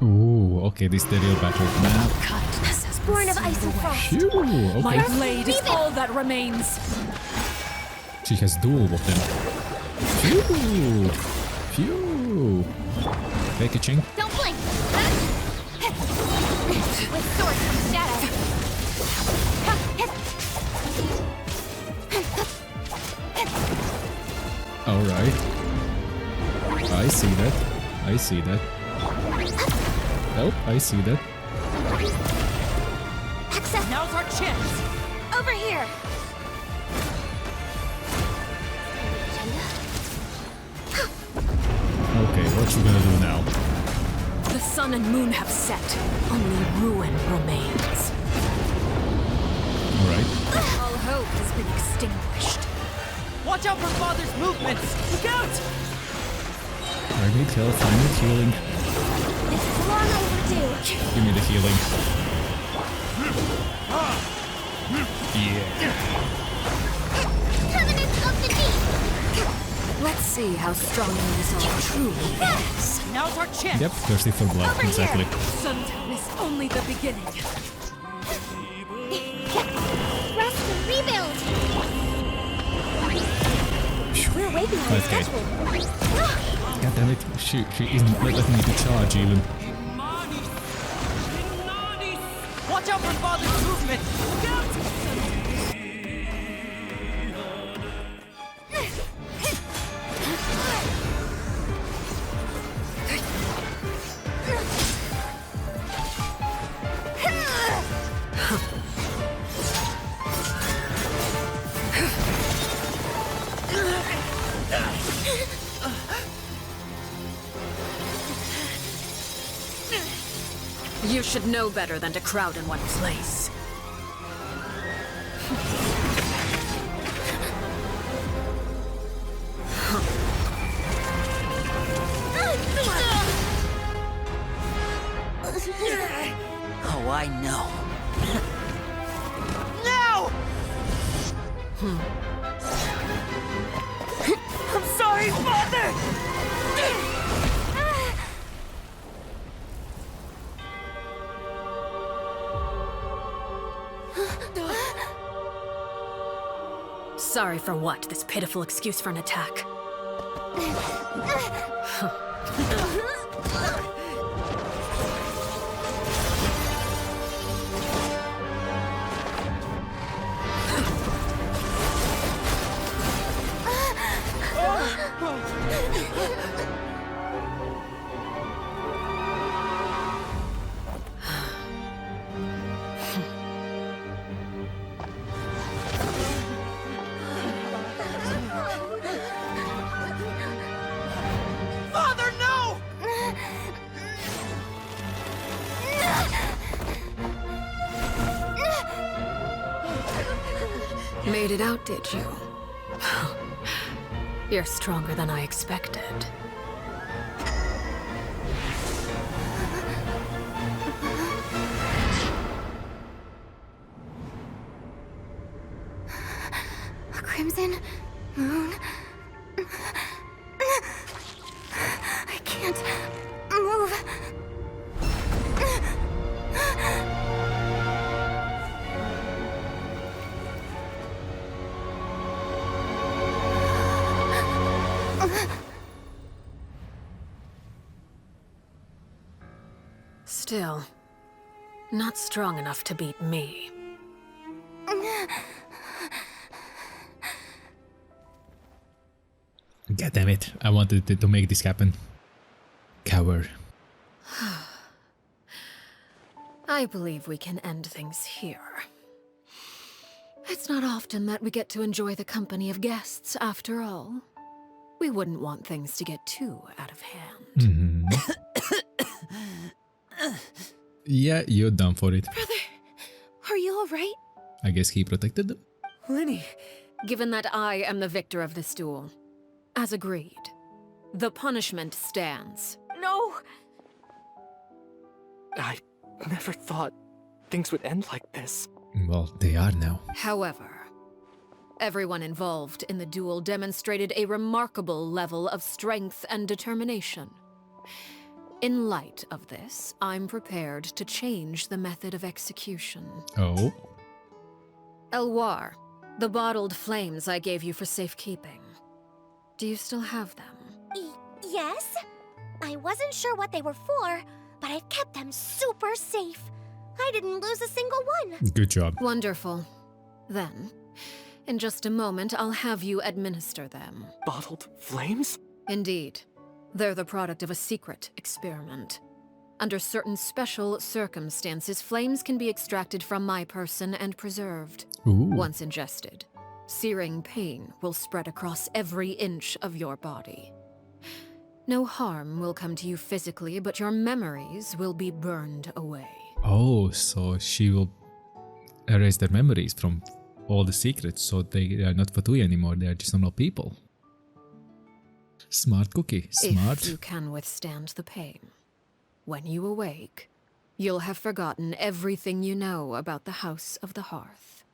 Speaker 1: Ooh, okay, this is the real battle. Now,
Speaker 2: Kindness
Speaker 6: born of ice and frost.
Speaker 1: Phew, okay.
Speaker 14: My blade is all that remains.
Speaker 1: She has dual weapon. Phew! Phew! Take a chink.
Speaker 3: Don't blink.
Speaker 13: With sword from shadow.
Speaker 1: Alright. I see that. I see that. Nope, I see that.
Speaker 14: Now's our chance.
Speaker 13: Over here.
Speaker 1: Okay, what you gonna do now?
Speaker 14: The sun and moon have set. Only ruin remains.
Speaker 1: Alright.
Speaker 14: All hope has been extinguished. Watch out for Father's movements! Look out!
Speaker 1: I need health, I need healing.
Speaker 6: This is long overdue.
Speaker 1: Give me the healing. Yeah.
Speaker 3: Covenant of the Deep.
Speaker 14: Let's see how strong this all truly is. Now's our chance!
Speaker 1: Yep, thirsty for blood, exactly.
Speaker 14: Sundown is only the beginning.
Speaker 3: Rest and rebuild.
Speaker 6: We're way behind
Speaker 1: 5K.
Speaker 6: schedule.
Speaker 1: God damn it, she isn't letting me to charge even.
Speaker 14: Watch out for Father's movement! Look out!
Speaker 2: You should know better than to crowd in one place.
Speaker 4: Oh, I know.
Speaker 14: Now! I'm sorry, Father!
Speaker 2: Sorry for what? This pitiful excuse for an attack.
Speaker 14: Father, no!
Speaker 2: Made it out, did you? You're stronger than I expected.
Speaker 6: A crimson moon. I can't move.
Speaker 2: Still, not strong enough to beat me.
Speaker 1: God damn it, I wanted to make this happen. Coward.
Speaker 2: I believe we can end things here. It's not often that we get to enjoy the company of guests, after all. We wouldn't want things to get too out of hand.
Speaker 1: Yeah, you're done for it.
Speaker 6: Brother, are you alright?
Speaker 1: I guess he protected them.
Speaker 2: Lenny, given that I am the victor of this duel, as agreed, the punishment stands.
Speaker 13: No!
Speaker 11: I never thought things would end like this.
Speaker 1: Well, they are now.
Speaker 2: However, everyone involved in the duel demonstrated a remarkable level of strength and determination. In light of this, I'm prepared to change the method of execution.
Speaker 1: Oh?
Speaker 2: Elwar, the bottled flames I gave you for safekeeping. Do you still have them?
Speaker 3: Yes? I wasn't sure what they were for, but I've kept them super safe. I didn't lose a single one.
Speaker 1: Good job.
Speaker 2: Wonderful. Then, in just a moment, I'll have you administer them.
Speaker 7: Bottled flames?
Speaker 2: Indeed. They're the product of a secret experiment. Under certain special circumstances, flames can be extracted from my person and preserved.
Speaker 1: Ooh.
Speaker 2: Once ingested, searing pain will spread across every inch of your body. No harm will come to you physically, but your memories will be burned away.
Speaker 1: Oh, so she will erase their memories from all the secrets, so they are not Fatui anymore, they are just normal people. Smart cookie, smart.
Speaker 2: If you can withstand the pain. When you awake, you'll have forgotten everything you know about the House of the Hearth,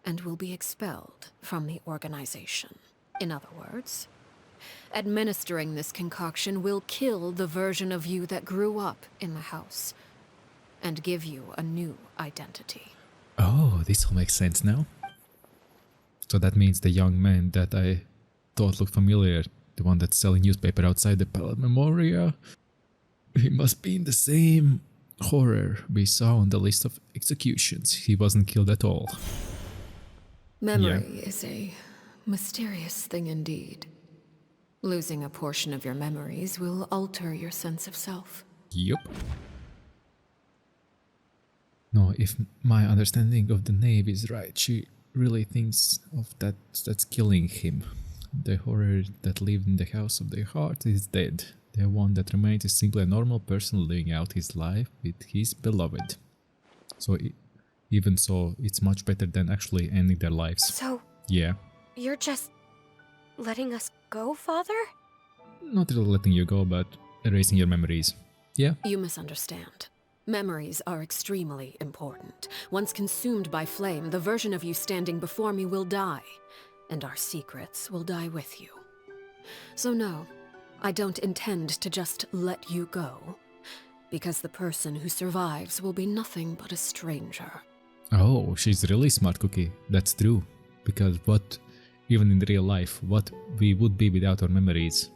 Speaker 2: and will be expelled from the organization. In other words, administering this concoction will kill the version of you that grew up in the house, and give you a new identity.
Speaker 1: Oh, this all makes sense now. So that means the young man that I thought looked familiar, the one that's selling newspaper outside the Palace Memoria, he must be in the same horror we saw on the list of executions. He wasn't killed at all.
Speaker 2: Memory is a mysterious thing indeed. Losing a portion of your memories will alter your sense of self.
Speaker 1: Yup. No, if my understanding of the knave is right, she really thinks of that's killing him. The horror that lived in the House of the Heart is dead. The one that remains is simply a normal person living out his life with his beloved. So even so, it's much better than actually ending their lives.
Speaker 13: So...
Speaker 1: Yeah.
Speaker 13: You're just... letting us go, Father?
Speaker 1: Not really letting you go, but erasing your memories. Yeah.
Speaker 2: You misunderstand. Memories are extremely important. Once consumed by flame, the version of you standing before me will die, and our secrets will die with you. So no, I don't intend to just let you go, because the person who survives will be nothing but a stranger.
Speaker 1: Oh, she's really smart cookie. That's true. Because even in real life, what we would be without our memories?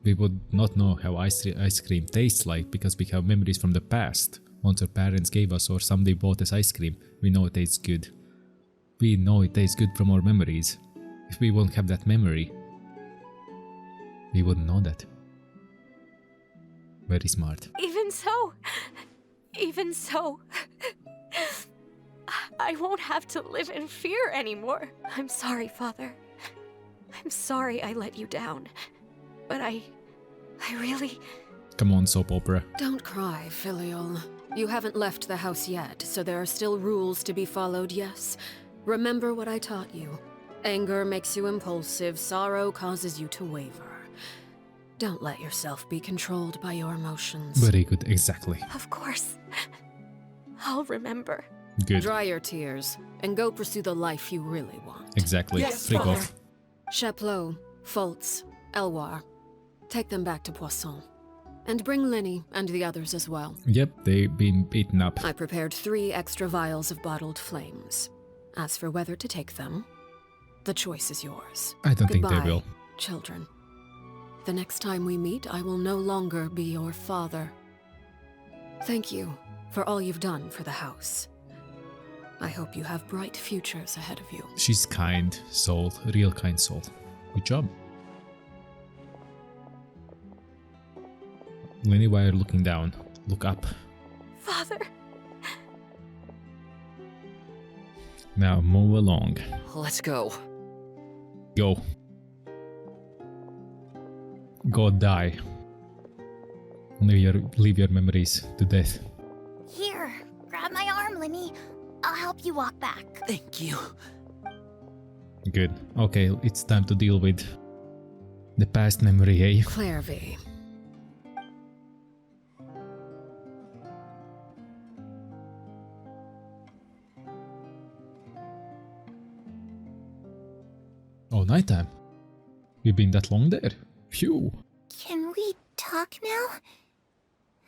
Speaker 1: We would not know how ice cream tastes like because we have memories from the past. Once our parents gave us or somebody bought us ice cream, we know it tastes good. We know it tastes good from our memories. If we won't have that memory, we wouldn't know that. Very smart.
Speaker 13: Even so, I won't have to live in fear anymore. I'm sorry, Father. I'm sorry I let you down. But I really...
Speaker 1: Come on, soap opera.
Speaker 2: Don't cry, Filial. You haven't left the house yet, so there are still rules to be followed, yes? Remember what I taught you. Anger makes you impulsive, sorrow causes you to waver. Don't let yourself be controlled by your emotions.
Speaker 1: Very good, exactly.
Speaker 13: Of course. I'll remember.
Speaker 1: Good.
Speaker 2: Dry your tears, and go pursue the life you really want.
Speaker 1: Exactly.
Speaker 11: Yes,
Speaker 1: Freak
Speaker 11: Father.
Speaker 1: off.
Speaker 2: Chaplot, Foltz, Elwar. Take them back to Poisson. And bring Linny and the others as well.
Speaker 1: Yep, they've been beaten up.
Speaker 2: I prepared 3 extra vials of bottled flames. As for whether to take them, the choice is yours.
Speaker 1: I don't think
Speaker 2: Goodbye,
Speaker 1: they will.
Speaker 2: Children. The next time we meet, I will no longer be your father. Thank you for all you've done for the house. I hope you have bright futures ahead of you.
Speaker 1: She's kind soul, real kind soul. Good job. Lenny, while you're looking down, look up.
Speaker 13: Father.
Speaker 1: Now move along.
Speaker 4: Let's go.
Speaker 1: Go. Go die. Leave your memories to death.
Speaker 3: Here, grab my arm, Linny. I'll help you walk back.
Speaker 4: Thank you.
Speaker 1: Good. Okay, it's time to deal with the past memory, eh?
Speaker 2: Clairvy.
Speaker 1: Oh, nighttime. We've been that long there. Phew.
Speaker 3: Can we talk now?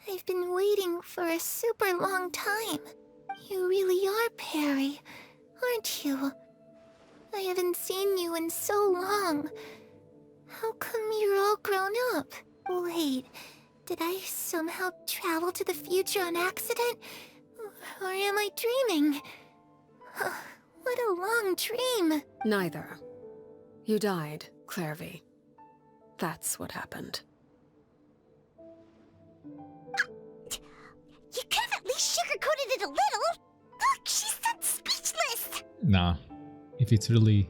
Speaker 3: I've been waiting for a super long time. You really are Perry, aren't you? I haven't seen you in so long. How come you're all grown up? Wait, did I somehow travel to the future on accident? Or am I dreaming? What a long dream.
Speaker 2: Neither. You died, Clairvy. That's what happened.
Speaker 3: You could have at least sugarcoated it a little. Look, she's done speechless.
Speaker 1: Nah. If this really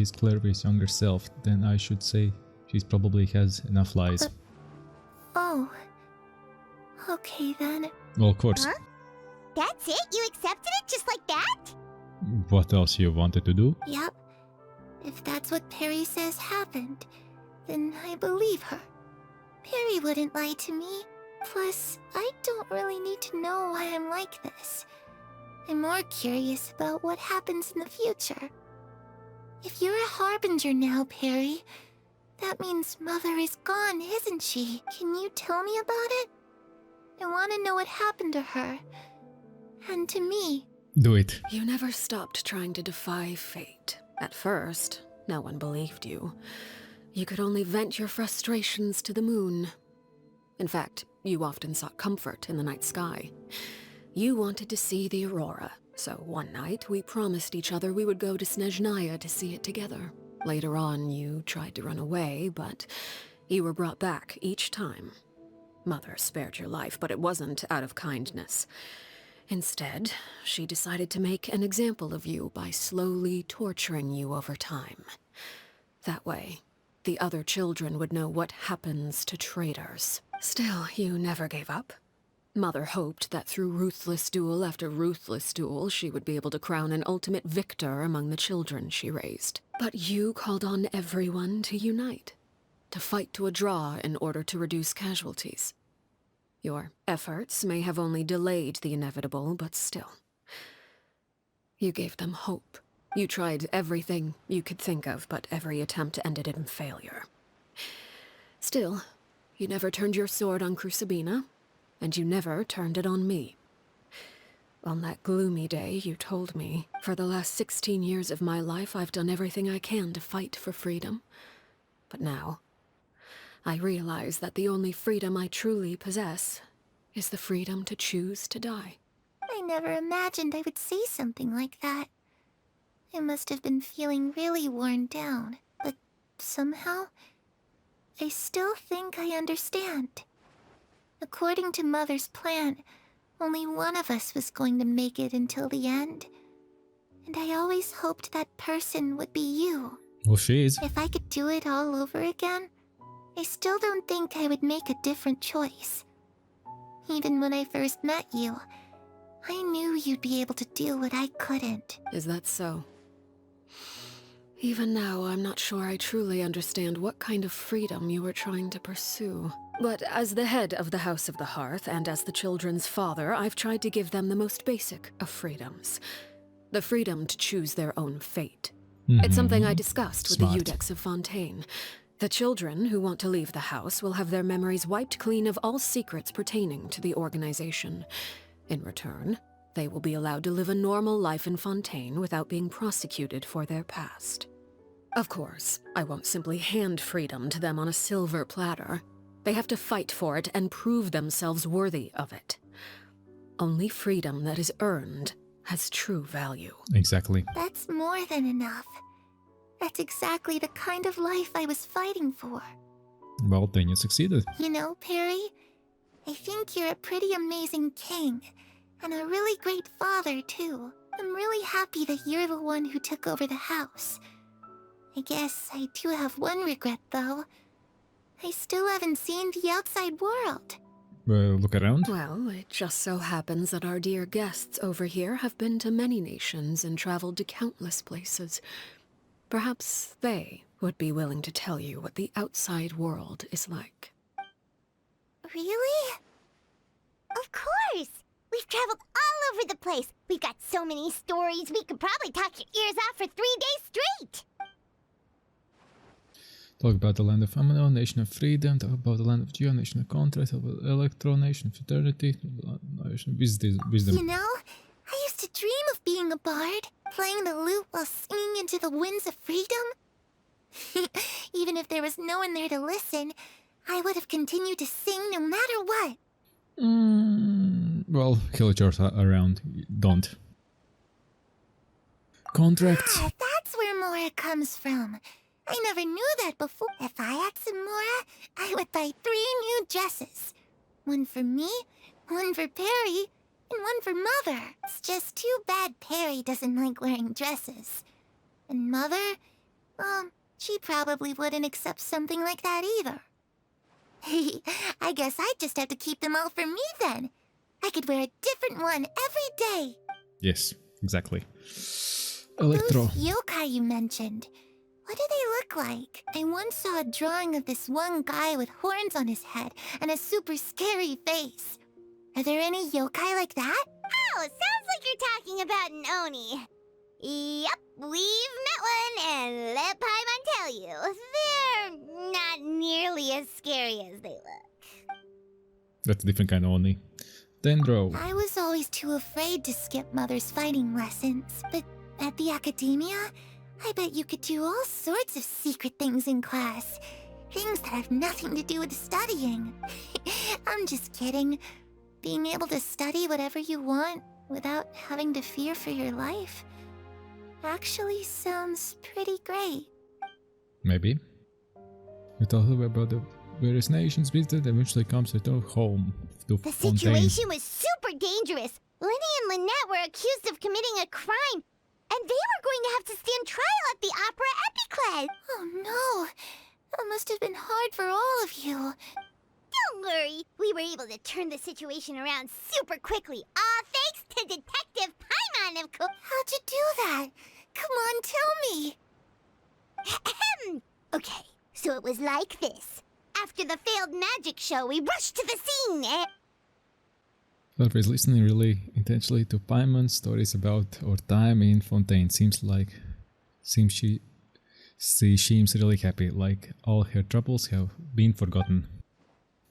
Speaker 1: is Clairvy's younger self, then I should say she probably has enough lies.
Speaker 3: Oh. Okay then.
Speaker 1: Well, of course.
Speaker 3: Huh? That's it? You accepted it just like that?
Speaker 1: What else you wanted to do?
Speaker 3: Yep. If that's what Perry says happened, then I believe her. Perry wouldn't lie to me. Plus, I don't really need to know why I'm like this. I'm more curious about what happens in the future. If you're a harbinger now, Perry, that means Mother is gone, isn't she? Can you tell me about it? I want to know what happened to her. And to me.
Speaker 1: Do it.
Speaker 2: You never stopped trying to defy fate. At first, no one believed you. You could only vent your frustrations to the moon. In fact, you often sought comfort in the night sky. You wanted to see the aurora, so one night we promised each other we would go to Snezhnaya to see it together. Later on, you tried to run away, but you were brought back each time. Mother spared your life, but it wasn't out of kindness. Instead, she decided to make an example of you by slowly torturing you over time. That way, the other children would know what happens to traitors. Still, you never gave up. Mother hoped that through ruthless duel after ruthless duel, she would be able to crown an ultimate victor among the children she raised. But you called on everyone to unite, to fight to a draw in order to reduce casualties. Your efforts may have only delayed the inevitable, but still. You gave them hope. You tried everything you could think of, but every attempt ended in failure. Still, you never turned your sword on Crucibina, and you never turned it on me. On that gloomy day, you told me, for the last 16 years of my life, I've done everything I can to fight for freedom. But now, I realize that the only freedom I truly possess is the freedom to choose to die.
Speaker 3: I never imagined I would say something like that. I must have been feeling really worn down, but somehow, I still think I understand. According to Mother's plan, only one of us was going to make it until the end. And I always hoped that person would be you.
Speaker 1: Well, she is.
Speaker 3: If I could do it all over again, I still don't think I would make a different choice. Even when I first met you, I knew you'd be able to do what I couldn't.
Speaker 2: Is that so? Even now, I'm not sure I truly understand what kind of freedom you were trying to pursue. But as the head of the House of the Hearth, and as the children's father, I've tried to give them the most basic of freedoms. The freedom to choose their own fate. It's something I discussed with the Eudex of Fontaine. The children who want to leave the house will have their memories wiped clean of all secrets pertaining to the organization. In return, they will be allowed to live a normal life in Fontaine without being prosecuted for their past. Of course, I won't simply hand freedom to them on a silver platter. They have to fight for it and prove themselves worthy of it. Only freedom that is earned has true value.
Speaker 1: Exactly.
Speaker 3: That's more than enough. That's exactly the kind of life I was fighting for.
Speaker 1: Well, then you succeeded.
Speaker 3: You know, Perry, I think you're a pretty amazing king, and a really great father, too. I'm really happy that you're the one who took over the house. I guess I do have one regret, though. I still haven't seen the outside world.
Speaker 1: Look around.
Speaker 2: Well, it just so happens that our dear guests over here have been to many nations and traveled to countless places. Perhaps they would be willing to tell you what the outside world is like.
Speaker 3: Really? Of course! We've traveled all over the place. We've got so many stories, we could probably talk your ears off for 3 days straight.
Speaker 1: Talk about the land of Amano, nation of freedom. Talk about the land of Geo, nation of contract. Talk about Electro, nation of fraternity. Nation of wisdom.
Speaker 3: You know, I used to dream of being a bard, playing the lute while singing into the winds of freedom. Even if there was no one there to listen, I would have continued to sing no matter what.
Speaker 1: Well, villagers are around. Don't. Contracts.
Speaker 3: Ah, that's where Mora comes from. I never knew that before. If I had some Mora, I would buy 3 new dresses. One for me, one for Perry, and one for Mother. It's just too bad Perry doesn't like wearing dresses. And Mother, she probably wouldn't accept something like that either. I guess I'd just have to keep them all for me then. I could wear a different one every day.
Speaker 1: Yes, exactly. Electro.
Speaker 3: Those yokai you mentioned, what do they look like? I once saw a drawing of this one guy with horns on his head and a super scary face. Are there any yokai like that?
Speaker 15: Oh, sounds like you're talking about an Oni. Yep, we've met one, and let Paimon tell you, they're not nearly as scary as they look.
Speaker 1: That's a different kind of Oni. Dendro.
Speaker 3: I was always too afraid to skip Mother's fighting lessons, but at the academia, I bet you could do all sorts of secret things in class. Things that have nothing to do with studying. I'm just kidding. Being able to study whatever you want without having to fear for your life actually sounds pretty great.
Speaker 1: Maybe. We talked about the various nations visited eventually comes to home. To
Speaker 15: The
Speaker 1: Fontaine.
Speaker 15: situation was super dangerous. Lenny and Lynette were accused of committing a crime, and they were going to have to stand trial at the Opera Epicled.
Speaker 3: Oh no! That must have been hard for all of you.
Speaker 15: Don't worry, we were able to turn the situation around super quickly, all thanks to Detective Paimon, of course.
Speaker 3: How'd you do that? Come on, tell me.
Speaker 15: Okay, so it was like this. After the failed magic show, we rushed to the scene,
Speaker 1: Whoever is listening really intentionally to Paimon's stories about our time in Fontaine she seems really happy, like all her troubles have been forgotten.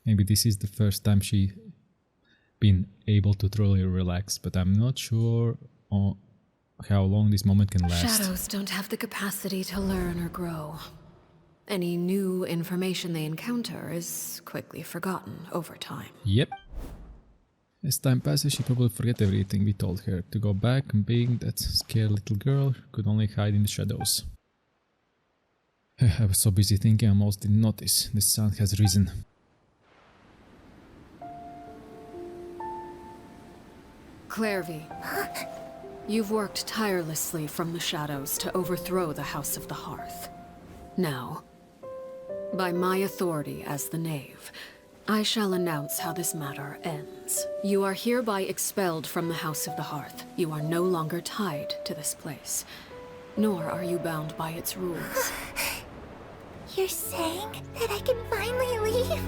Speaker 1: Maybe this is the first time she been able to truly relax, but I'm not sure how long this moment can last.
Speaker 2: Shadows don't have the capacity to learn or grow. Any new information they encounter is quickly forgotten over time.
Speaker 1: Yep. As time passes, she probably forget everything we told her, to go back and being that scared little girl who could only hide in the shadows. I was so busy thinking I almost didn't notice. The sun has risen.
Speaker 2: Clairvy, you've worked tirelessly from the shadows to overthrow the House of the Hearth. Now, by my authority as the Knave, I shall announce how this matter ends. You are hereby expelled from the House of the Hearth. You are no longer tied to this place, nor are you bound by its rules.
Speaker 3: You're saying that I can finally leave?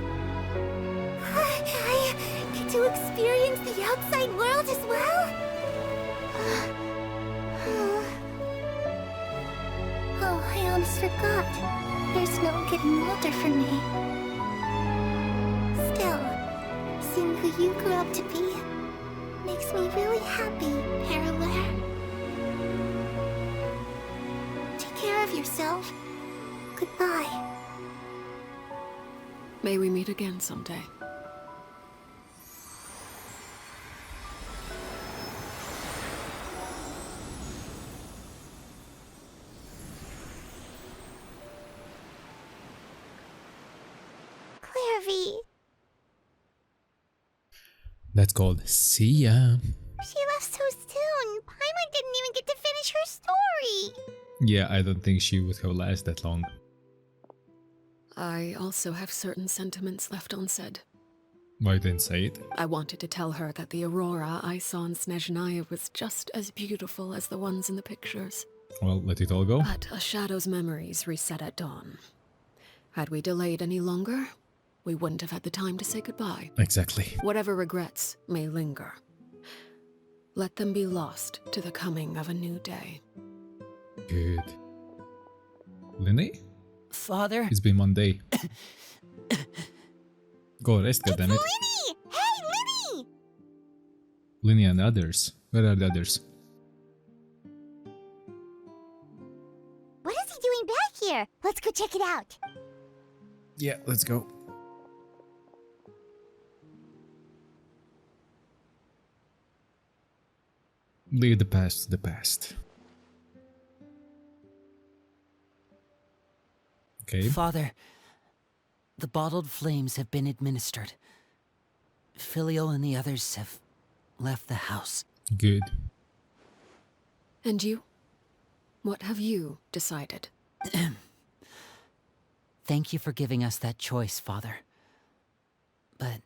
Speaker 3: I get to experience the outside world as well? Oh, I almost forgot. There's no getting older for me. Still, seeing who you grew up to be makes me really happy, Parallel. Take care of yourself. Goodbye.
Speaker 2: May we meet again someday.
Speaker 3: Clairvy.
Speaker 1: That's called see ya.
Speaker 15: She left so soon. Paimon didn't even get to finish her story.
Speaker 1: Yeah, I don't think she would have lasted that long.
Speaker 2: I also have certain sentiments left unsaid.
Speaker 1: Why didn't say it?
Speaker 2: I wanted to tell her that the aurora I saw in Snezhnaya was just as beautiful as the ones in the pictures.
Speaker 1: Well, let it all go.
Speaker 2: But a shadow's memories reset at dawn. Had we delayed any longer, we wouldn't have had the time to say goodbye.
Speaker 1: Exactly.
Speaker 2: Whatever regrets may linger, let them be lost to the coming of a new day.
Speaker 1: Good. Linny?
Speaker 4: Father?
Speaker 1: It's been one day. Go rest, goddammit.
Speaker 15: Linny! Hey, Linny!
Speaker 1: Linny and others. Where are the others?
Speaker 15: What is he doing back here? Let's go check it out.
Speaker 1: Yeah, let's go. Leave the past to the past. Okay.
Speaker 4: Father, the bottled flames have been administered. Filio and the others have left the house.
Speaker 1: Good.
Speaker 2: And you? What have you decided?
Speaker 4: Thank you for giving us that choice, Father. But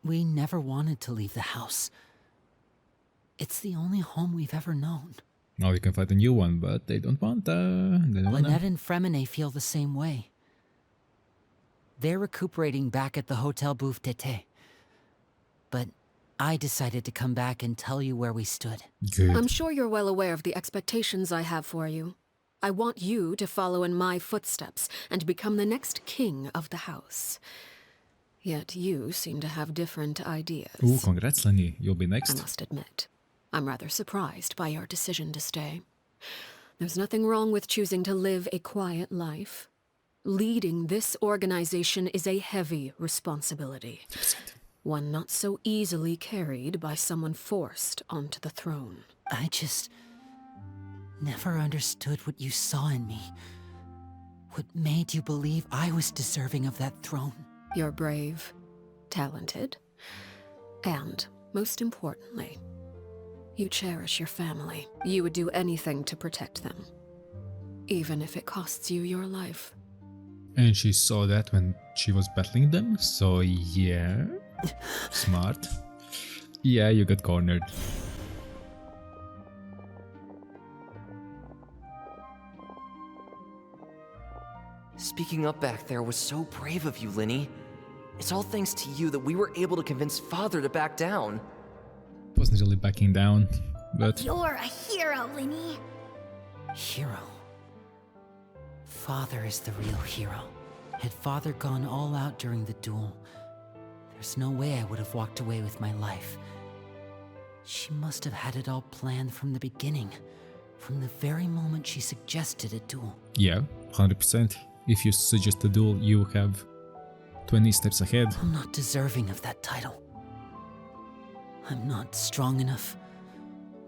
Speaker 4: we never wanted to leave the house. It's the only home we've ever known.
Speaker 1: Now you can find a new one, but they don't want
Speaker 4: Lynette and Fremine feel the same way. They're recuperating back at the Hotel Bouffe d'été. But I decided to come back and tell you where we stood.
Speaker 1: Good.
Speaker 2: I'm sure you're well aware of the expectations I have for you. I want you to follow in my footsteps and become the next king of the house. Yet you seem to have different ideas.
Speaker 1: Ooh, congrats, Lenny. You'll be next.
Speaker 2: I must admit, I'm rather surprised by your decision to stay. There's nothing wrong with choosing to live a quiet life. Leading this organization is a heavy responsibility. 100%. One not so easily carried by someone forced onto the throne.
Speaker 4: I just never understood what you saw in me. What made you believe I was deserving of that throne?
Speaker 2: You're brave, talented, and, most importantly, you cherish your family. You would do anything to protect them, even if it costs you your life.
Speaker 1: And she saw that when she was battling them, so yeah. Smart. Yeah, you got cornered.
Speaker 5: Speaking up back there was so brave of you, Linny. It's all thanks to you that we were able to convince Father to back down.
Speaker 1: Wasn't really backing down, but...
Speaker 15: You're a hero, Linny.
Speaker 4: Hero? Father is the real hero. Had Father gone all out during the duel, there's no way I would have walked away with my life. She must have had it all planned from the beginning, from the very moment she suggested a duel.
Speaker 1: Yeah, 100%. If you suggest a duel, you have 20 steps ahead.
Speaker 4: I'm not deserving of that title. I'm not strong enough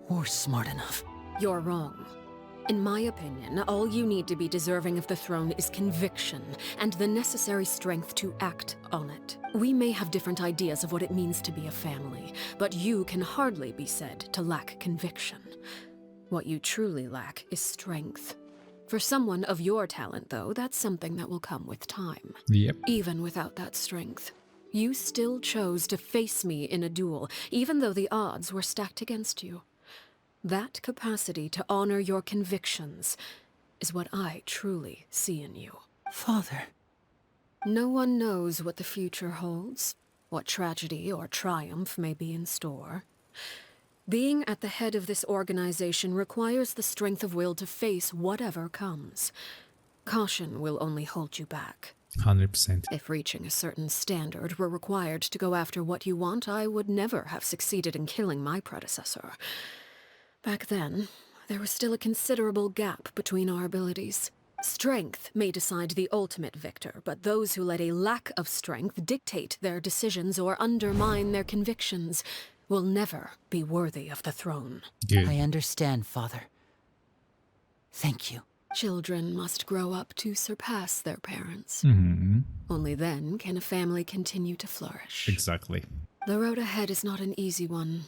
Speaker 4: or smart enough.
Speaker 2: You're wrong. In my opinion, all you need to be deserving of the throne is conviction and the necessary strength to act on it. We may have different ideas of what it means to be a family, but you can hardly be said to lack conviction. What you truly lack is strength. For someone of your talent, though, that's something that will come with time.
Speaker 1: Yep.
Speaker 2: Even without that strength, you still chose to face me in a duel, even though the odds were stacked against you. That capacity to honor your convictions is what I truly see in you.
Speaker 4: Father.
Speaker 2: No one knows what the future holds, what tragedy or triumph may be in store. Being at the head of this organization requires the strength of will to face whatever comes. Caution will only hold you back.
Speaker 1: 100%.
Speaker 2: If reaching a certain standard were required to go after what you want, I would never have succeeded in killing my predecessor. Back then, there was still a considerable gap between our abilities. Strength may decide the ultimate victor, but those who let a lack of strength dictate their decisions or undermine their convictions will never be worthy of the throne.
Speaker 1: Good.
Speaker 4: I understand, Father. Thank you.
Speaker 2: Children must grow up to surpass their parents.
Speaker 1: Mm-hmm.
Speaker 2: Only then can a family continue to flourish.
Speaker 1: Exactly.
Speaker 2: The road ahead is not an easy one.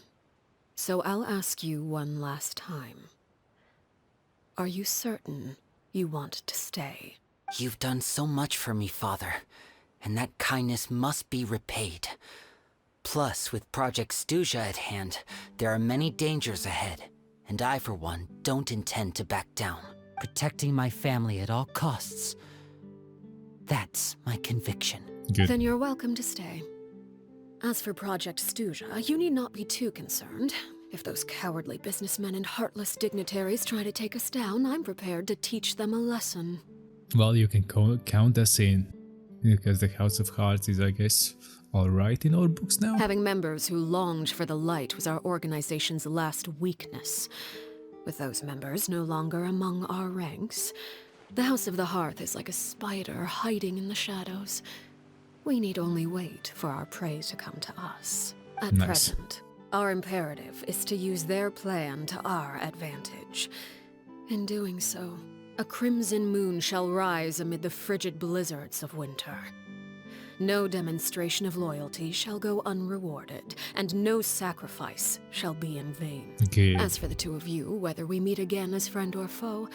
Speaker 2: So I'll ask you one last time. Are you certain you want to stay?
Speaker 4: You've done so much for me, Father, and that kindness must be repaid. Plus, with Project Stuja at hand, there are many dangers ahead, and I, for one, don't intend to back down. Protecting my family at all costs. That's my conviction.
Speaker 1: Good.
Speaker 2: Then you're welcome to stay. As for Project Stuja, you need not be too concerned. If those cowardly businessmen and heartless dignitaries try to take us down, I'm prepared to teach them a lesson.
Speaker 1: Well, you can count us in, because the House of Hearts is, I guess, alright in our books now.
Speaker 2: Having members who longed for the light was our organization's last weakness. With those members no longer among our ranks, the House of the Hearth is like a spider hiding in the shadows. We need only wait for our prey to come to us. At present, our imperative is to use their plan to our advantage. In doing so, a crimson moon shall rise amid the frigid blizzards of winter. No demonstration of loyalty shall go unrewarded, and no sacrifice shall be in vain.
Speaker 1: Okay.
Speaker 2: As for the two of you, whether we meet again as friend or foe,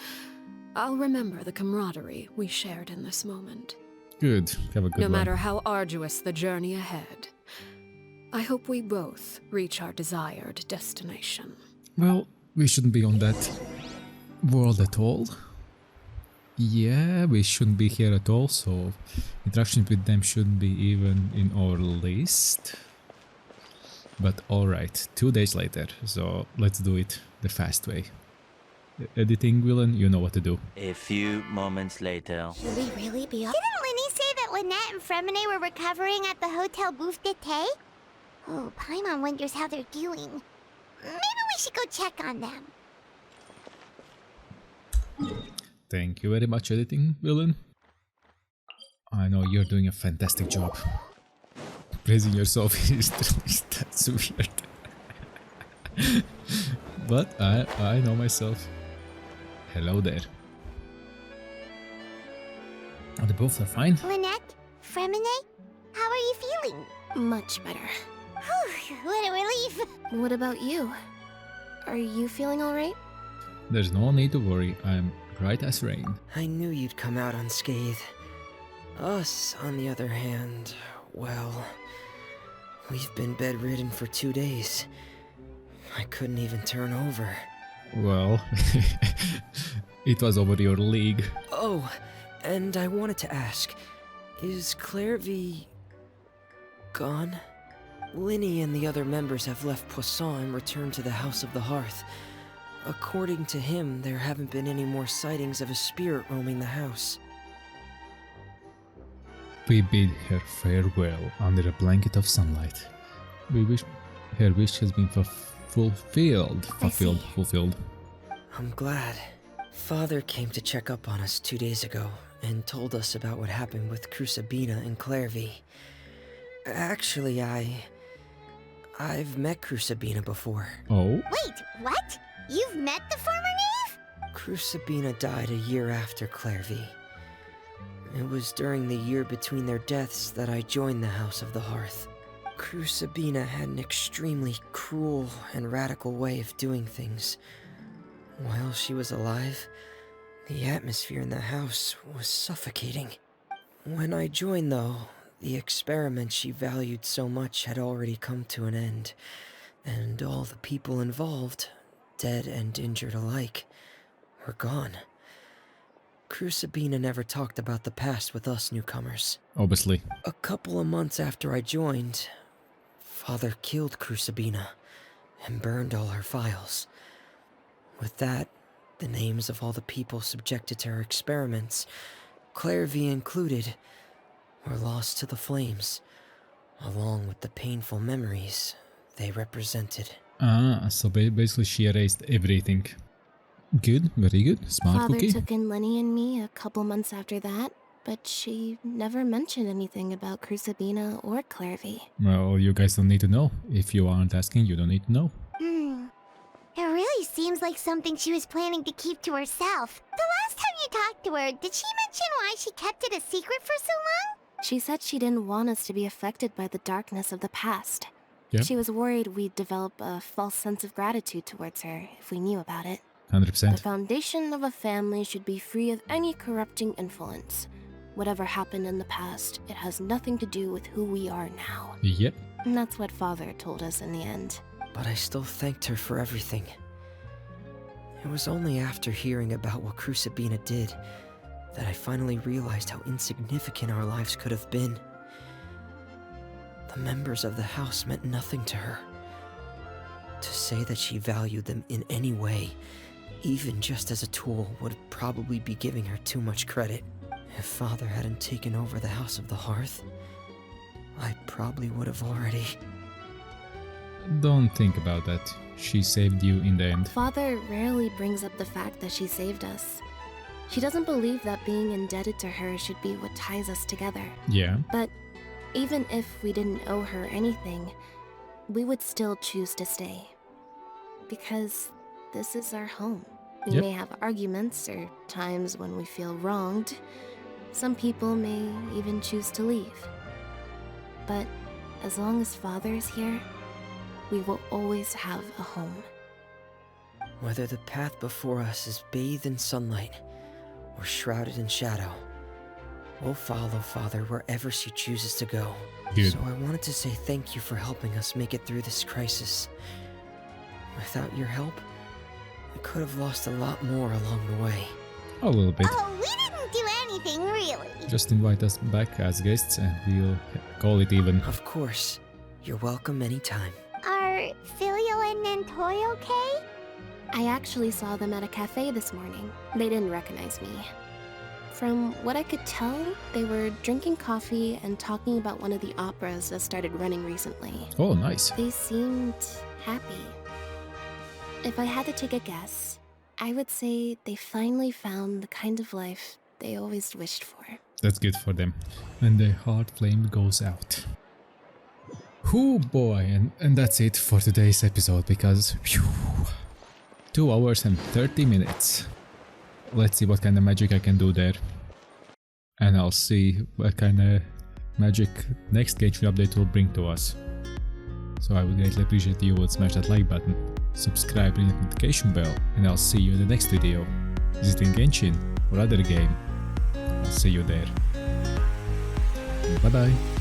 Speaker 2: I'll remember the camaraderie we shared in this moment.
Speaker 1: Good. Have a good
Speaker 2: No
Speaker 1: one.
Speaker 2: matter how arduous the journey ahead, I hope we both reach our desired destination.
Speaker 1: Well, we shouldn't be on that world at all. Yeah, we shouldn't be here at all, so interactions with them shouldn't be even in our list. But alright, 2 days later, so let's do it the fast way. Editing, Villain, you know what to do.
Speaker 12: A few moments later.
Speaker 15: Should we really be off? Didn't Linny say that Lynette and Fremine were recovering at the Hotel Bouffe d'été? Oh, Paimon wonders how they're doing. Maybe we should go check on them.
Speaker 1: Thank you very much, Editing, Villain. I know you're doing a fantastic job. Praising yourself is that's weird. But I know myself. Hello there. Oh, they both are fine.
Speaker 15: Lynette, Fremine, how are you feeling?
Speaker 6: Much better.
Speaker 15: Whew, what a relief.
Speaker 6: What about you? Are you feeling alright?
Speaker 1: There's no need to worry, I'm right as rain.
Speaker 8: I knew you'd come out unscathed. Us, on the other hand, well, we've been bedridden for 2 days. I couldn't even turn over.
Speaker 1: Well, it was over your league.
Speaker 8: Oh, and I wanted to ask, is Claire gone? Linny and the other members have left Poisson and returned to the House of the Hearth. According to him, there haven't been any more sightings of a spirit roaming the house.
Speaker 1: We bid her farewell under a blanket of sunlight. We wish her wish has been fulfilled.
Speaker 8: I'm glad. Father came to check up on us 2 days ago and told us about what happened with Crucibina and Clairvy. Actually, I've met Crucibina before.
Speaker 1: Oh?
Speaker 15: Wait, what? You've met the former knave?
Speaker 8: Crucibina died a year after Clairvy. It was during the year between their deaths that I joined the House of the Hearth. Crucibina had an extremely cruel and radical way of doing things. While she was alive, the atmosphere in the house was suffocating. When I joined, though, the experiment she valued so much had already come to an end, and all the people involved, dead and injured alike, were gone. Crucibina never talked about the past with us newcomers.
Speaker 1: Obviously.
Speaker 8: A couple of months after I joined, Father killed Crucibina and burned all her files. With that, the names of all the people subjected to her experiments, Clairvy included, were lost to the flames, along with the painful memories they represented.
Speaker 1: Ah, so basically she erased everything. Good, very good, smart
Speaker 6: Father
Speaker 1: cookie.
Speaker 6: took in Lenny and me a couple months after that, but she never mentioned anything about Crucibina or Clairvy.
Speaker 1: Well, you guys don't need to know. If you aren't asking, you don't need to know.
Speaker 15: It really seems like something she was planning to keep to herself. The last time you talked to her, did she mention why she kept it a secret for so long?
Speaker 6: She said she didn't want us to be affected by the darkness of the past.
Speaker 1: Yep.
Speaker 6: She was worried we'd develop a false sense of gratitude towards her if we knew about it.
Speaker 1: 100%.
Speaker 6: The foundation of a family should be free of any corrupting influence. Whatever happened in the past, it has nothing to do with who we are now.
Speaker 1: Yep.
Speaker 6: And that's what Father told us in the end.
Speaker 8: But I still thanked her for everything. It was only after hearing about what Crucibina did that I finally realized how insignificant our lives could have been. The members of the house meant nothing to her. To say that she valued them in any way, even just as a tool, would probably be giving her too much credit. If Father hadn't taken over the House of the Hearth, I probably would have already...
Speaker 1: Don't think about that. She saved you in the end.
Speaker 6: Father rarely brings up the fact that she saved us. She doesn't believe that being indebted to her should be what ties us together.
Speaker 1: Yeah.
Speaker 6: But even if we didn't owe her anything, we would still choose to stay. Because this is our home. We may have arguments or times when we feel wronged. Some people may even choose to leave. But as long as Father is here, we will always have a home.
Speaker 8: Whether the path before us is bathed in sunlight or shrouded in shadow, we'll follow Father wherever she chooses to go.
Speaker 1: Good.
Speaker 8: So I wanted to say thank you for helping us make it through this crisis. Without your help, we could have lost a lot more along the way.
Speaker 1: A little bit.
Speaker 15: Oh, we didn't do anything, really.
Speaker 1: Just invite us back as guests and we'll call it even.
Speaker 8: Of course. You're welcome anytime.
Speaker 15: Are Filial and Nantoy okay?
Speaker 6: I actually saw them at a cafe this morning. They didn't recognize me. From what I could tell, they were drinking coffee and talking about one of the operas that started running recently.
Speaker 1: Oh, nice.
Speaker 6: They seemed happy. If I had to take a guess, I would say they finally found the kind of life they always wished for.
Speaker 1: That's good for them. And the Hearth-Flame goes out. Oh boy, and that's it for today's episode, because 2 hours and 30 minutes. Let's see what kind of magic I can do there. And I'll see what kind of magic next Genshin update will bring to us. So I would greatly appreciate you would smash that like button, subscribe, ring the notification bell, and I'll see you in the next video. Is it in Genshin or other game? I'll see you there. Bye bye.